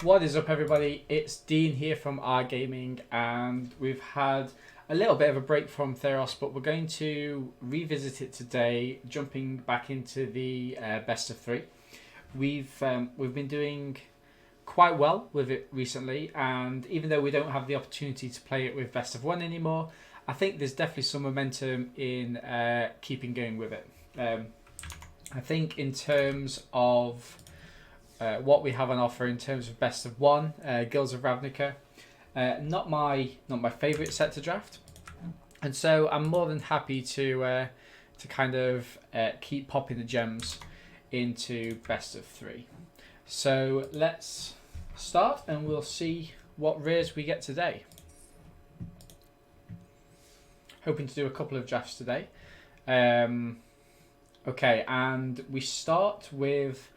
What is up, everybody? It's Dean here from R Gaming, and we've had a little bit of a break from Theros, but we're going to revisit it today, jumping back into the best of three. We've been doing quite well with it recently, and even though we don't have the opportunity to play it with best of one anymore, I think there's definitely some momentum in keeping going with it. I think in terms of what we have on offer in terms of best of one, Guilds of Ravnica, not my favourite set to draft, and so I'm more than happy to kind of keep popping the gems into best of three. So let's start, and we'll see what rares we get today. Hoping to do a couple of drafts today. Okay, and we start with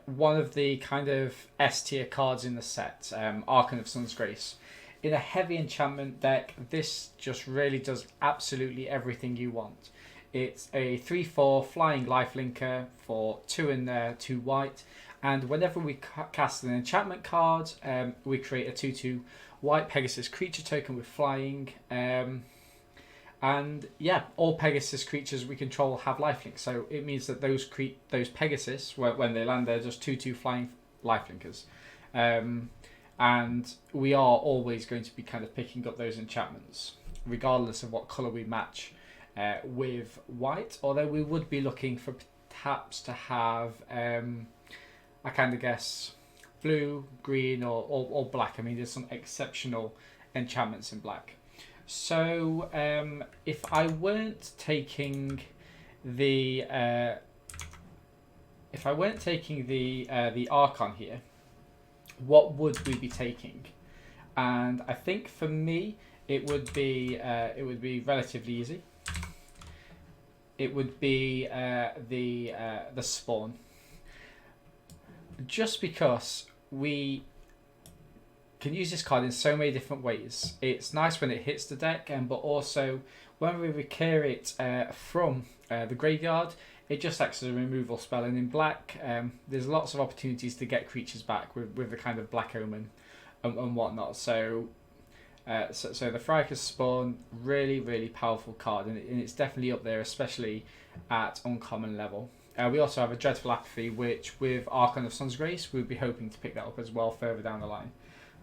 one of the kind of S tier cards in the set, Archon of Sun's Grace. In a heavy enchantment deck, this just really does absolutely everything you want. It's a 3/4 flying lifelinker for 2 and 2 white, and whenever we cast an enchantment card, we create a 2/2 white Pegasus creature token with flying. And yeah, all Pegasus creatures we control have lifelink, so it means that those Pegasus, when they land, they're just 2/2 flying lifelinkers. And we are always going to be kind of picking up those enchantments, regardless of what colour we match with white. Although we would be looking for perhaps to have, I kind of guess, blue, green, or black. I mean, there's some exceptional enchantments in black. So if I weren't taking the the Archon here, what would we be taking? And I think for me it would be relatively easy. It would be the Spawn, just because we can use this card in so many different ways. It's nice when it hits the deck, but also when we recur it from the graveyard, it just acts as a removal spell. And in black, there's lots of opportunities to get creatures back with the kind of Black Omen and whatnot. So the Fracas Spawn, really powerful card, and it's definitely up there, especially at uncommon level. We also have a Dreadful Apathy, which with Archon of Sun's Grace, we'd be hoping to pick that up as well further down the line.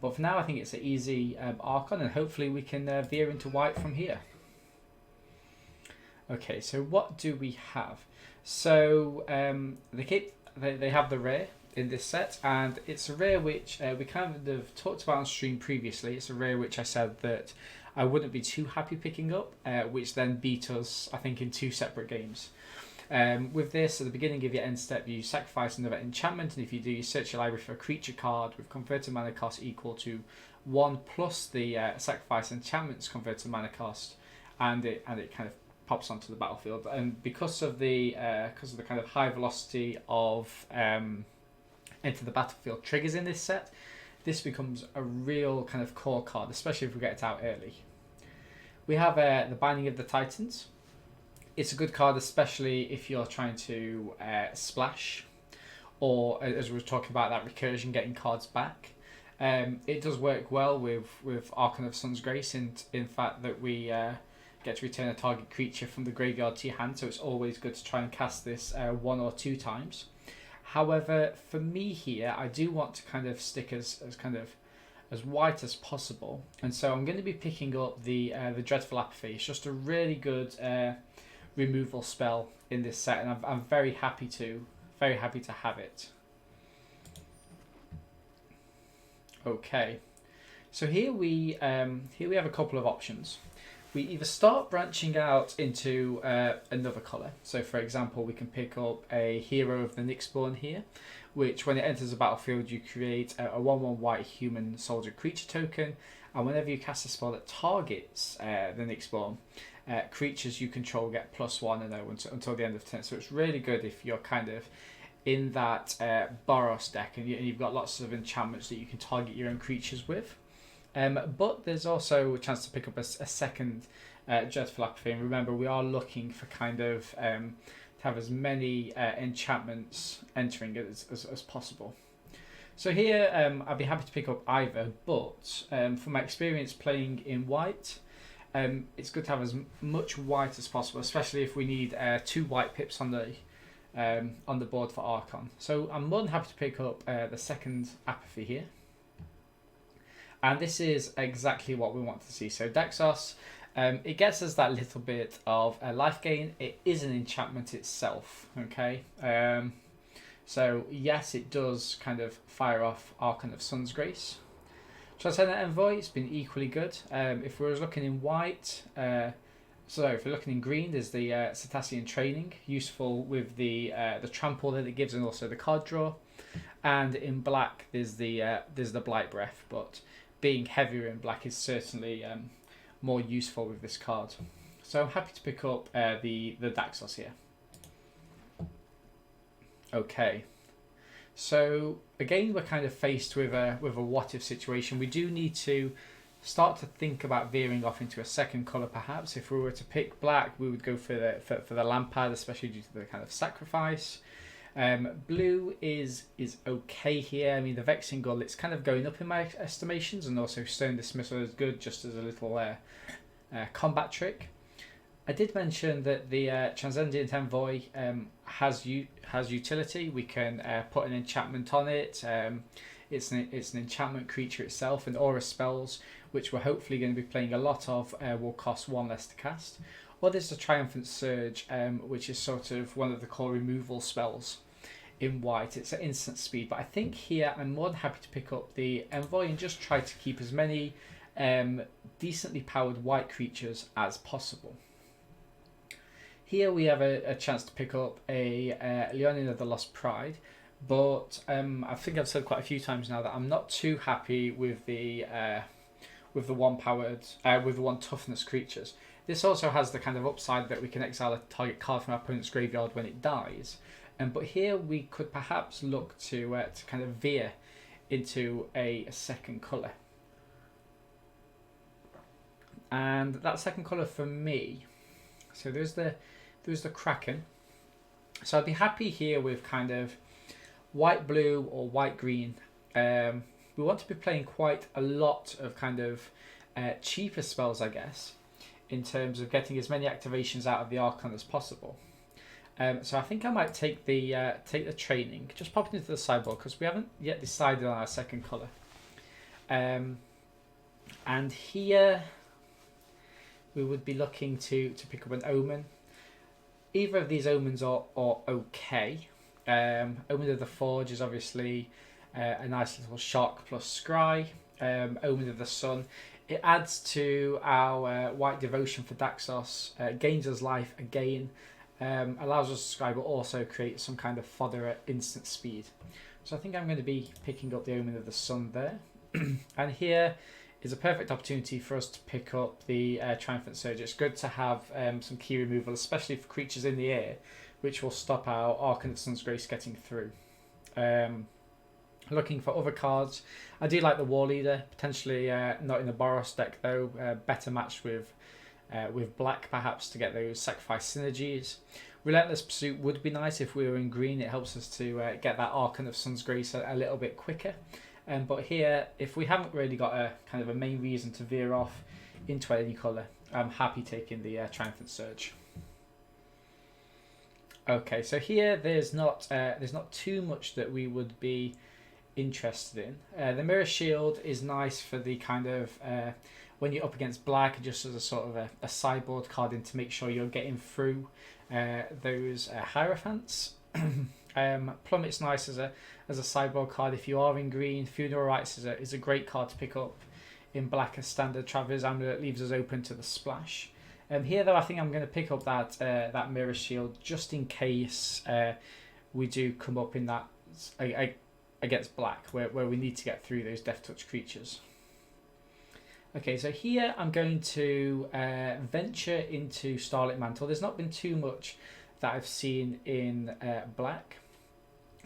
But for now, I think it's an easy Archon, and hopefully we can veer into white from here. Okay, so what do we have? So they have the rare in this set, and it's a rare which we kind of talked about on stream previously. It's a rare which I said that I wouldn't be too happy picking up, which then beat us, I think, in 2 separate games. With this, at the beginning of your end step, you sacrifice another enchantment, and if you do, you search your library for a creature card with converted mana cost equal to 1 plus the sacrifice enchantment's converted mana cost, and it kind of pops onto the battlefield. And because of the kind of high velocity of enter the battlefield triggers in this set, this becomes a real kind of core card, especially if we get it out early. We have the Binding of the Titans. It's a good card, especially if you're trying to splash, or as we were talking about, that recursion, getting cards back. It does work well with Archon of Sun's Grace, in fact that we get to return a target creature from the graveyard to your hand, so it's always good to try and cast this 1 or 2 times. However, for me here, I do want to kind of stick as white as possible, and so I'm going to be picking up the Dreadful Apathy. It's just a really good removal spell in this set, and I'm very happy to have it. Okay, so here we have a couple of options. We either start branching out into another colour. So for example, we can pick up a Hero of the Nyxborn here, which when it enters the battlefield, you create a 1/1 white human soldier creature token, and whenever you cast a spell that targets the Nyxborn, creatures you control get +1 and 0 until the end of turn. So it's really good if you're kind of in that Boros deck, and you've got lots of enchantments that you can target your own creatures with. But there's also a chance to pick up a second Dreadful Apathy. And remember, we are looking for kind of to have as many enchantments entering as possible. So here, I'd be happy to pick up either, but from my experience playing in white, it's good to have as much white as possible, especially if we need 2 white pips on the board for Archon. So I'm more than happy to pick up the second Apathy here. And this is exactly what we want to see. So Daxos, it gets us that little bit of life gain. It is an enchantment itself, okay? So yes, it does kind of fire off Archon of Sun's Grace. Transcendent Envoy, it's been equally good. If we're looking in white, if we're looking in green, there's the Cetacean Training, useful with the trample that it gives and also the card draw. And in black, there's the Blight Breath, but being heavier in black is certainly more useful with this card. So I'm happy to pick up the Daxos here. Okay, so again we're kind of faced with a what if situation. We do need to start to think about veering off into a second colour perhaps. If we were to pick black, we would go for the Lampad, especially due to the kind of sacrifice. Blue is okay here. I mean, the Vexing Gull, it's kind of going up in my estimations, and also Stone Dismissal is good just as a little combat trick. I did mention that the Transcendent Envoy has utility. We can put an enchantment on it. It's an enchantment creature itself, and aura spells, which we're hopefully going to be playing a lot of, will cost 1 less to cast. Or there's the Triumphant Surge, which is sort of one of the core removal spells in white. It's at instant speed, but I think here I'm more than happy to pick up the Envoy and just try to keep as many decently powered white creatures as possible. Here we have a chance to pick up a Leonin of the Lost Pride, but I think I've said quite a few times now that I'm not too happy with the 1 toughness creatures. This also has the kind of upside that we can exile a target card from our opponent's graveyard when it dies, but here we could perhaps look to kind of veer into a second colour. And that second colour for me, so there's the Kraken. So I'd be happy here with kind of white blue or white green. We want to be playing quite a lot of kind of cheaper spells, I guess, in terms of getting as many activations out of the Archon as possible. So I think I might take the training, just pop it into the sideboard because we haven't yet decided on our second colour. And here we would be looking to pick up an Omen. Either of these Omens are okay. Omen of the Forge is obviously a nice little shock plus scry. Omen of the Sun, it adds to our White Devotion for Daxos, gains us life again, allows us to scry, but also creates some kind of fodder at instant speed. So I think I'm going to be picking up the Omen of the Sun there. And here is a perfect opportunity for us to pick up the Triumphant Surge. It's good to have some key removal, especially for creatures in the air, which will stop our Archon of Sun's Grace getting through. Looking for other cards, I do like the War Leader, potentially not in the Boros deck though, better matched with black perhaps to get those sacrifice synergies. Relentless Pursuit would be nice if we were in green. It helps us to get that Archon of Sun's Grace a little bit quicker. But here, if we haven't really got a kind of a main reason to veer off into any colour, I'm happy taking the Triumphant Surge. Okay, so here there's not too much that we would be interested in. The Mirror Shield is nice for the kind of when you're up against black, just as a sort of a sideboard card in to make sure you're getting through those Hierophants. Plummet's nice as a sideboard card if you are in green. Funeral Rites is a great card to pick up in black as standard. Traveler's Amulet leaves us open to the splash. Here though, I think I'm going to pick up that Mirror Shield just in case we do come up in that against black where we need to get through those Death Touch creatures. Okay, so here I'm going to venture into Starlit Mantle. There's not been too much that I've seen in black.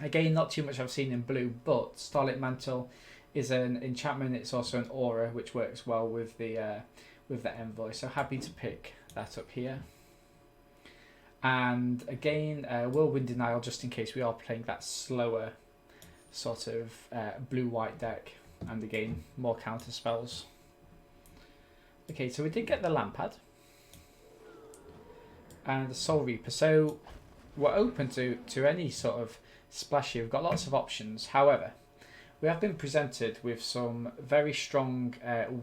Again, not too much I've seen in blue, but Starlit Mantle is an enchantment. It's also an aura, which works well with the Envoy. So happy to pick that up here. And again, Whirlwind Denial, just in case we are playing that slower sort of blue-white deck, and again more counter spells. Okay, so we did get the Lampad and the Soul Reaper, so we're open to any sort of splash here. We've got lots of options. However, we have been presented with some very strong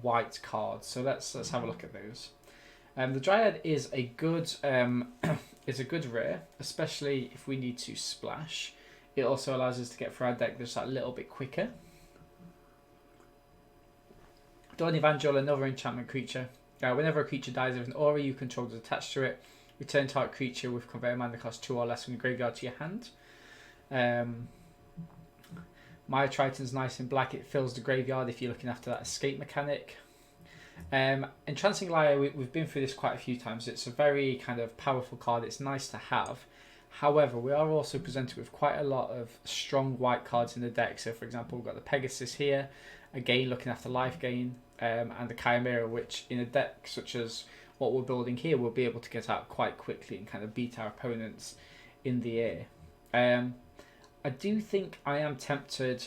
white cards, so let's have a look at those. The Dryad is a good rare, especially if we need to splash. It also allows us to get through our deck just that little bit quicker. Dawn Evangel, another enchantment creature. Whenever a creature dies, if an aura you control is attached to it, return target creature with convert mana cost 2 or less from the graveyard to your hand. Maya Triton's nice in black. It fills the graveyard if you're looking after that escape mechanic. Entrancing Lyre, we've been through this quite a few times. It's a very kind of powerful card. It's nice to have. However, we are also presented with quite a lot of strong white cards in the deck. So, for example, we've got the Pegasus here, again looking after life gain, and the Chimera, which in a deck such as what we're building here, we'll be able to get out quite quickly and kind of beat our opponents in the air. I do think I am tempted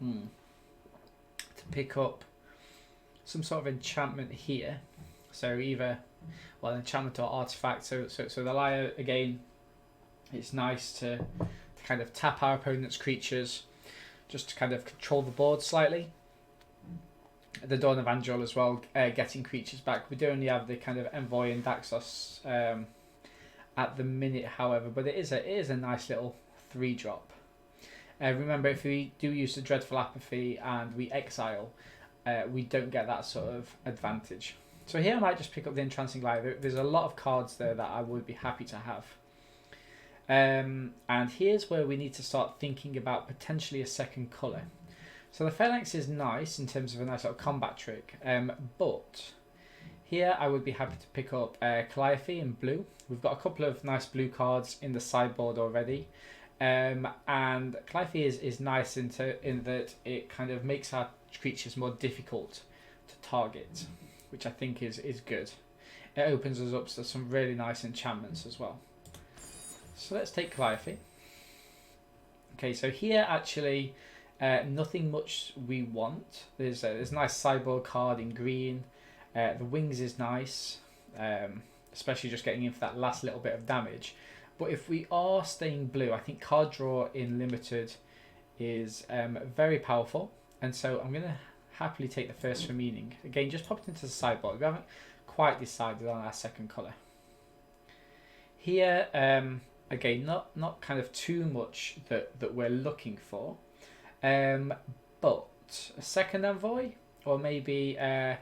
to pick up some sort of enchantment here. So either, well, an enchantment or artifact. So the Lyre, again, it's nice to kind of tap our opponent's creatures just to kind of control the board slightly. The Dawn Evangel as well, getting creatures back. We do only have the kind of Envoy and Daxos at the minute, however, but it is a nice little 3-drop. Remember, if we do use the Dreadful Apathy and we exile, we don't get that sort of advantage. So here I might just pick up the Entrancing Lyre. There's a lot of cards there that I would be happy to have. And here's where we need to start thinking about potentially a second colour. So the Phalanx is nice in terms of a nice little combat trick, but here I would be happy to pick up Calliope in blue. We've got a couple of nice blue cards in the sideboard already. And Calliope is nice in that it kind of makes our creatures more difficult to target, which I think is good. It opens us up to some really nice enchantments as well. So let's take Calliope. Okay, so here actually nothing much we want. There's a nice sideboard card in green. The wings is nice, especially just getting in for that last little bit of damage. But if we are staying blue, I think card draw in limited is very powerful. And so I'm going to happily take the First for Meaning. Again, just pop it into the sideboard. We haven't quite decided on our second colour. Here, again, not kind of too much that we're looking for. But a second Envoy, or maybe the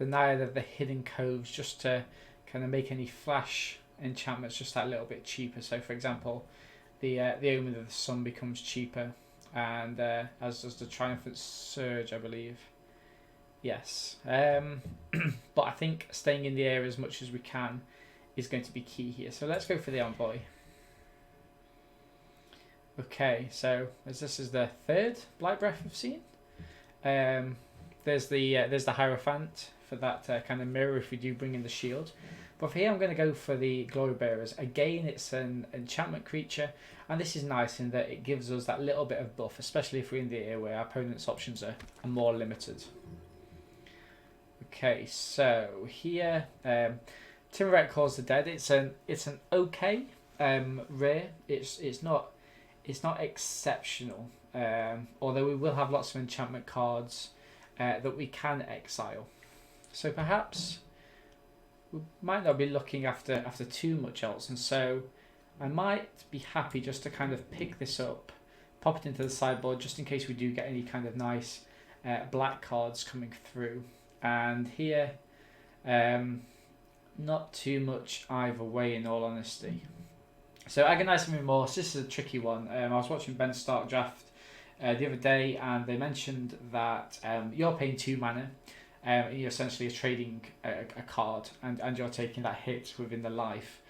Naiad of the Hidden Coves, just to kind of make any flash enchantments just that little bit cheaper. So, for example, the Omen of the Sun becomes cheaper, and as does the Triumphant Surge, I believe. Yes, but I think staying in the air as much as we can is going to be key here. So let's go for the Envoy. Okay, so as this is the third Blight Breath we've seen, there's the Hierophant for that kind of mirror if we do bring in the shield. But for here, I'm going to go for the Glory Bearers. Again, it's an enchantment creature, and this is nice in that it gives us that little bit of buff, especially if we're in the air where our opponent's options are more limited. Okay, so here, Timuret Calls the Dead. It's an okay rare. It's not exceptional, although we will have lots of enchantment cards that we can exile. So perhaps we might not be looking after too much else, and so I might be happy just to kind of pick this up, pop it into the sideboard just in case we do get any kind of nice black cards coming through. And here, not too much either way, in all honesty. So Agonizing Remorse, this is a tricky one. I was watching Ben Stark draft the other day, and they mentioned that you're paying 2 mana, and you're essentially trading a card, and you're taking that hit within the life.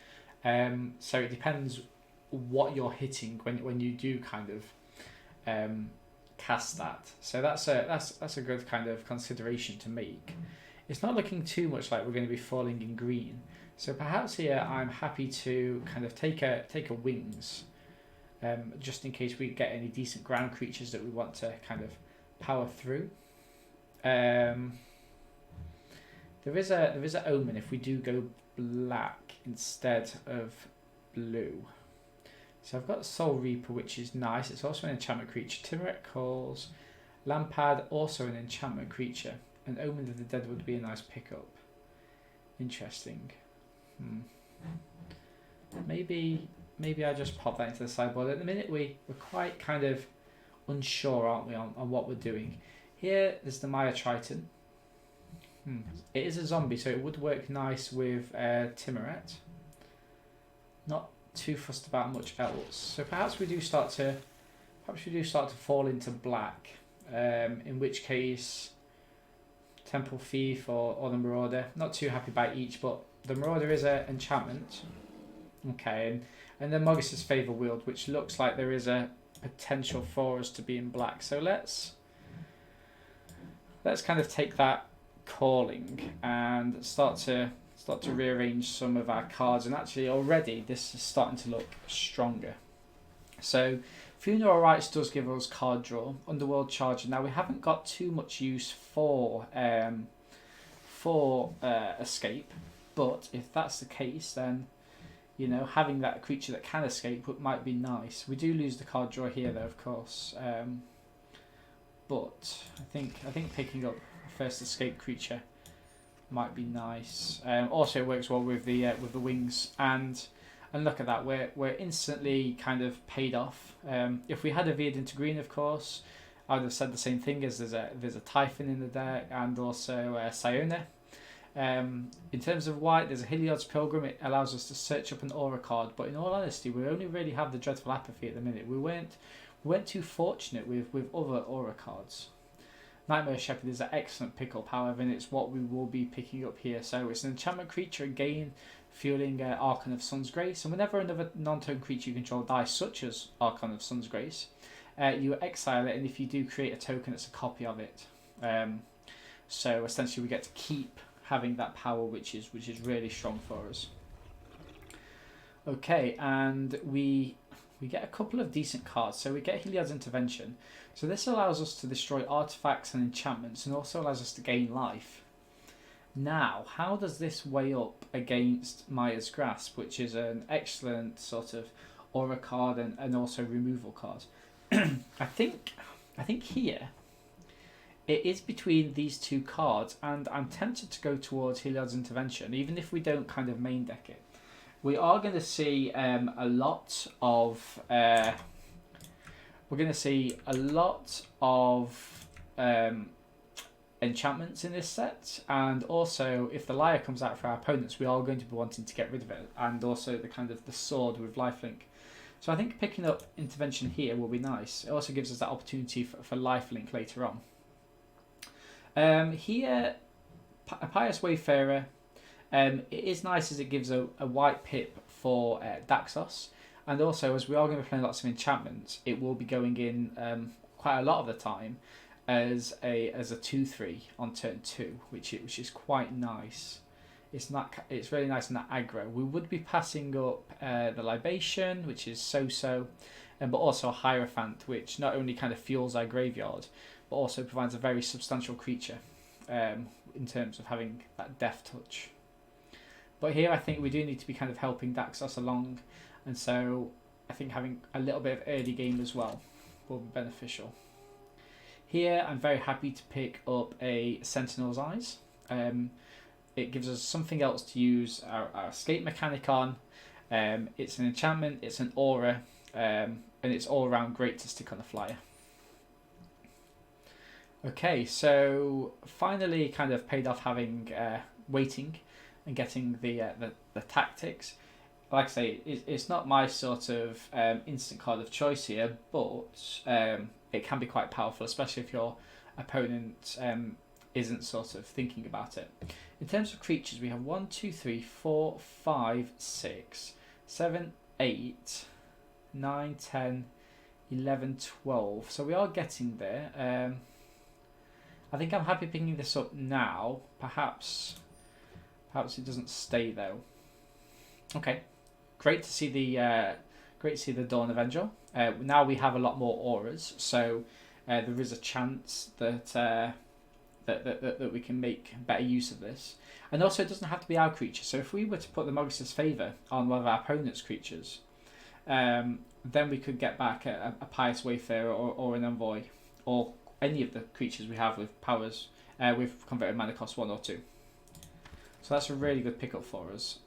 So it depends what you're hitting when you do kind of cast that. So that's a good kind of consideration to make. It's not looking too much like we're going to be falling in green. So perhaps here I'm happy to kind of take a Wings just in case we get any decent ground creatures that we want to kind of power through. There is a omen if we do go black instead of blue. So I've got Soul Reaper, which is nice. It's also an enchantment creature. Timuret Calls. Lampad, also an enchantment creature. And Omen of the Dead would be a nice pickup. Interesting. Maybe I just pop that into the sideboard. At the minute we're quite kind of unsure, aren't we, on what we're doing. Here there's the Maya Triton. It is a zombie, so it would work nice with Timuret. Not too fussed about much else. So perhaps we do start to fall into black. In which case Temple Thief or the Marauder. Not too happy by each, but the Marauder is an enchantment. Okay, and then Mogus's Favour Wield, which looks like there is a potential for us to be in black. So let's kind of take that calling and start to rearrange some of our cards. And actually already this is starting to look stronger. So Funeral Rites does give us card draw. Underworld Charger. Now we haven't got too much use for escape, but if that's the case, then having that creature that can escape might be nice. We do lose the card draw here, though, of course. But I think picking up a first escape creature might be nice. Also, it works well with the wings, and look at that, we're instantly kind of paid off. If we had a veered into green, of course, I would have said the same thing, as there's a Typhon in the deck and also a Siona. In terms of white, there's a Heliod's Pilgrim. It allows us to search up an aura card, but in all honesty, we only really have the Dreadful Apathy at the minute. We weren't too fortunate with other aura cards. Nightmare Shepherd is an excellent pickup, however, and it's what we will be picking up here. So it's an enchantment creature, again, fueling Archon of Sun's Grace, and whenever another non-token creature you control dies, such as Archon of Sun's Grace, you exile it, and if you do create a token, it's a copy of it. So essentially we get to keep having that power, which is really strong for us. Okay, and we get a couple of decent cards. So we get Heliod's Intervention. So this allows us to destroy artifacts and enchantments, and also allows us to gain life. Now, how does this weigh up against Maya's Grasp, which is an excellent sort of aura card and also removal card? I think here it is between these two cards, and I'm tempted to go towards Heliod's Intervention, even if we don't kind of main deck it. We are going to see a lot of enchantments in this set, and also if the Liar comes out for our opponents, we are going to be wanting to get rid of it, and also the sword with lifelink. So I think picking up Intervention here will be nice. It also gives us that opportunity for lifelink later on. Here, a Pious Wayfarer. It is nice as it gives a white pip for Daxos, and also as we are going to be playing lots of enchantments, it will be going in quite a lot of the time as a 2/3 on turn 2, which is quite nice. It's really nice in that aggro. We would be passing up the Libation, which is so, but also a Hierophant, which not only kind of fuels our graveyard, but also provides a very substantial creature in terms of having that death touch. But here I think we do need to be kind of helping Daxos along, and so I think having a little bit of early game as well will be beneficial. Here I'm very happy to pick up a Sentinel's Eyes. It gives us something else to use our escape mechanic on. It's an enchantment, it's an aura, and it's all around great to stick on a flyer. Okay, so finally kind of paid off having waiting and getting the tactics. Like I say, it's not my sort of instant card of choice here, but it can be quite powerful, especially if your opponent isn't sort of thinking about it. In terms of creatures, we have 1, 2, 3, 4, 5, 6, 7, 8, 9, 10, 11, 12. So we are getting there. I think I'm happy picking this up now. Perhaps it doesn't stay though. Okay, great to see the Dawn Avenger. Now we have a lot more auras, so there is a chance that that we can make better use of this. And also, it doesn't have to be our creature. So if we were to put the Mogus's Favour on one of our opponent's creatures, then we could get back a Pious Wayfarer or an Envoy, or any of the creatures we have with powers, with converted mana cost 1 or 2. So that's a really good pickup for us.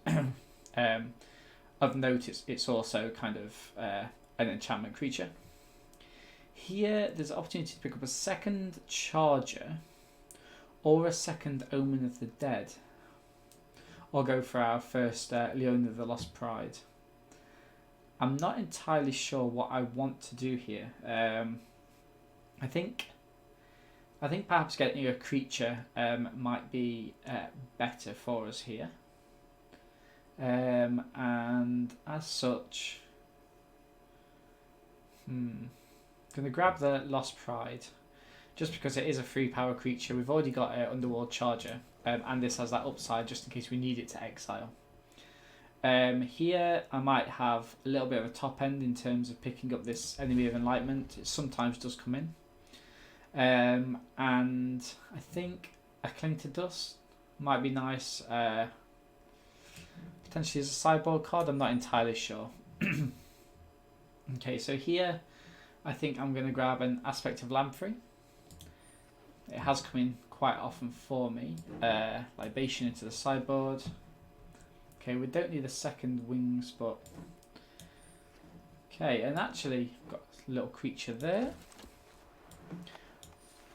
Of note, it's also kind of an enchantment creature. Here, there's an opportunity to pick up a second Charger or a second Omen of the Dead. Or go for our first Leona of the Lost Pride. I'm not entirely sure what I want to do here. I think perhaps getting a creature might be better for us here. And as such, going to grab the Lost Pride, just because it is a 3-power creature. We've already got an Underworld Charger, and this has that upside just in case we need it to exile. Here I might have a little bit of a top end in terms of picking up this Enemy of Enlightenment. It sometimes does come in. And I think a Cling to Dust might be nice, potentially as a sideboard card. I'm not entirely sure. Okay, so here I think I'm going to grab an Aspect of Lamprey. It has come in quite often for me. Libation into the sideboard. Okay, we don't need a second Wings, but... Okay, and actually got a little creature there.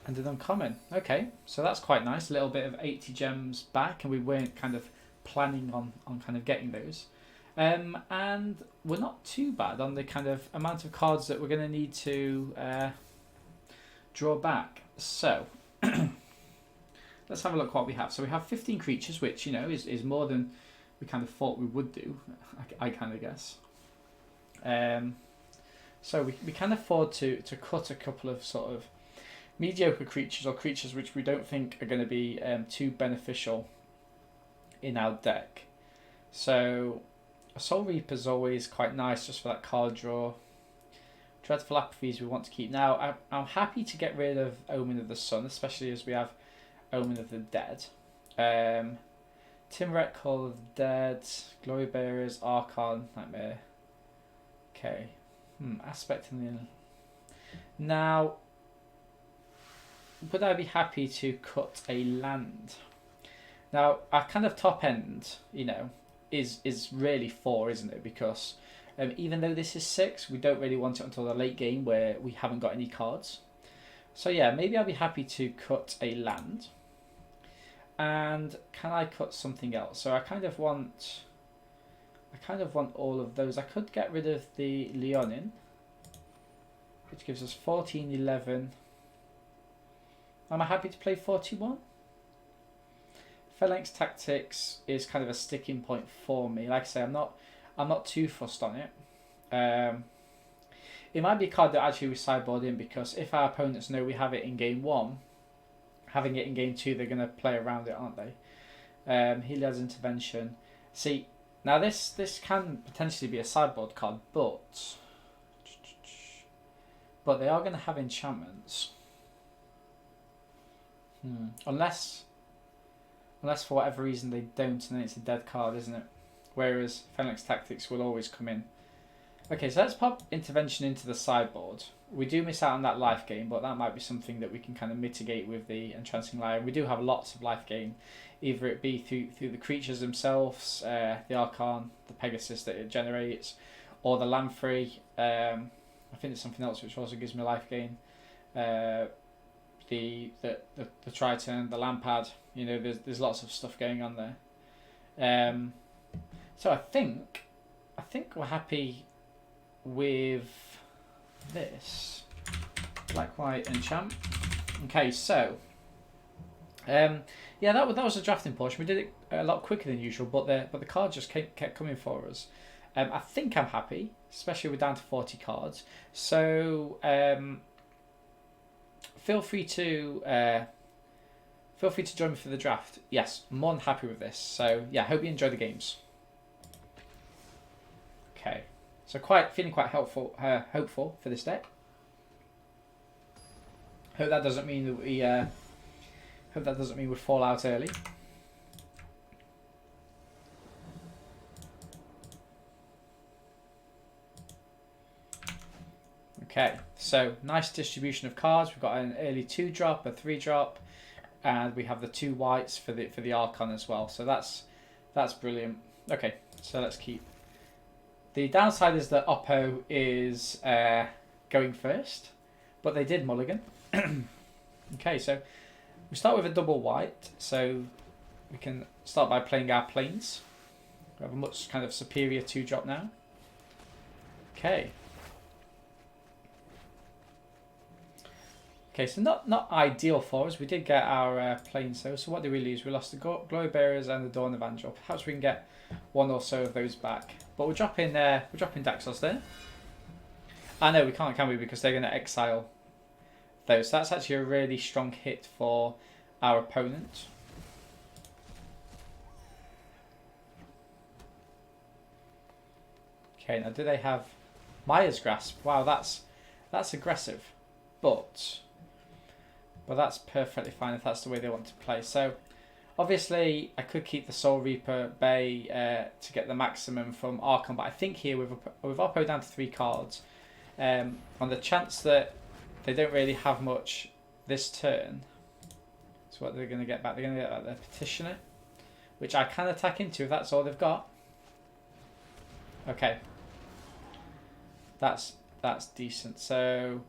And an uncommon. Okay, so that's quite nice. A little bit of 80 gems back, and we weren't kind of planning on kind of getting those. And we're not too bad on the kind of amount of cards that we're going to need to draw back. So, let's have a look what we have. So we have 15 creatures, which, you know, is more than we kind of thought we would do, I kind of guess. So we can afford to cut a couple of sort of mediocre creatures, or creatures which we don't think are going to be too beneficial in our deck. So a Soul Reaper is always quite nice just for that card draw. Dreadful Apathies we want to keep. Now I'm happy to get rid of Omen of the Sun, especially as we have Omen of the Dead. Timuret, Call of the Dead, Glory Bearers, Archon, Nightmare. Okay. Aspect in the... Now, would I be happy to cut a land? Now, our kind of top end, you know, is really 4, isn't it? Because even though this is 6, we don't really want it until the late game where we haven't got any cards. So yeah, maybe I'll be happy to cut a land. And can I cut something else? So I kind of want all of those. I could get rid of the Leonin, which gives us 14, 11. Am I happy to play 41? Phalanx Tactics is kind of a sticking point for me. Like I say, I'm not too fussed on it. It might be a card that actually we sideboard in, because if our opponents know we have it in game 1, having it in game 2, they're going to play around it, aren't they? Heliod's Intervention. See, now this can potentially be a sideboard card, but they are going to have enchantments. Unless for whatever reason they don't, and then it's a dead card, isn't it? Whereas Phalanx Tactics will always come in. Okay, so let's pop Intervention into the sideboard. We do miss out on that life gain, but that might be something that we can kind of mitigate with the Entrancing Lion. We do have lots of life gain, either it be through the creatures themselves, the Archon, the Pegasus that it generates, or the Lamprey. I think there's something else which also gives me life gain. The Triton, the Lampad. You know, there's lots of stuff going on there. So I think we're happy with this. Black, white, enchant. Okay, so yeah, that was a drafting portion. We did it a lot quicker than usual, but the cards just kept coming for us. I think I'm happy, especially we're down to 40 cards. So feel free to join me for the draft. Yes, more than happy with this. So yeah, hope you enjoy the games. Okay, So feeling quite hopeful for this deck. Hope that doesn't mean that we fall out early. Okay, so nice distribution of cards. We've got an early 2-drop, a 3-drop, and we have the 2 whites for the Archon as well. So that's brilliant. Okay, so let's keep. The downside is that Oppo is going first, but they did mulligan. Okay, so we start with a double white, so we can start by playing our planes. We have a much kind of superior 2-drop now. Okay. Okay, so not ideal for us. We did get our planes though. So what did we lose? We lost the Glory Bearers and the Dawn Evangel. Perhaps we can get one or so of those back. But we're dropping Daxos there. I know we can't, can we? Because they're going to exile those. So that's actually a really strong hit for our opponent. Okay, now do they have Maya's Grasp? Wow, that's aggressive, but that's perfectly fine if that's the way they want to play. So obviously I could keep the Soul Reaper Bay to get the maximum from Archon, but I think here with Oppo down to 3 cards, on the chance that they don't really have much this turn, so what they're going to get back, they're going to get back their Petitioner, which I can attack into if that's all they've got. Okay, that's decent. So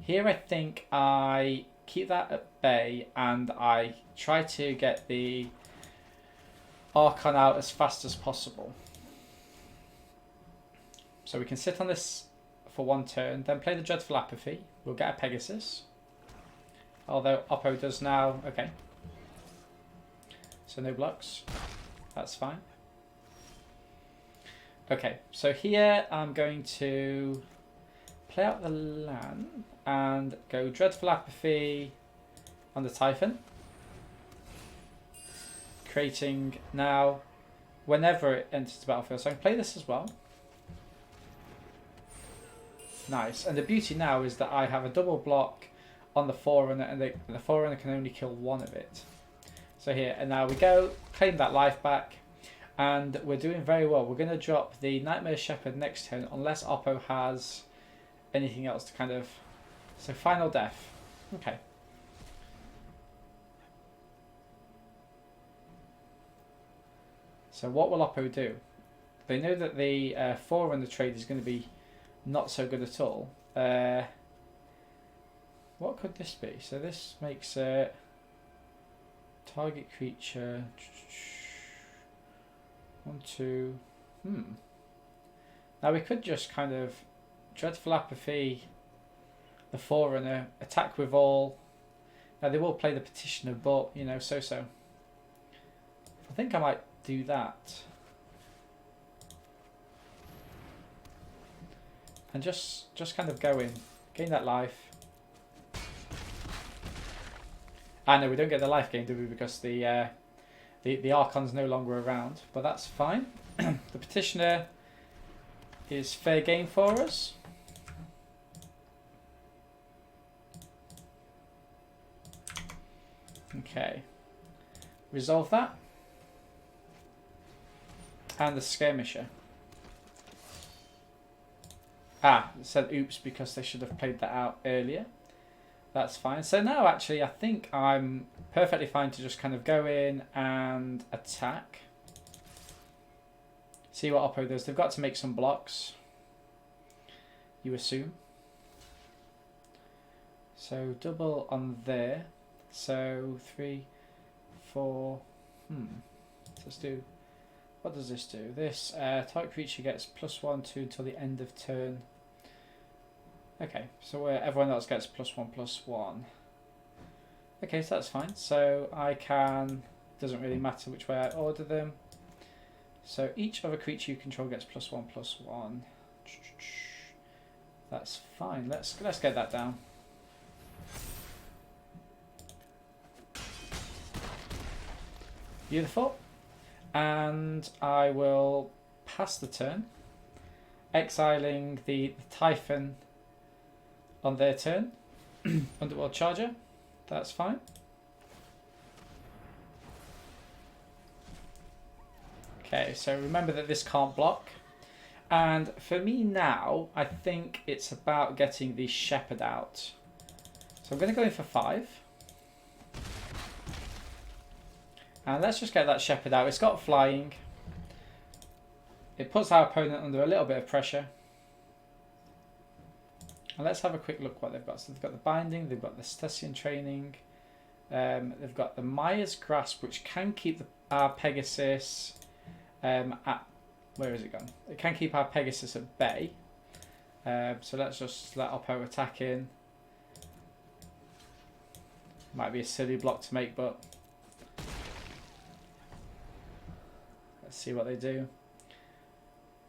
here I think I keep that at bay and I try to get the Archon out as fast as possible. So we can sit on this for 1 turn, then play the Dreadful Apathy. We'll get a Pegasus. Although Oppo does now. Okay. So no blocks. That's fine. Okay, so here I'm going to play out the land and go Dreadful Apathy on the Typhon. Creating now whenever it enters the battlefield. So I can play this as well. Nice. And the beauty now is that I have a double block on the Forerunner, and the Forerunner can only kill 1 of it. So here, and now we go, claim that life back, and we're doing very well. We're going to drop the Nightmare Shepherd next turn, unless Oppo has anything else to kind of... So final death. Okay. So what will Oppo do? They know that the Forerunner trade is going to be not so good at all. What could this be? So this makes target creature 1, 2. Now we could just kind of Dreadful Apathy, the Forerunner, attack with all. Now they will play the Petitioner, but you know, so. I think I might do that. And just kind of go in, gain that life. No, we don't get the life gain, do we? Because the Archon's no longer around, but that's fine. The Petitioner is fair game for us. Okay, resolve that. And the Skirmisher. It said oops because they should have played that out earlier. That's fine. So now actually I think I'm perfectly fine to just kind of go in and attack. See what Oppo does. They've got to make some blocks, you assume. So double on there. So 3, 4. Let's do... What does this do? This target creature gets +1, 2 until the end of turn. Okay, so everyone else gets +1, +1. Okay, so that's fine. So I can... Doesn't really matter which way I order them. So each other creature you control gets +1, +1. That's fine. Let's get that down. Beautiful. And I will pass the turn. exiling the Typhon on their turn. Underworld Charger, that's fine. Okay, so remember that this can't block. And for me now, I think it's about getting the Shepherd out. So I'm going to go in for 5. And let's just get that Shepherd out. It's got flying. It puts our opponent under a little bit of pressure. And let's have a quick look what they've got. So they've got the Binding, they've got the Stesian Training, they've got the Maya's Grasp, which can keep our Pegasus at... Where is it gone? It can keep our Pegasus at bay. So let's just let Oppo attack in. Might be a silly block to make, but let's see what they do.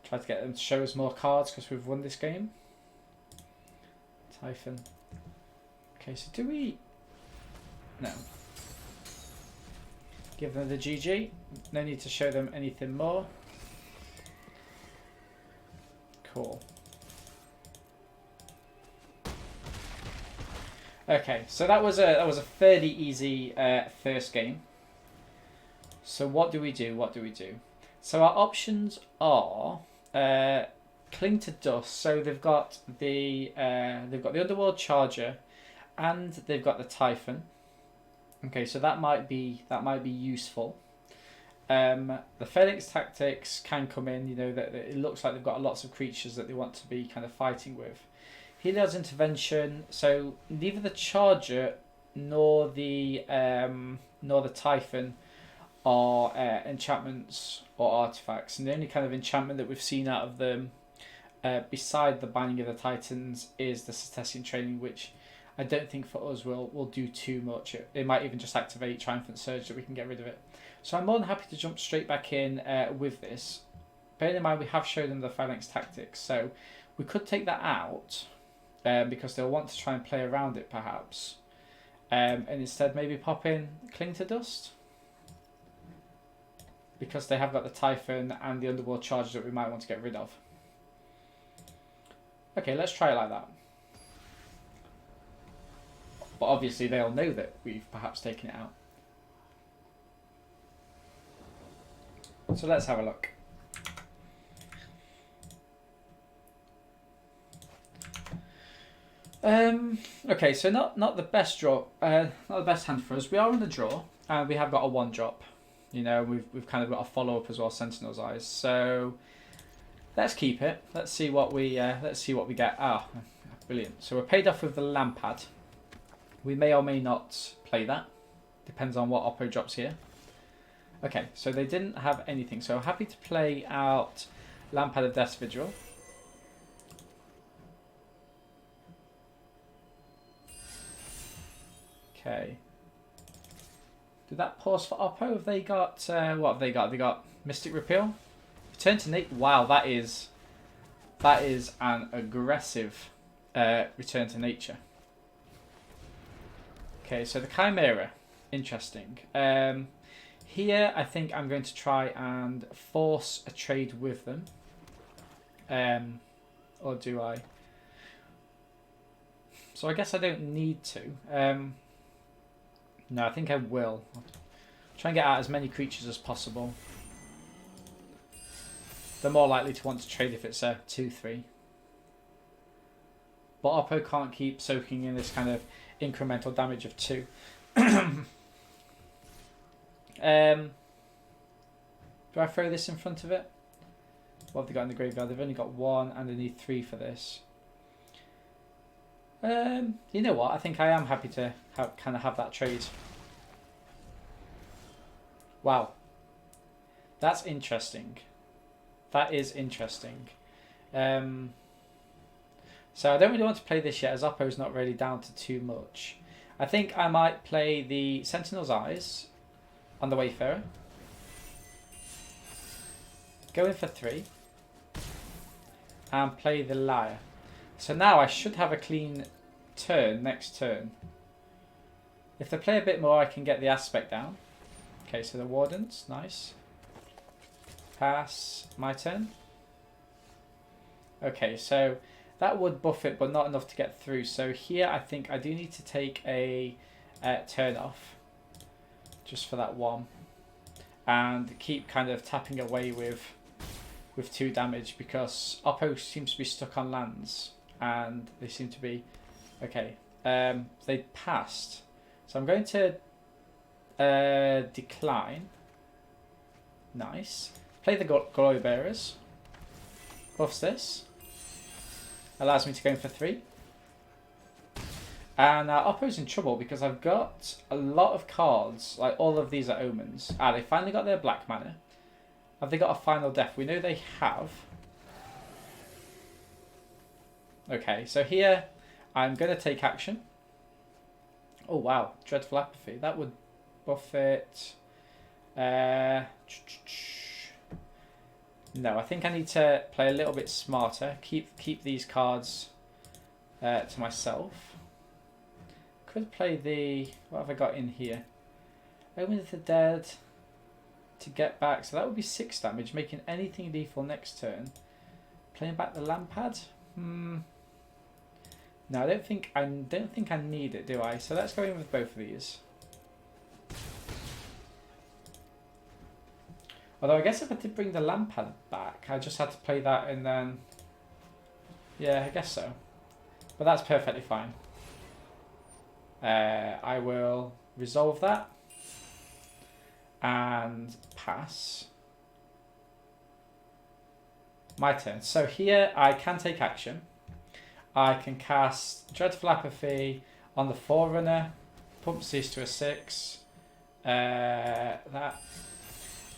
Try to get them to show us more cards because we've won this game. Typhon. Okay, so do we... No. Give them the GG. No need to show them anything more. Cool. Okay, so that was a fairly easy first game. So what do we do? What do we do? So our options are Cling to Dust. So they've got the Underworld Charger, and they've got the Typhon. Okay, so that might be useful. The Phalanx Tactics can come in. You know that it looks like they've got lots of creatures that they want to be kind of fighting with. Heliod's Intervention. So neither the Charger nor the Typhon are enchantments or artifacts, and the only kind of enchantment that we've seen out of them, beside the Binding of the Titans, is the Stesian Training, which I don't think for us will do too much. It might even just activate Triumphant Surge that we can get rid of it. So I'm more than happy to jump straight back in with this. Bearing in mind we have shown them the Phalanx Tactics, so we could take that out because they'll want to try and play around it perhaps, and instead maybe pop in Cling to Dust, because they have got the Typhon and the Underworld Charger that we might want to get rid of. Okay, let's try it like that. But obviously they'll know that we've perhaps taken it out. So let's have a look. Okay, so not the best draw, not the best hand for us. We are on the draw, and we have got a 1-drop. You know, we've kind of got a follow up as well, Sentinel's Eyes. So let's keep it. Let's see what we get. Ah, brilliant. So we're paid off with the Lampad. We may or may not play that. Depends on what Oppo drops here. Okay, so they didn't have anything. So happy to play out Lampad of Death's Vigil. Okay. Did that pause for Oppo? Have they got what have they got? They got Mystic Repeal, Return to Nature. Wow, that is an aggressive Return to Nature. Okay, so the Chimera, interesting. Here, I think I'm going to try and force a trade with them, or do I? So I guess I don't need to. No, I think I will. Try and get out as many creatures as possible. They're more likely to want to trade if it's a 2-3. But Oppo can't keep soaking in this kind of incremental damage of 2. Do I throw this in front of it? What have they got in the graveyard? They've only got 1 and they need 3 for this. You know what? I think I am happy to have that trade. Wow. That's interesting. That is interesting. So I don't really want to play this yet, as Oppo's not really down to too much. I think I might play the Sentinel's Eyes on the Wayfarer. Go in for 3. And play the Lyre. So now I should have a clean turn next turn. If they play a bit more, I can get the Aspect down. Okay, so the Wardens, nice. Pass, my turn. Okay, so that would buff it, but not enough to get through. So here I think I do need to take a turn off, just for that one, and keep kind of tapping away with 2 damage, because Oppo seems to be stuck on lands, and they seem to be okay. They passed, so I'm going to decline. Nice. Play the Glory Bearers. Buffs this. Allows me to go in for 3. And Oppo's in trouble because I've got a lot of cards. Like, all of these are omens. They finally got their black mana. Have they got a final death? We know they have. Okay, so here I'm going to take action. Oh, wow. Dreadful Apathy. That would buff it. No, I think I need to play a little bit smarter. Keep these cards to myself. Could play the... What have I got in here? Omen of the Dead to get back. So that would be 6 damage, making anything lethal next turn. Playing back the Lampad? No, I don't think I need it, do I? So let's go in with both of these. Although I guess if I did bring the Lampad back, I just had to play that and then... Yeah, I guess so. But that's perfectly fine. I will resolve that. And pass. My turn. So here I can take action. I can cast Dreadful Apathy on the Forerunner. Pump Cease to a 6. That.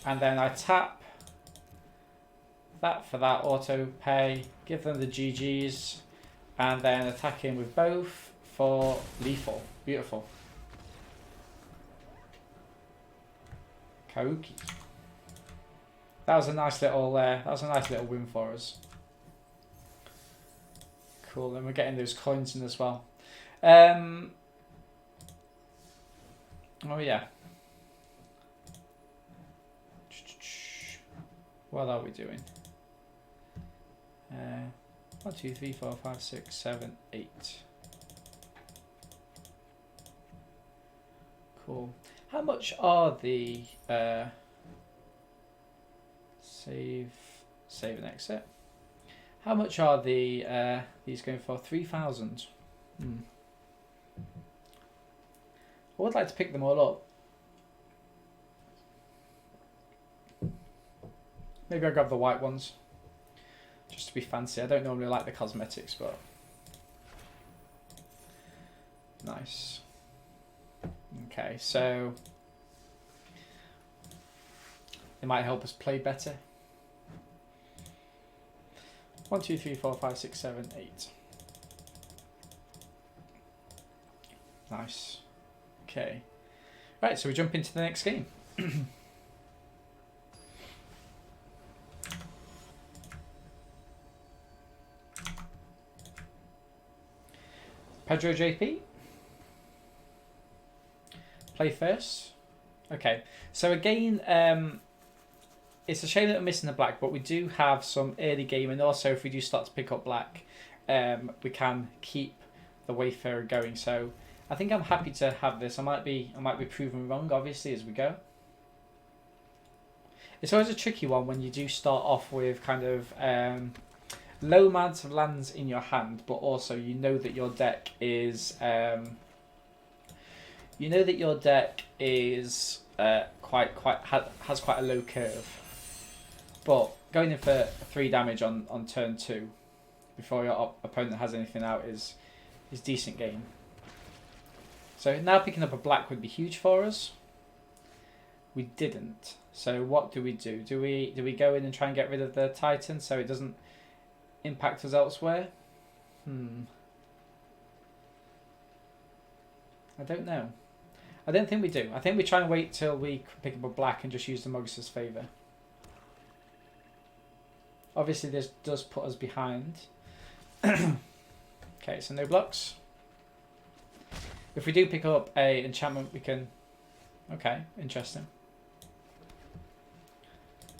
And then I tap that for that auto pay, give them the GGs, and then attack in with both for lethal. Beautiful. Kauki. That was a nice little win for us. Cool, and we're getting those coins in as well. Oh yeah. What are we doing? 1, 2, 3, 4, 5, 6, 7, 8. Cool. How much are the save and exit? How much are the these going for? 3,000. I would like to pick them all up. Maybe I'll grab the white ones, just to be fancy. I don't normally like the cosmetics, but nice. Okay, so they might help us play better. 1, 2, 3, 4, 5, 6, 7, 8. Nice. Okay. Right, so we jump into the next game. Pedro JP. Play first. Okay, so again, it's a shame that we're missing the black, but we do have some early game, and also if we do start to pick up black, we can keep the Wayfarer going. So I think I'm happy to have this. I might be proven wrong, obviously, as we go. It's always a tricky one when you do start off with kind of low amounts of lands in your hand, but also you know that your deck is has quite a low curve. But going in for 3 damage on turn 2 before your opponent has anything out is decent game. So now picking up a black would be huge for us. We didn't. So what do? Do we go in and try and get rid of the Titan so it doesn't impact us elsewhere? I don't know. I don't think we do. I think we try and wait till we pick up a black and just use the Mogus's Favour. Obviously this does put us behind. Okay, so no blocks. If we do pick up a enchantment, we can... Okay, interesting.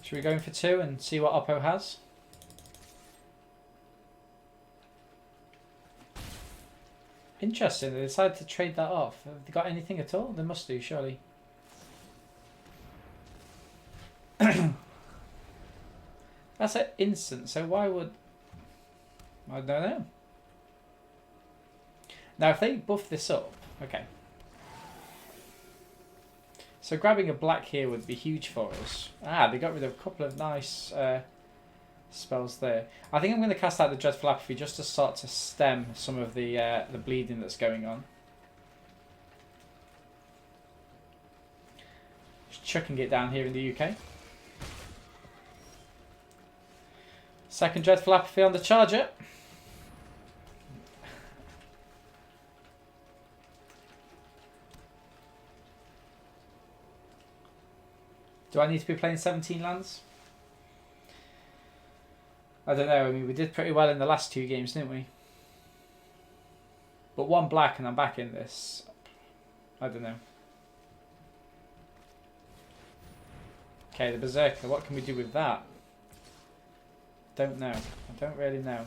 Should we go in for 2 and see what Oppo has? Interesting. They decided to trade that off. Have they got anything at all? They must do, surely. That's an instant. So why would... I don't know. Now, if they buff this up... Okay. So grabbing a black here would be huge for us. Ah, they got rid of a couple of nice spells there. I think I'm going to cast out the Dreadful Apathy just to start to stem some of the bleeding that's going on. Just chucking it down here in the UK. Second Dreadful Apathy on the Charger. Do I need to be playing 17 lands? I don't know. I mean, we did pretty well in the last 2 games, didn't we? But 1 black and I'm back in this. I don't know. Okay, the Berserker. What can we do with that? Don't know. I don't really know.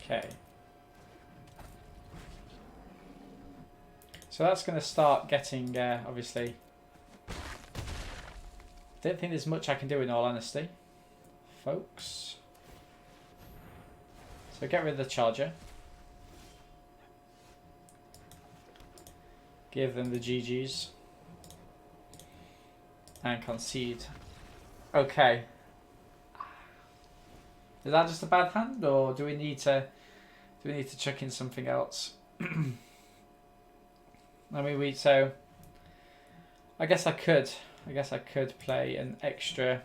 Okay. So that's going to start getting, obviously... Don't think there's much I can do in all honesty, folks. So get rid of the Charger. Give them the GGs. And concede. Okay. Is that just a bad hand, or do we need to chuck in something else? I mean, so I guess I could play an extra.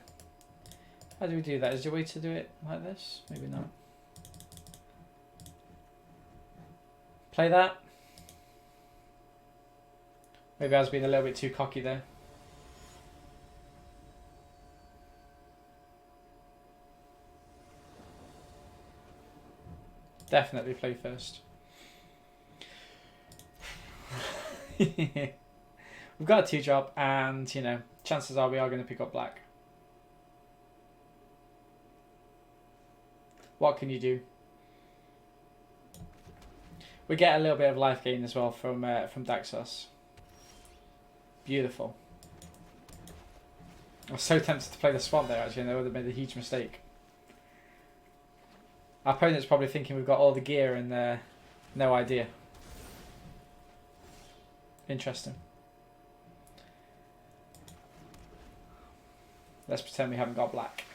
How do we do that? Is there a way to do it like this? Maybe not. Play that. Maybe I was being a little bit too cocky there. Definitely play first. We've got a 2-drop, and you know, chances are we are going to pick up black. What can you do? We get a little bit of life gain as well from Daxos. Beautiful. I was so tempted to play the swamp there actually, and I would have made a huge mistake. Our opponent's probably thinking we've got all the gear and no idea. Interesting. Let's pretend we haven't got black.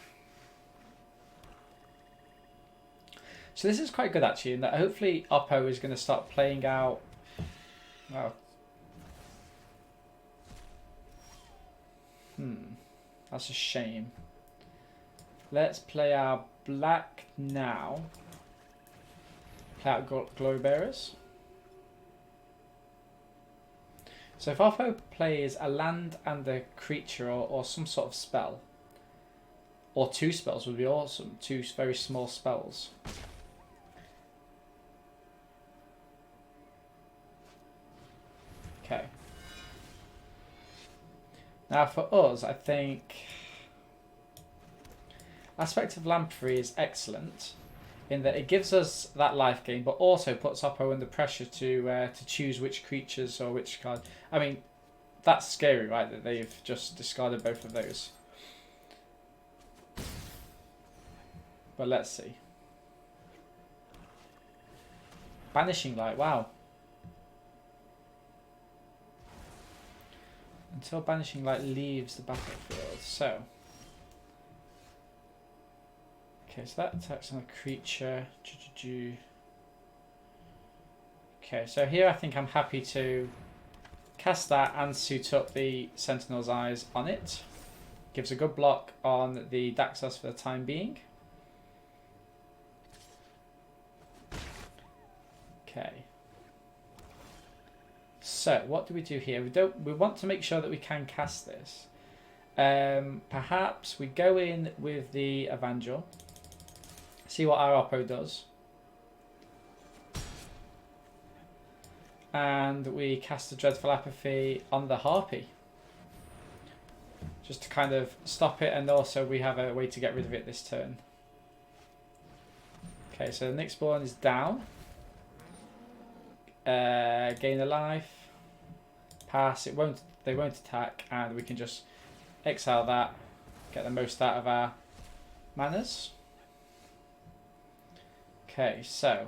So this is quite good actually, in that hopefully Oppo is going to start playing out... Well... That's a shame. Let's play our black now. Play out Glory Bearers. So if Oppo plays a land and a creature or some sort of spell, or 2 spells would be awesome. 2 very small spells. Okay. Now for us, I think Aspect of Lamprey is excellent in that it gives us that life gain, but also puts Oppo under pressure to choose which creatures or which card. I mean, that's scary, right? That they've just discarded both of those. But let's see. Banishing Light, wow. Until Banishing Light leaves the battlefield. So. Okay, so that attacks on a creature. Okay, so here I think I'm happy to cast that and suit up the Sentinel's Eyes on it. Gives a good block on the Daxos for the time being. Okay. So what do we do here? We want to make sure that we can cast this. Perhaps we go in with the Evangel. See what our Oppo does. And we cast a Dreadful Apathy on the Harpy. just to kind of stop it, and also we have a way to get rid of it this turn. Okay, so the Nyx Spawn is down. Gain a life. Pass. They won't attack, and we can just exile that, get the most out of our manas. Okay, so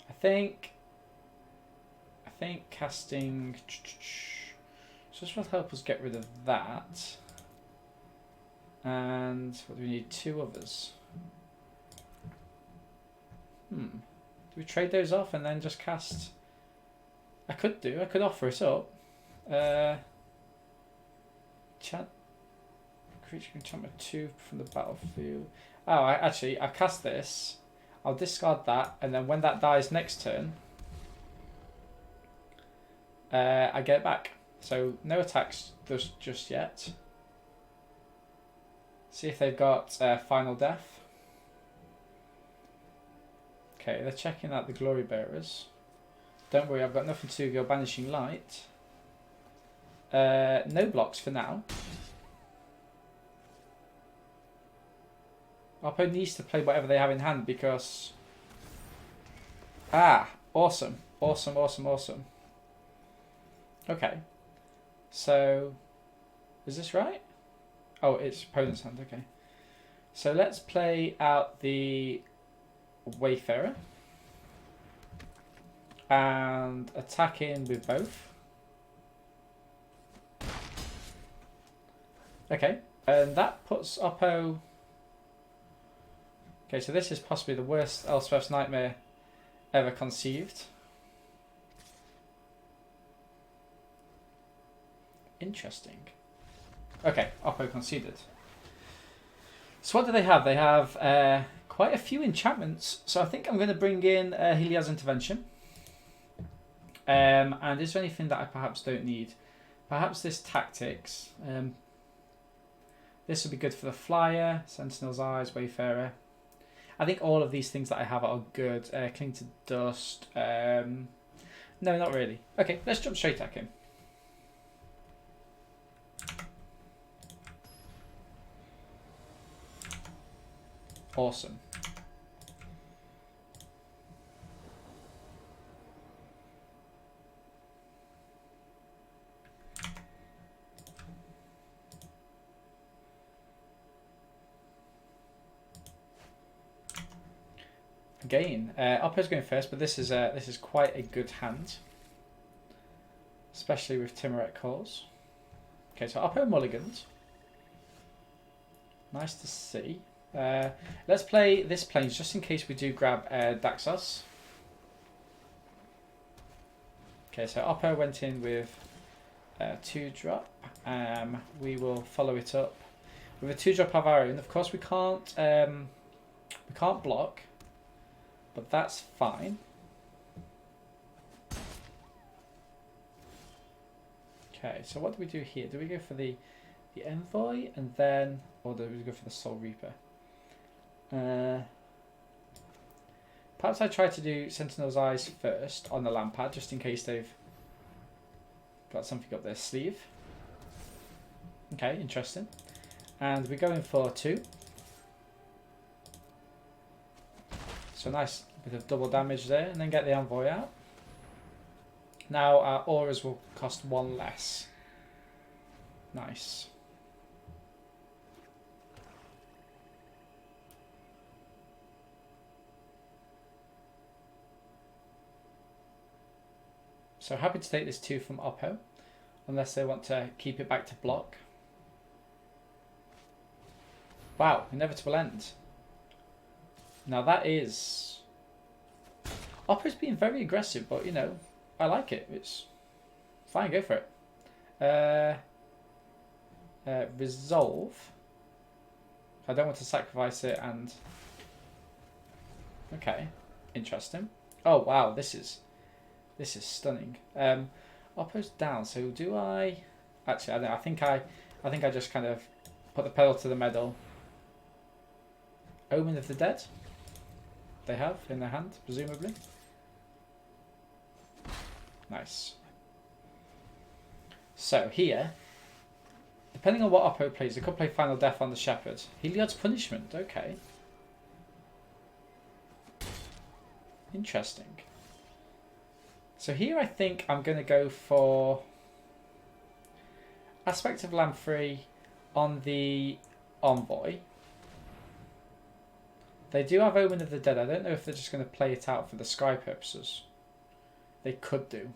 I think casting just will help us get rid of that. And what do we need? 2 others. Do we trade those off and then just cast? I could offer it up. Creature enchantment 2 from the battlefield. Oh, I cast this. I'll discard that, and then when that dies next turn, I get it back. So no attacks just yet. See if they've got Final Death. Okay, they're checking out the Glory Bearers. Don't worry, I've got nothing to do with your Banishing Light. No blocks for now. Oppo needs to play whatever they have in hand because... awesome. Awesome. Okay. So, is this right? Oh, it's opponent's hand, okay. So let's play out the Wayfarer. And attack in with both. Okay, and that puts Oppo... Okay, so this is possibly the worst Elspeth's Nightmare ever conceived. Interesting. Okay, Oppo conceded. So what do they have? They have quite a few enchantments. So I think I'm going to bring in Helia's Intervention. And is there anything that I perhaps don't need? Perhaps this Tactics. This would be good for the Flyer, Sentinel's Eyes, Wayfarer. I think all of these things that I have are good. Cling to Dust. No, not really. Okay, let's jump straight at him. Awesome. Again, Oppo's going first, but this is quite a good hand, especially with Timuret Calls. Okay, so Oppo mulligans. Nice to see. Let's play this Plains just in case we do grab Daxos. Okay, so Oppo went in with 2-drop. We will follow it up with a 2-drop of our own. Of course, we can't block, but that's fine. Okay, so what do we do here? Do we go for the Envoy and then, or do we go for the Soul Reaper? Perhaps I try to do Sentinel's Eyes first on the Lampad, just in case they've got something up their sleeve. Okay, interesting. And we're going for 2. So nice bit of double damage there, and then get the Envoy out. Now our auras will cost 1 less. Nice. So happy to take this 2 from Oppo, unless they want to keep it back to block. Wow, Inevitable End. Now that is... Oppo's being very aggressive, but you know, I like it. It's fine, go for it. Resolve. I don't want to sacrifice it and... Okay, interesting. Oh wow, this is stunning. Oppo's down, so do I... Actually, I think I just kind of put the pedal to the metal. Omen of the Dead. They have in their hand, presumably. Nice. So here, depending on what Oppo plays, they could play Final Death on the Shepherd. Heliod's Punishment, okay. Interesting. So here I think I'm going to go for Aspect of Lamprey on the Envoy. They do have Omen of the Dead. I don't know if they're just going to play it out for the Sky purposes. They could do.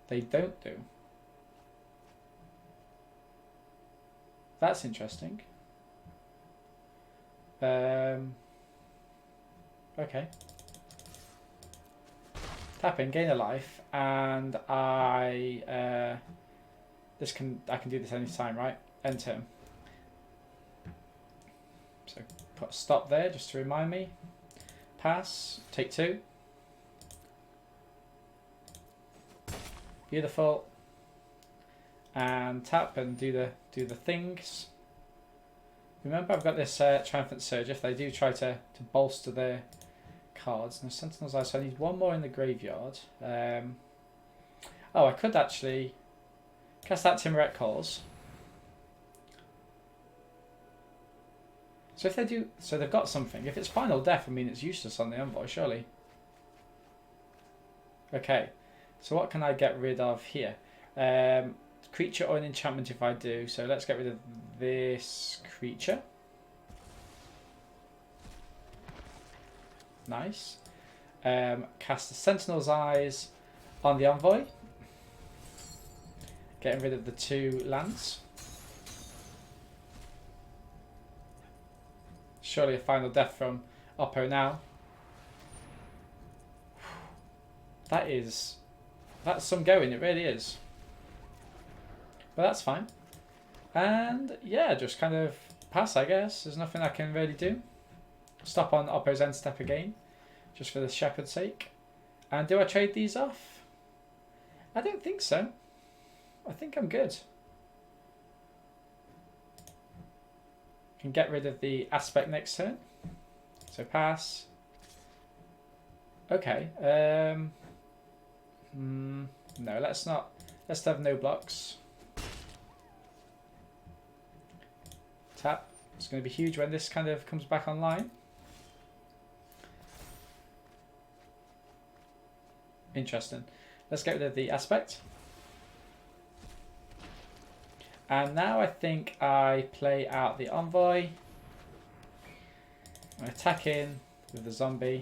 They don't do. That's interesting. Okay. Tap in, gain a life, and I can do this anytime, right? End turn. So put a stop there just to remind me. Pass, take 2. Beautiful. And tap and do the things. Remember, I've got this Triumphant Surge. If they do try to bolster their cards, and the Sentinel's Eye, so I need one more in the graveyard. Oh, I could actually cast that Timuret Calls. So if they do, so they've got something. If it's Final Death, I mean it's useless on the Envoy, surely. Okay, so what can I get rid of here? Creature or an enchantment if I do. So let's get rid of this creature. Nice. Cast the Sentinel's Eyes on the Envoy. Getting rid of the 2 lands. Surely a Final Death from Oppo now. That's some going, it really is. But that's fine. And yeah, just kind of pass, I guess. There's nothing I can really do. Stop on Oppo's end step again, just for the Shepherd's sake. And do I trade these off? I don't think so. I think I'm good. Can get rid of the Aspect next turn. So pass. Okay. No, let's not. Let's have no blocks. Tap. It's going to be huge when this kind of comes back online. Interesting. Let's get rid of the Aspect. And now I think I play out the Envoy. I attack in with the zombie.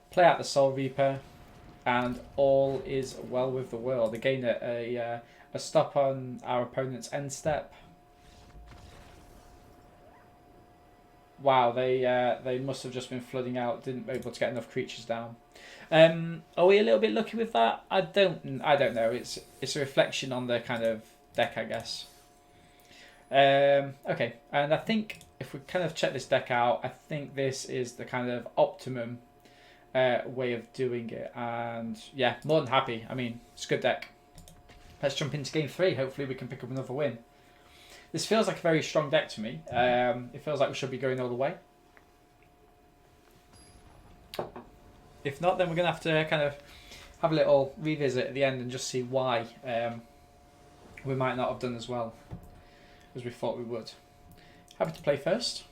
Play out the Soul Reaper. And all is well with the world. Again, a stop on our opponent's end step. Wow, they must have just been flooding out. Didn't able to get enough creatures down. Are we a little bit lucky with that? I don't know. It's a reflection on the kind of deck, I guess. Okay, and I think if we kind of check this deck out, I think this is the kind of optimum way of doing it. And yeah, more than happy. I mean, it's a good deck. Let's jump into game 3. Hopefully we can pick up another win. This feels like a very strong deck to me. It feels like we should be going all the way. If not, then we're going to have to kind of have a little revisit at the end and just see why we might not have done as well as we thought we would. Happy to play first.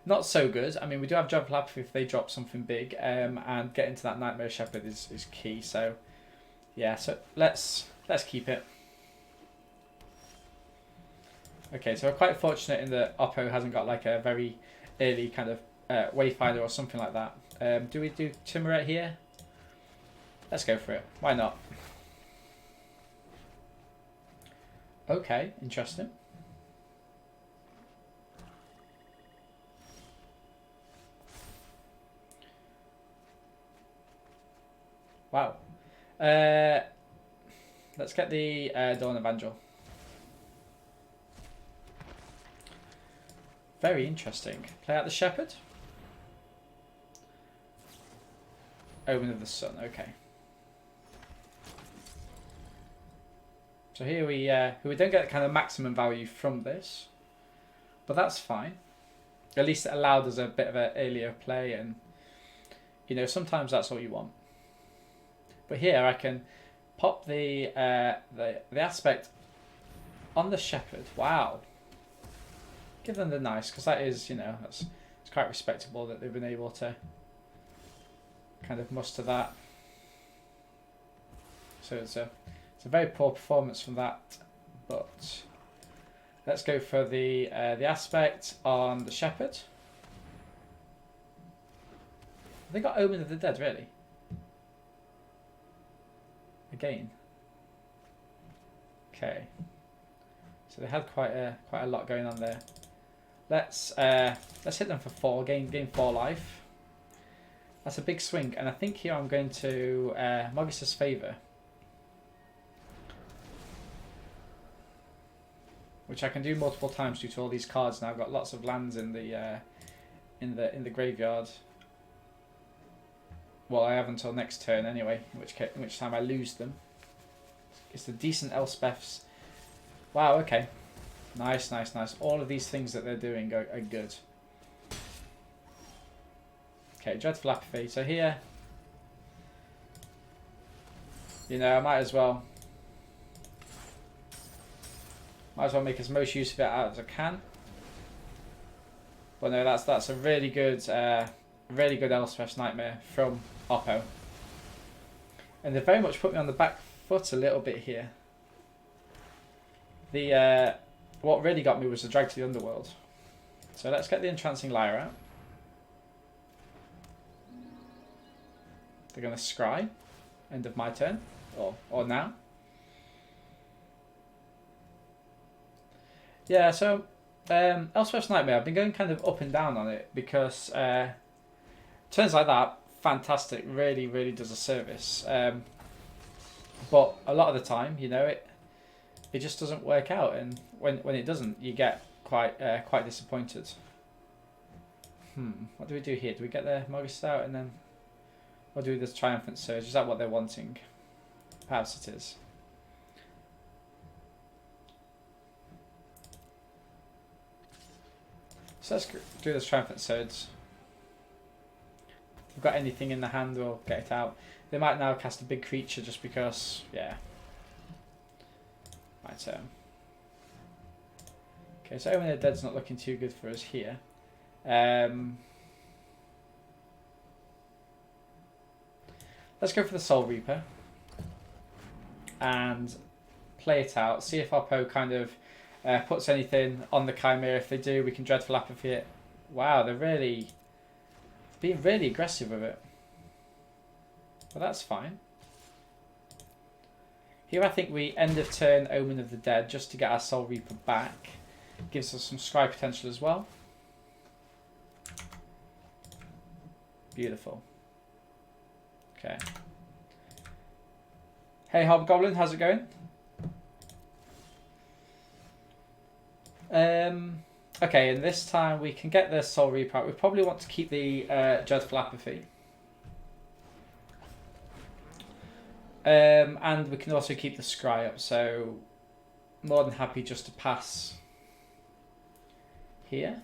Not so good. I mean, we do have Jump Lap if they drop something big, and get into that Nightmare Shepherd is key. So yeah, so let's keep it. Okay, so we're quite fortunate in that Oppo hasn't got like a very early kind of Wayfinder or something like that. Do we do Timuret here? Let's go for it. Why not? Okay, interesting. Wow. Let's get the Dawn Evangel. Very interesting. Play out the Shepherd. Omen of the Sun. Okay. So here we don't get kind of maximum value from this, but that's fine. At least it allowed us a bit of an earlier play, and You know, sometimes that's all you want. But here I can pop the aspect on the shepherd. Wow. Give them the nice, because that is, you know, it's quite respectable that they've been able to kind of muster that. So it's a very poor performance from that, but let's go for the aspect on the shepherd. Have they got Omen of the Dead, really? Again. Okay. So they had quite a lot going on there. Let's hit them for 4. Gain 4 life. That's a big swing, and I think here I'm going to Mogus's Favour, which I can do multiple times due to all these cards. Now I've got lots of lands in the graveyard. Well, I have until next turn anyway, in which time I lose them. It's the decent Elspeths. Wow, okay. Nice, nice, nice. All of these things that they're doing are good. Okay, Dreadful Apathy. So here, you know, I might as well make as most use of it as I can. But no, that's a really good Elspeth's Nightmare from Oppo. And they very much put me on the back foot a little bit here. What really got me was the Drag to the Underworld. So let's get the Entrancing Lyre out. They're going to scry. End of my turn. Or now. Yeah, so Elspeth's Nightmare, I've been going kind of up and down on it because turns like that, fantastic, really, really does a service. But a lot of the time, you know, it just doesn't work out, and when it doesn't, you get quite disappointed. What do we do here? Do we get the Mogus out and then, or do we do the Triumphant Surge? Is that what they're wanting? Perhaps it is. So let's do this Triumphant Surge. If we've got anything in the hand, we'll get it out. They might now cast a big creature just because, yeah. My turn. Okay, so Omen of the Dead's not looking too good for us here. Let's go for the Soul Reaper and play it out. See if Oppo kind of puts anything on the Chimera. If they do, we can Dreadful Apathy it. Wow, they're really being really aggressive with it. But that's fine. Here I think we end of turn Omen of the Dead just to get our Soul Reaper back. Gives us some scry potential as well. Beautiful. Okay. Hey Hobgoblin, how's it going? Okay, and this time we can get the Soul Reaper out. We probably want to keep the Dreadful Apathy. And we can also keep the scry up, so more than happy just to pass here.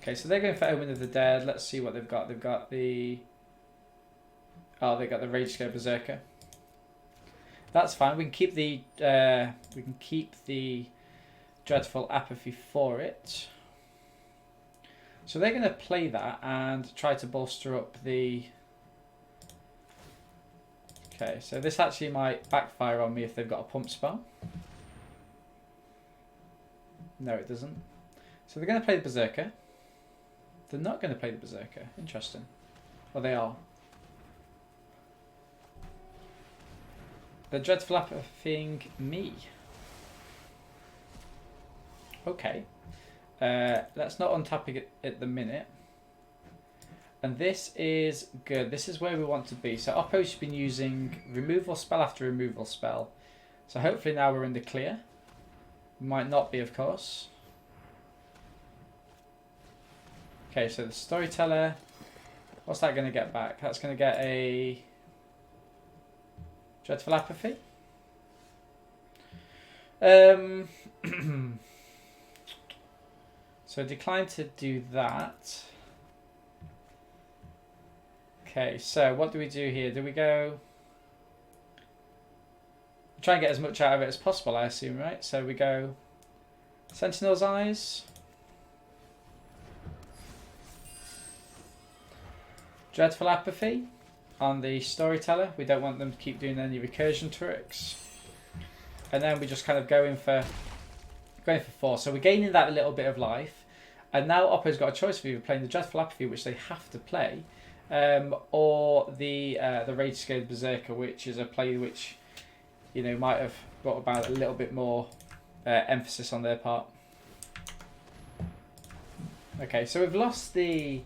Okay, so they're going for Omen of the Dead. Let's see what they've got. They've got the... Oh, they've got the Rage Scare Berserker. That's fine. We can keep the Dreadful Apathy for it. So they're going to play that and try to bolster up the... Okay, so this actually might backfire on me if they've got a pump spell. No, it doesn't. So they're going to play the Berserker. They're not going to play the Berserker. Interesting. Or they are. The Dreadful Apathying me. Okay. Let's not untap it at the minute. And this is good. This is where we want to be. So Oppo's been using removal spell after removal spell. So hopefully now we're in the clear. Might not be, of course. Okay, so the Storyteller. What's that going to get back? That's going to get a Dreadful Apathy. So decline to do that. Okay, so what do we do here? Do we go... Try and get as much out of it as possible, I assume, right? So we go Sentinel's Eyes, Dreadful Apathy on the Storyteller. We don't want them to keep doing any recursion tricks. And then we just kind of go in for 4. So we're gaining that little bit of life. And now Oppo's got a choice of either playing the Dreadful Apathy, which they have to play, or the Rage Scared Berserker, which is a play which, you know, might have brought about a little bit more emphasis on their part. Okay, so we've lost the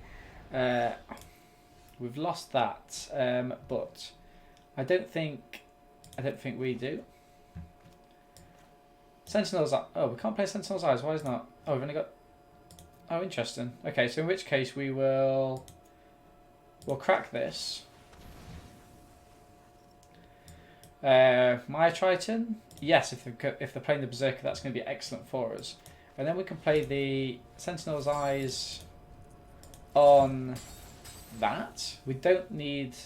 we've lost that, but I don't think we do. Sentinel's Eye. Oh, we can't play Sentinel's Eyes. Why is not? Oh, we've only got. Oh, interesting. Okay, so in which case we'll crack this. Maya Triton, yes, if they're playing the Berserker, that's going to be excellent for us. And then we can play the Sentinel's Eyes on that. We don't need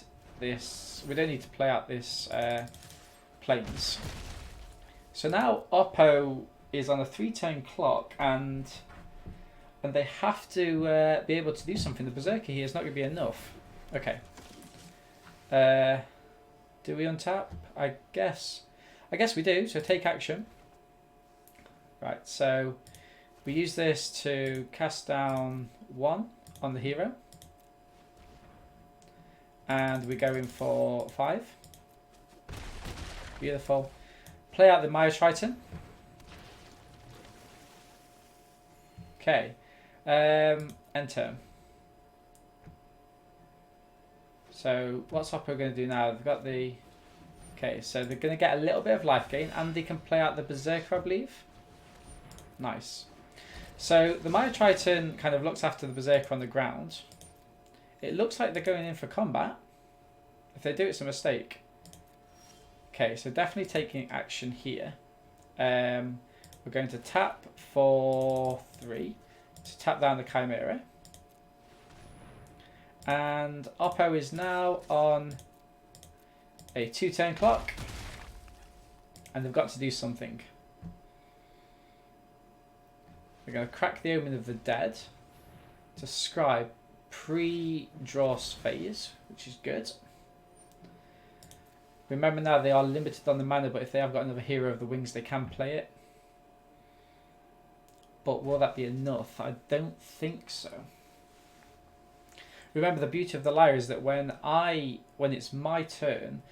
this. We don't need to play out this planes. So now Oppo is on a 3-turn clock, and they have to be able to do something. The Berserker here is not going to be enough. Okay. Do we untap? I guess we do. So take action. Right. So we use this to cast down 1 on the hero, and we're going for 5. Beautiful. Play out the Maya Triton. Okay. End turn. So what's Oppo going to do now? They've got the... Okay, so they're going to get a little bit of life gain, and they can play out the Berserker, I believe. Nice. So the Maya Triton kind of looks after the Berserker on the ground. It looks like they're going in for combat. If they do, it's a mistake. Okay, so definitely taking action here. We're going to tap for 3 to tap down the Chimera. And Oppo is now on a 2-turn clock, and they've got to do something. We're going to crack the Omen of the Dead to scribe pre-draw phase, which is good. Remember now they are limited on the mana, but if they have got another Hero of the Wings, they can play it. But will that be enough? I don't think so. Remember, the beauty of the Lyre is that when it's my turn,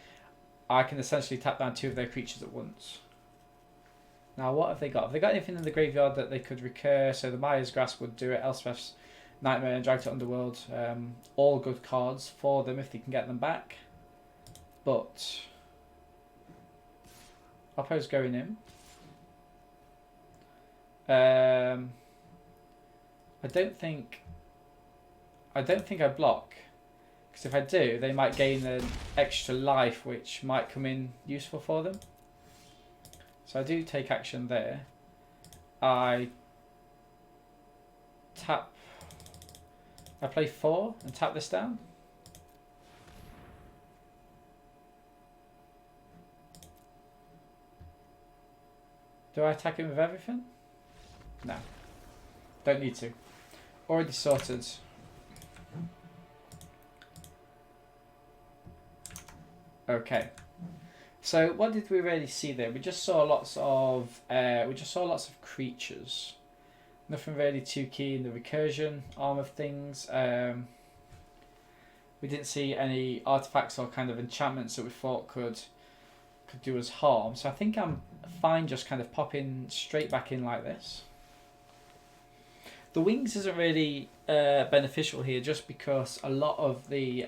I can essentially tap down 2 of their creatures at once. Now, what have they got? Have they got anything in the graveyard that they could recur? So the Maya's Grasp would do it, Elspeth's Nightmare and Drag to Underworld. All good cards for them if they can get them back. But Oppo's going in. I don't think I block, because if I do, they might gain an extra life, which might come in useful for them. So I do take action there. I play 4 and tap this down. Do I attack him with everything? No. Don't need to. Already sorted. Okay. So what did we really see there? We just saw lots of creatures. Nothing really too key in the recursion arm of things. We didn't see any artifacts or kind of enchantments that we thought could do us harm. So I think I'm fine just kind of popping straight back in like this. The wings isn't really beneficial here, just because a lot of the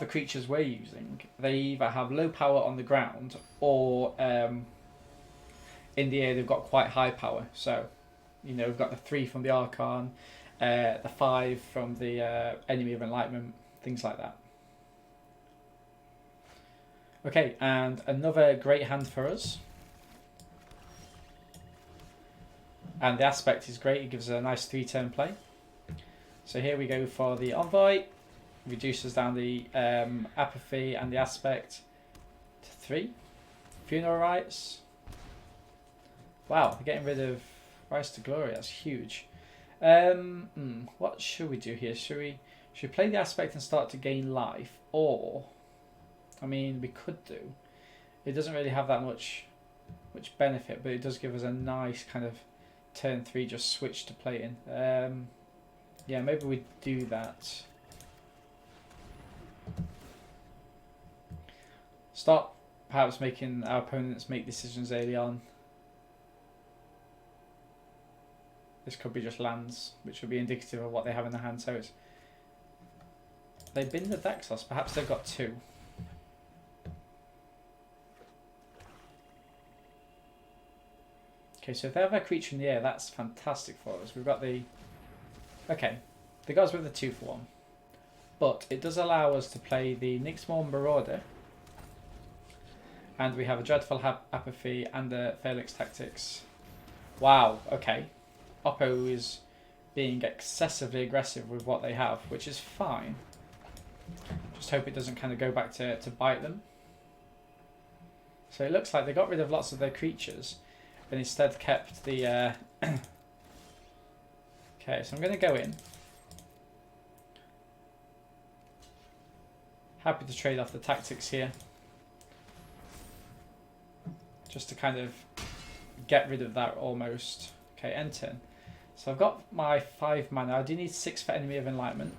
creatures we're using, they either have low power on the ground or in the air they've got quite high power. So, you know, we've got the 3 from the Archon, the 5 from the Enemy of Enlightenment, things like that. Okay, and another great hand for us. And the aspect is great, it gives us a nice 3-turn play. So here we go for the Envoy. reduces down the apathy and the aspect to 3. Funeral rites. Wow, we're getting rid of Rise to Glory. That's huge. What should we do here? Should we play the aspect and start to gain life, or I mean, we could do. It doesn't really have that much benefit, but it does give us a nice kind of turn 3 just switch to play in. Yeah, maybe we do that. Start perhaps making our opponents make decisions early on. This could be just lands, which would be indicative of what they have in their hand. So it's they've been the Dexos. Perhaps they've got 2. Okay, so if they have a creature in the air, that's fantastic for us. We've got the... Okay, the gods with the 2 for 1. But it does allow us to play the Nyxmore Marauder. And we have a Dreadful Apathy and a Phalanx Tactics. Wow, okay. Oppo is being excessively aggressive with what they have, which is fine. Just hope it doesn't kind of go back to bite them. So it looks like they got rid of lots of their creatures, but instead kept the... Okay, so I'm going to go in. Happy to trade off the tactics here. Just to kind of get rid of that almost. Okay, end turn. So I've got my 5 mana. I do need 6 for Enemy of Enlightenment.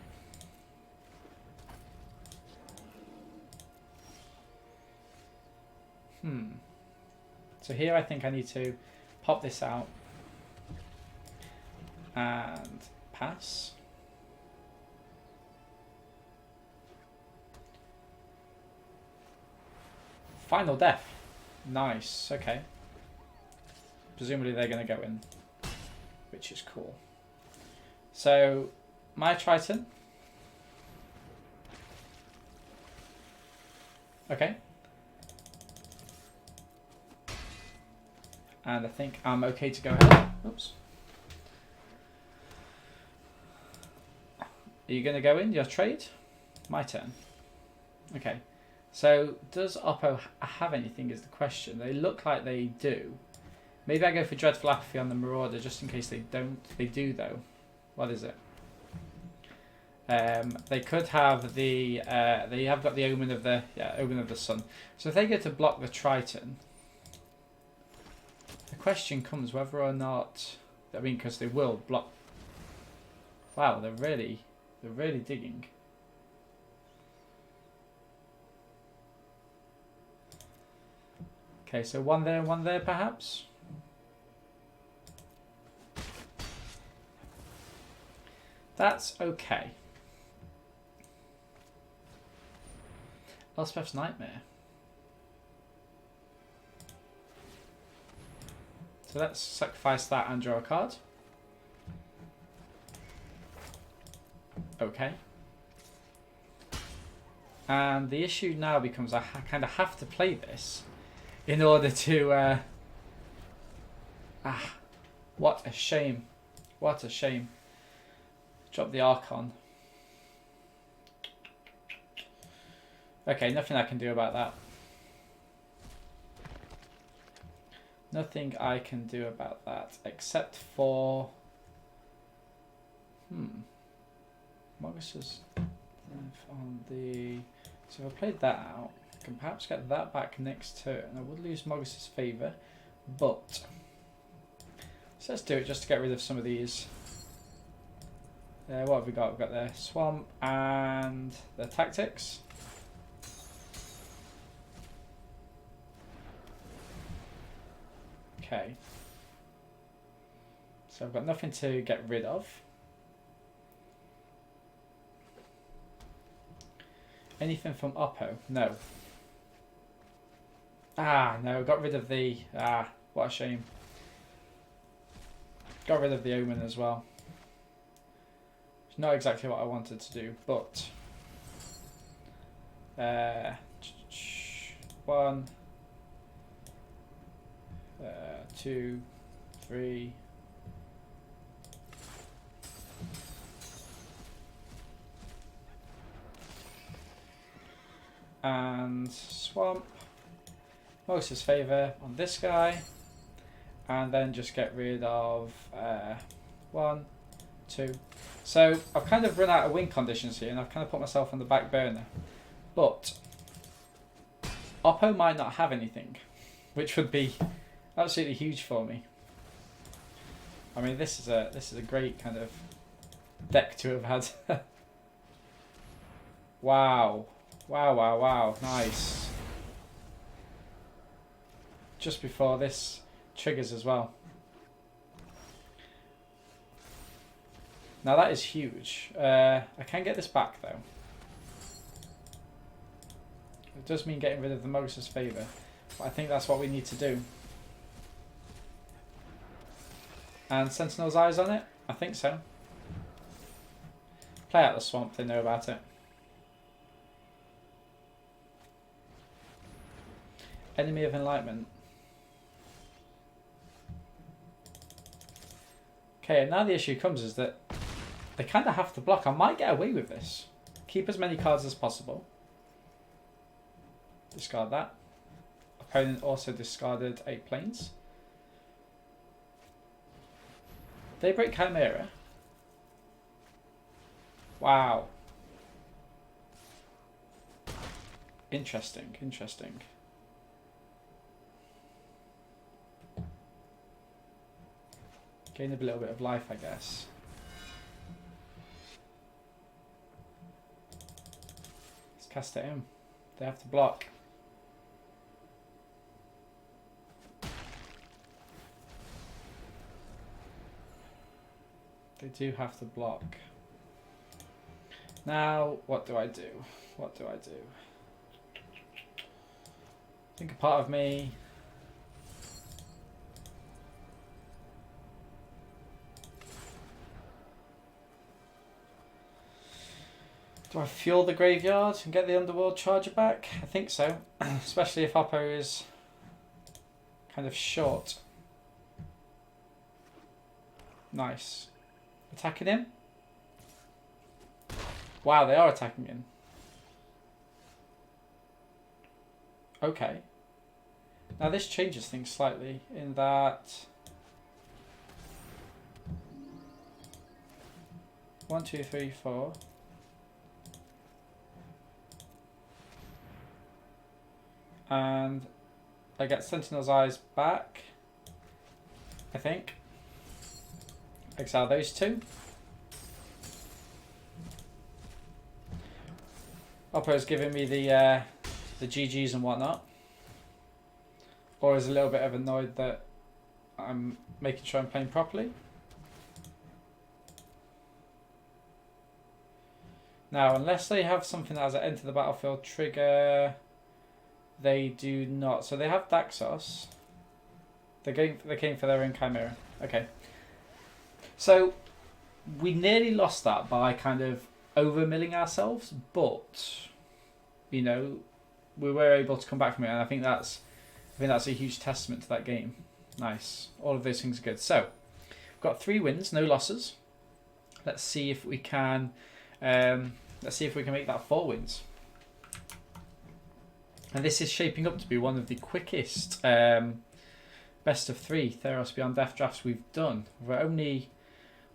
So here I think I need to pop this out and pass. Final Death. Nice, okay. Presumably they're going to go in, which is cool. So, my Triton. Okay. And I think I'm okay to go ahead. Oops. Are you going to go in your trade? My turn. Okay. So, does Oppo have anything is the question. They look like they do. Maybe I go for Dreadful Apathy on the Marauder just in case they don't. They do though. What is it? They could have the... they have got the Omen of the... Yeah, Omen of the Sun. So if they go to block the Triton... The question comes whether or not... I mean, because they will block... Wow, they're really digging. Okay, so one there perhaps? That's okay. Elspeth's Nightmare. So let's sacrifice that and draw a card. Okay. And the issue now becomes I kind of have to play this in order to... what a shame. What a shame. Drop the Archon. Okay, nothing I can do about that. Nothing I can do about that, except for... Mogus's on the... So if I played that out, I can perhaps get that back next turn. I would lose Mogus's favour, but... So let's do it just to get rid of some of these. What have we got? We've got the Swamp and the Tactics. Okay. So I've got nothing to get rid of. Anything from Oppo? No. No, got rid of the... what a shame. Got rid of the Omen as well. It's not exactly what I wanted to do, but... 1... 2, 3... and swamp. Most's favour on this guy. And then just get rid of 1, 2. So I've kind of run out of win conditions here and I've kind of put myself on the back burner. But Oppo might not have anything, which would be absolutely huge for me. I mean, this is a great kind of deck to have had. Wow. Wow, wow, wow. Nice. Just before this triggers as well. Now that is huge. I can get this back though. It does mean getting rid of the Moses favour, but I think that's what we need to do. And Sentinel's eyes on it? I think so. Play out the swamp, they know about it. Enemy of Enlightenment. Okay, and now the issue comes is that they kind of have to block. I might get away with this. Keep as many cards as possible. Discard that. Opponent also discarded 8 planes. Daybreak Chimera. Wow. Interesting, interesting. Gain a little bit of life, I guess. Let's cast it in. They have to block. They do have to block. Now, what do I do? What do I do? I think a part of me... Do I fuel the graveyard and get the Underworld Charger back? I think so. Especially if Oppo is kind of short. Nice. Attacking him? Wow, they are attacking him. Okay. Now this changes things slightly in that... 1, 2, 3, 4... And I get Sentinel's Eyes back, I think. Exile those 2. Oppo's giving me the GGs and whatnot. Or is a little bit of annoyed that I'm making sure I'm playing properly. Now, unless they have something that has an enter the battlefield trigger... They do not. So they have Daxos. They came for their own Chimera. Okay. So we nearly lost that by kind of over-milling ourselves, but you know, we were able to come back from it, and I think that's a huge testament to that game. Nice. All of those things are good. So we've got 3 wins, no losses. Let's see if we can make that 4 wins. And this is shaping up to be one of the quickest best of 3 Theros Beyond Death drafts we've done. We were only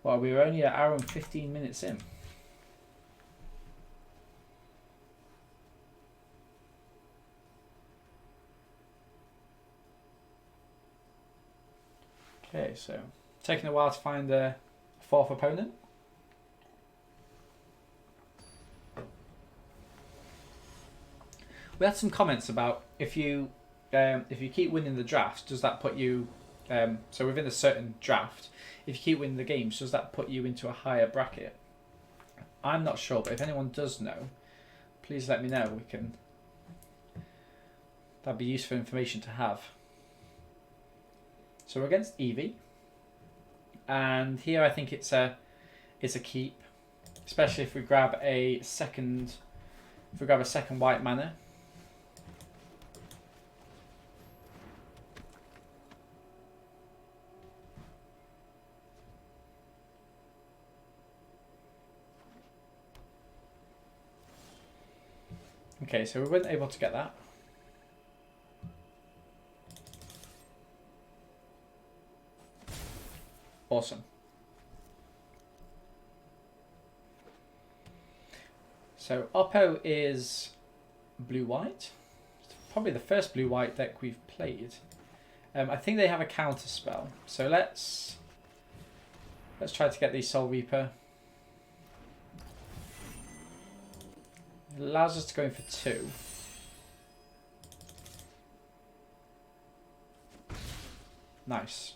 an hour and 15 minutes in. Okay, so taking a while to find a 4th opponent. We had some comments about if you keep winning the drafts, does that put you so within a certain draft, if you keep winning the games, does that put you into a higher bracket? I'm not sure, but if anyone does know, please let me know. That'd be useful information to have. So we're against Eevee, and here I think it's a keep, especially if we grab a second white mana. Okay, so we weren't able to get that. Awesome. So Oppo is blue-white. It's probably the first blue-white deck we've played. I think they have a counter spell. So let's try to get the Soul Reaper. It allows us to go in for 2. Nice.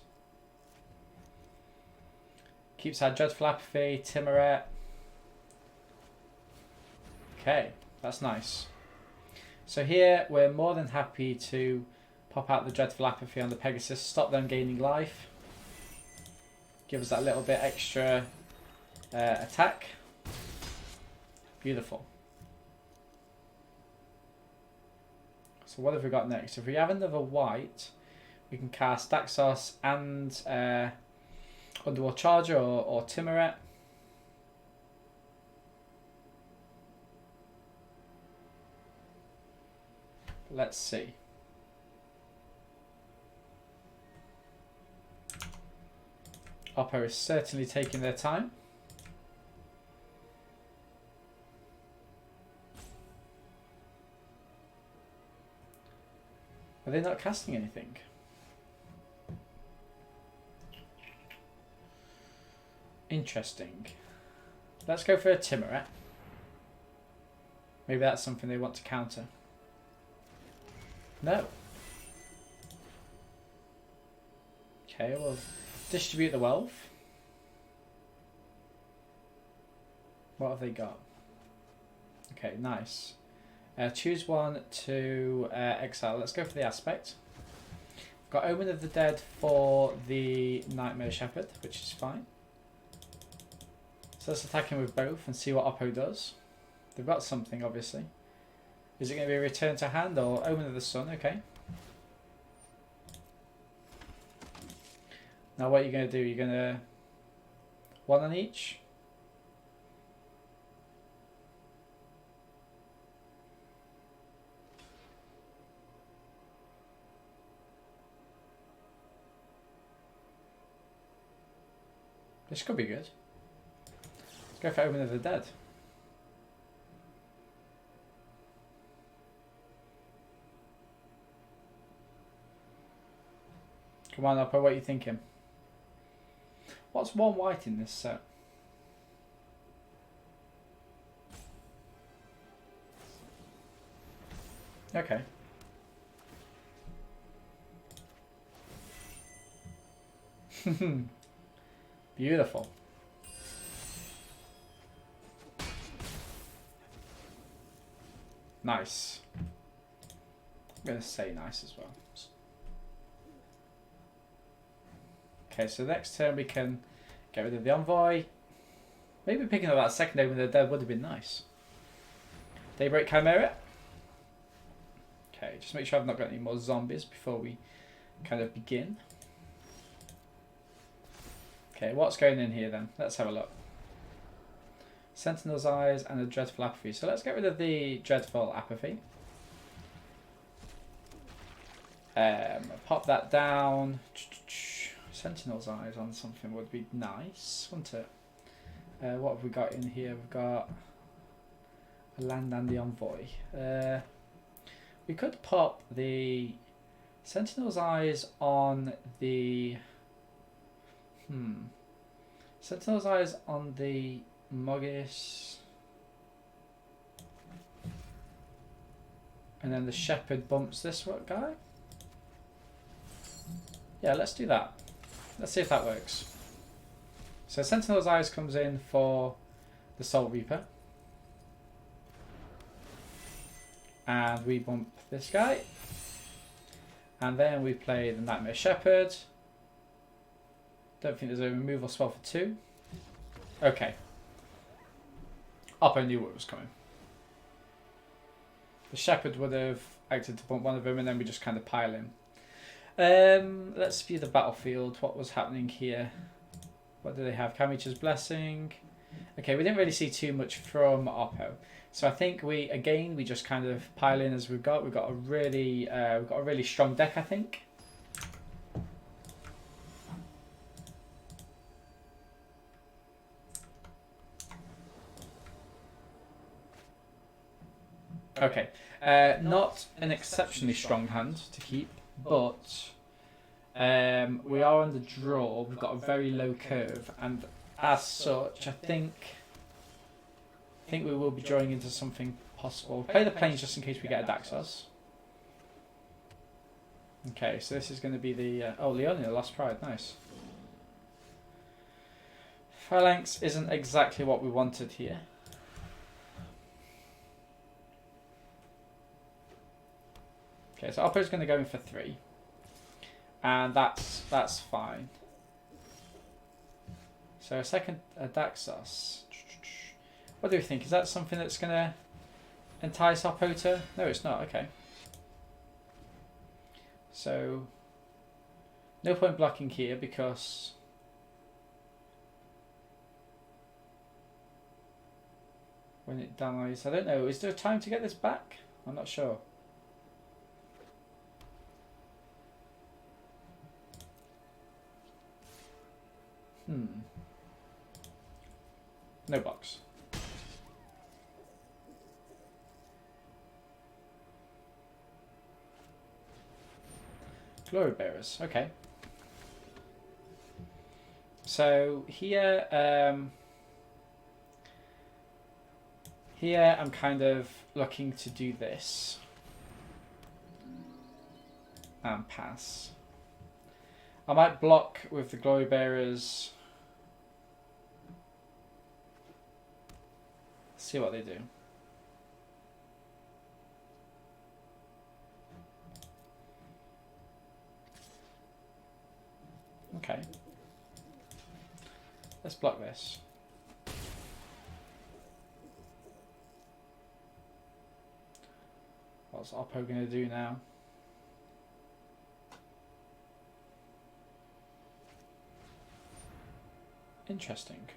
Keeps our Dreadful Apathy, Timuret. Okay, that's nice. So here we're more than happy to pop out the Dreadful Apathy on the Pegasus, stop them gaining life. Give us that little bit extra attack. Beautiful. So what have we got next? If we have another white, we can cast Daxos and Underworld Charger or Timuret. Let's see. Oppo is certainly taking their time. Are they not casting anything? Interesting. Let's go for a Timuret. Maybe that's something they want to counter. No. Okay, well, distribute the wealth. What have they got? Okay, nice. Choose one to exile. Let's go for the aspect. Got Omen of the Dead for the Nightmare Shepherd, which is fine. So let's attack him with both and see what Oppo does. They've got something, obviously. Is it going to be a return to hand or Omen of the Sun? Okay. Now what are you going to do? You're going to... one on each? This could be good. Let's go for Omen of the Dead. Come on, Oppo, what are you thinking? What's one white in this set? Okay. Beautiful. Nice. I'm going to say nice as well. Okay, so next turn we can get rid of the Envoy. Maybe picking up that second Omen of the Dead would have been nice. Daybreak Chimera. Okay, just make sure I've not got any more zombies before we kind of begin. Okay, what's going in here then? Let's have a look. Sentinel's Eyes and a Dreadful Apathy. So let's get rid of the Dreadful Apathy. Pop that down. Sentinel's Eyes on something would be nice, wouldn't it? What have we got in here? We've got a land and the Envoy. We could pop the Sentinel's Eyes on the... Sentinel's Eyes on the Mogis. And then the Shepherd bumps this guy. Yeah, let's do that. Let's see if that works. So Sentinel's Eyes comes in for the Soul Reaper. And we bump this guy. And then we play the Nightmare Shepherd. Don't think there's a removal spell for 2. Okay. Oppo knew what was coming. The Shepherd would have acted to bump one of them and then we just kind of pile in. Let's view the battlefield. What was happening here? What do they have? Kamicha's Blessing. Okay, we didn't really see too much from Oppo. So I think we just kind of pile in as we've got. We've got a really strong deck, I think. Okay, not an exceptionally strong hand to keep, but we are on the draw. We've got a very low curve, and as such, I think we will be drawing into something possible. Play the planes just in case we get a Daxos. Okay, so this is going to be the Leonia, Lost Pride, nice. Phalanx isn't exactly what we wanted here. Okay, so Oppo's going to go in for 3. And that's fine. So a second Daxos. What do we think? Is that something that's going to entice Oppo to? No, it's not. Okay. So no point blocking here because when it dies, I don't know. Is there time to get this back? I'm not sure. No box. Glory Bearers, okay. So here, I'm kind of looking to do this and pass. I might block with the Glory Bearers. See what they do. Okay. Let's block this. What's Oppo going to do now? Interesting.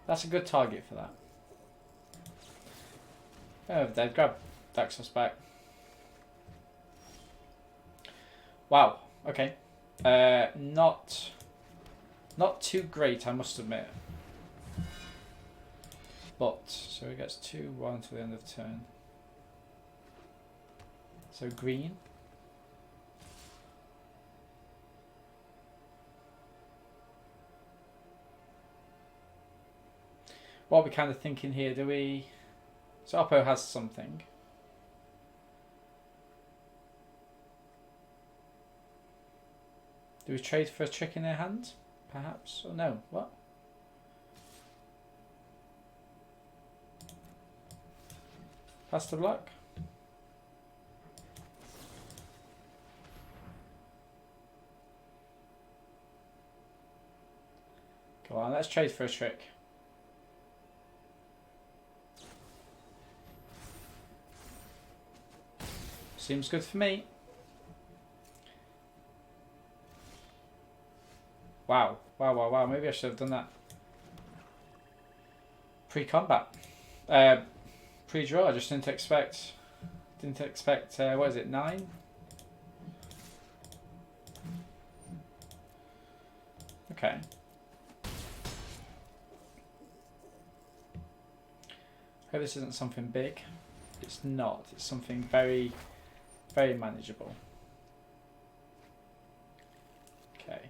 That's a good target for that. Oh, they've grabbed Daxos back. Wow. Okay. Not too great, I must admit. But so he gets 2-1 to the end of turn. So green. What are we kind of thinking here? Do we? So Oppo has something. Do we trade for a trick in their hand? Perhaps? Or no? What? Pass to block? Go on, let's trade for a trick. Seems good for me. Wow. Wow, wow, wow. Maybe I should have done that pre-combat. Pre-draw. I just didn't expect, what is it, 9? Okay. Hope this isn't something big. It's not. It's something very, very manageable. Okay.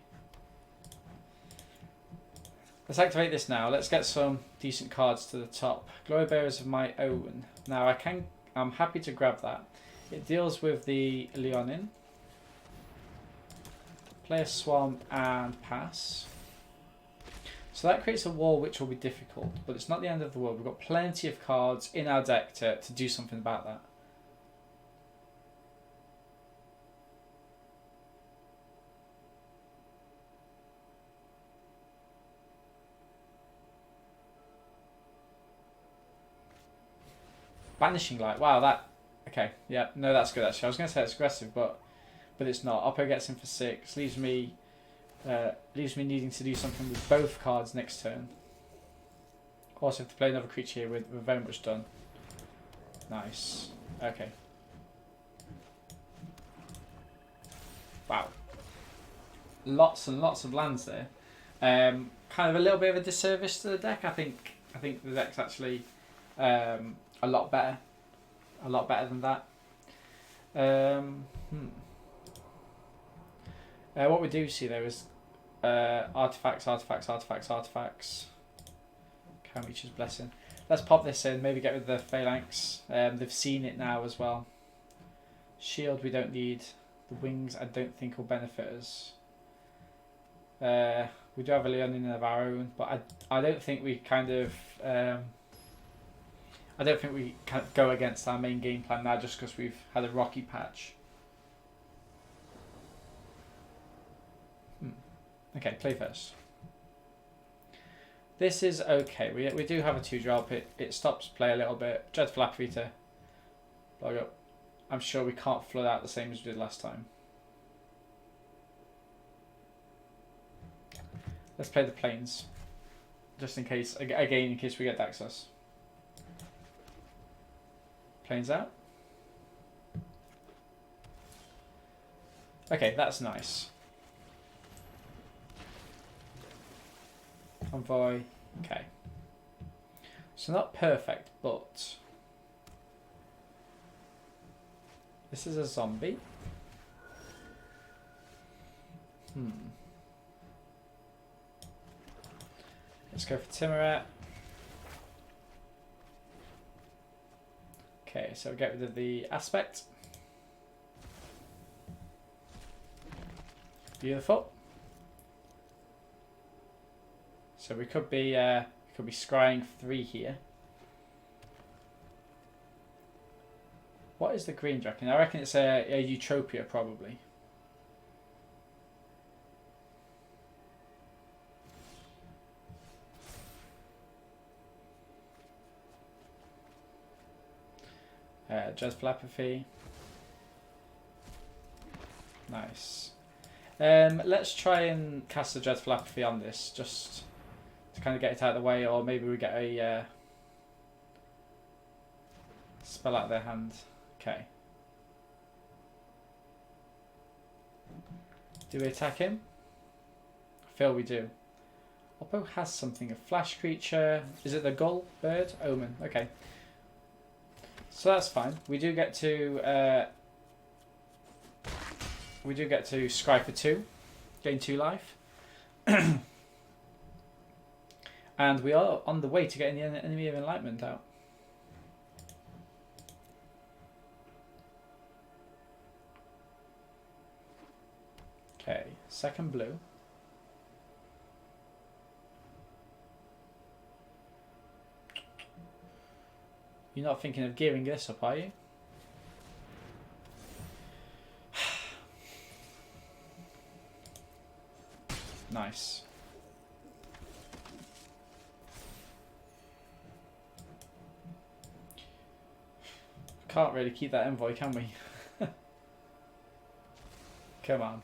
Let's activate this now. Let's get some decent cards to the top. Glory Bearers of my own. Now I'm happy to grab that. It deals with the Leonin. Play a Swamp and pass. So that creates a wall which will be difficult, but it's not the end of the world. We've got plenty of cards in our deck to do something about that. Banishing Light. Wow, that... Okay, yeah, no, that's good actually. I was going to say it's aggressive, but it's not. Oppo gets in for 6, leaves me needing to do something with both cards next turn. Also, if they play another creature here, we're very much done. Nice. Okay. Wow. Lots and lots of lands there. Kind of a little bit of a disservice to the deck. I think the deck's actually a lot better. A lot better than that. What we do see there is artifacts. Kamich's Blessing. Let's pop this in. Maybe get rid of the Phalanx. They've seen it now as well. Shield we don't need. The wings I don't think will benefit us. We do have a Leonin of our own, but I don't think we kind of I don't think we can go against our main game plan now just because we've had a rocky patch. Okay, play first. This is okay. We do have a 2-drop. It stops play a little bit. Dreadful Apathy to log up. I'm sure we can't flood out the same as we did last time. Let's play the planes. Just in case, again, in case we get Daxos. Planes out. Okay, that's nice. Convoy. Okay. So not perfect, but this is a zombie. Let's go for Timurat. Okay, so we get rid of the aspect. Beautiful. So we could be scrying 3 here. What is the green dragon? I reckon it's a Eutropia probably. Dreadful Apathy. Nice. Let's try and cast the Dreadful Apathy on this, just to kind of get it out of the way, or maybe we get a spell out of their hand. Okay. Do we attack him? I feel we do. Oppo has something, a flash creature. Is it the gull bird? Omen. Okay. So that's fine. We do get to scry for 2, gain 2 life, and we are on the way to getting the Enemy of Enlightenment out. Okay, second blue. You're not thinking of gearing this up, are you? Nice. Can't really keep that envoy, can we? Come on.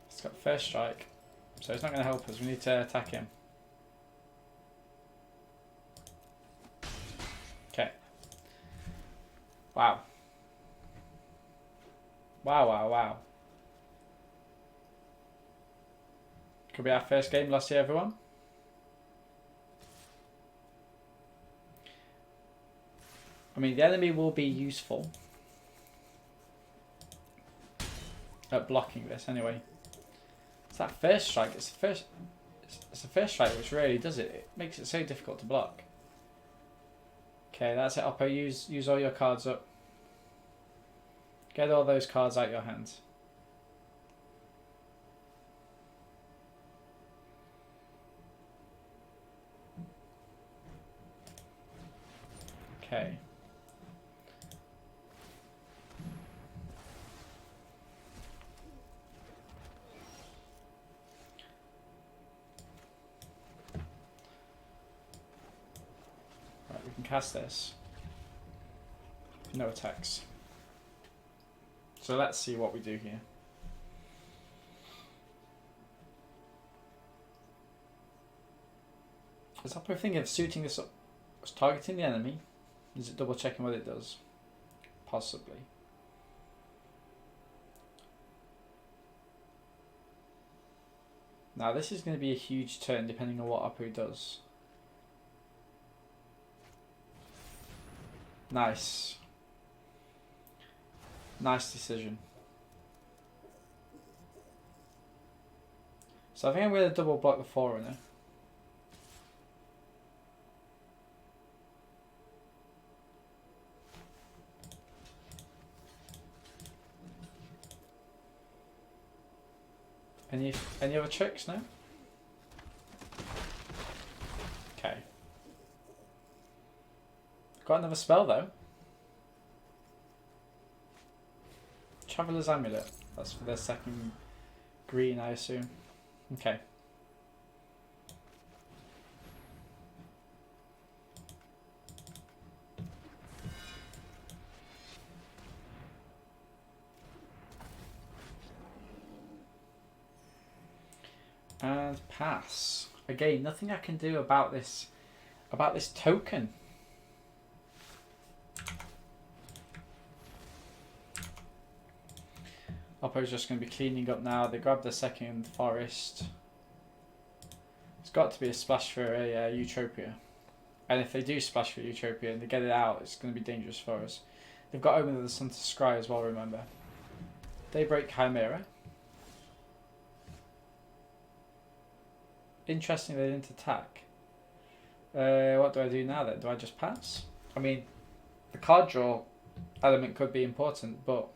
It's got first strike, so it's not going to help us. We need to attack him. Okay. Wow. Wow. Could be our first game lost here, everyone. I mean, the enemy will be useful at blocking this anyway. It's that first strike. It's the first strike which really does it. It makes it so difficult to block. Okay, that's it, Oppo. Use all your cards up. Get all those cards out your hands. Okay. Right, we can cast this. No attacks. So let's see what we do here. Is Oppo thinking of suiting this up? It's targeting the enemy. Is it double checking what it does? Possibly. Now this is going to be a huge turn depending on what Oppo does. Nice. Nice decision. So I think I'm going to double block the Forerunner. Any other tricks now? Okay. Got another spell though. Traveller's Amulet. That's for their second green, I assume. Okay. And pass. Again, nothing I can do about this token. Oppo's just going to be cleaning up now. They grab the second forest. It's got to be a splash for a Utopia. And if they do splash for Utopia and they get it out, it's going to be dangerous for us. They've got Omen of the Sun to scry as well, remember. Daybreak Chimera. Interesting they didn't attack. What do I do now then? Do I just pass? I mean, the card draw element could be important, but...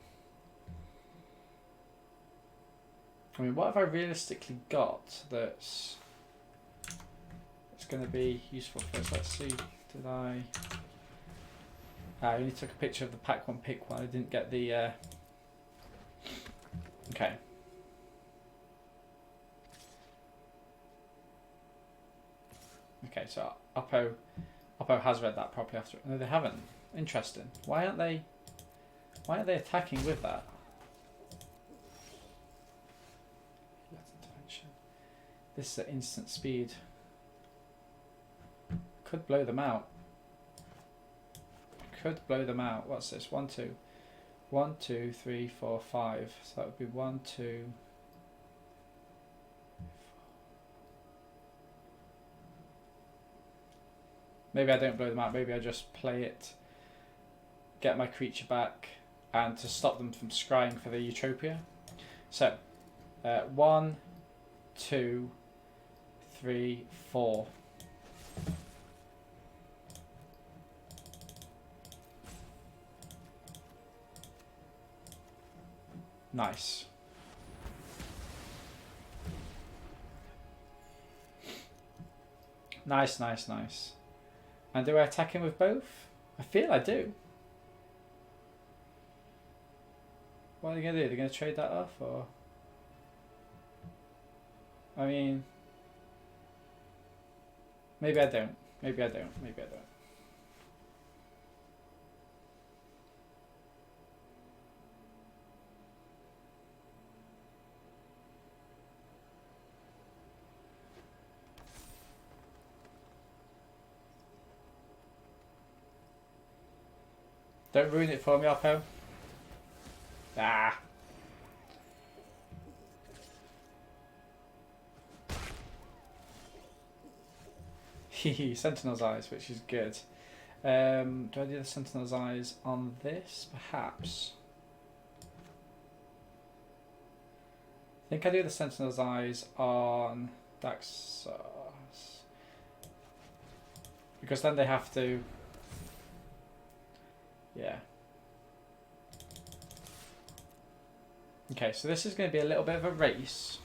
I mean, what have I realistically got that's going to be useful for us? Let's see. Did I only took a picture of the pack one pick one. I didn't get the... Okay. Okay, so Oppo has read that properly after. No, they haven't. Interesting. Why aren't they attacking with that? This is at instant speed. Could blow them out. Could blow them out. What's this? 1, 2. 1, 2, 3, 4, 5. So that would be 1, 2. Maybe I don't blow them out. Maybe I just play it, get my creature back, and to stop them from scrying for the Utopia. So, 1, 2, 3, 4. Nice. Nice, nice, nice. And do I attack him with both? I feel I do. What are they going to do? They're going to trade that off, or... I mean... Maybe I don't. Maybe I don't. Maybe I don't. Don't ruin it for me, Oppo. Ah. Sentinel's Eyes, which is good. Do I do the Sentinel's Eyes on this? Perhaps. I think I do the Sentinel's Eyes on Daxos. Because then they have to... Yeah. Okay, so this is going to be a little bit of a race.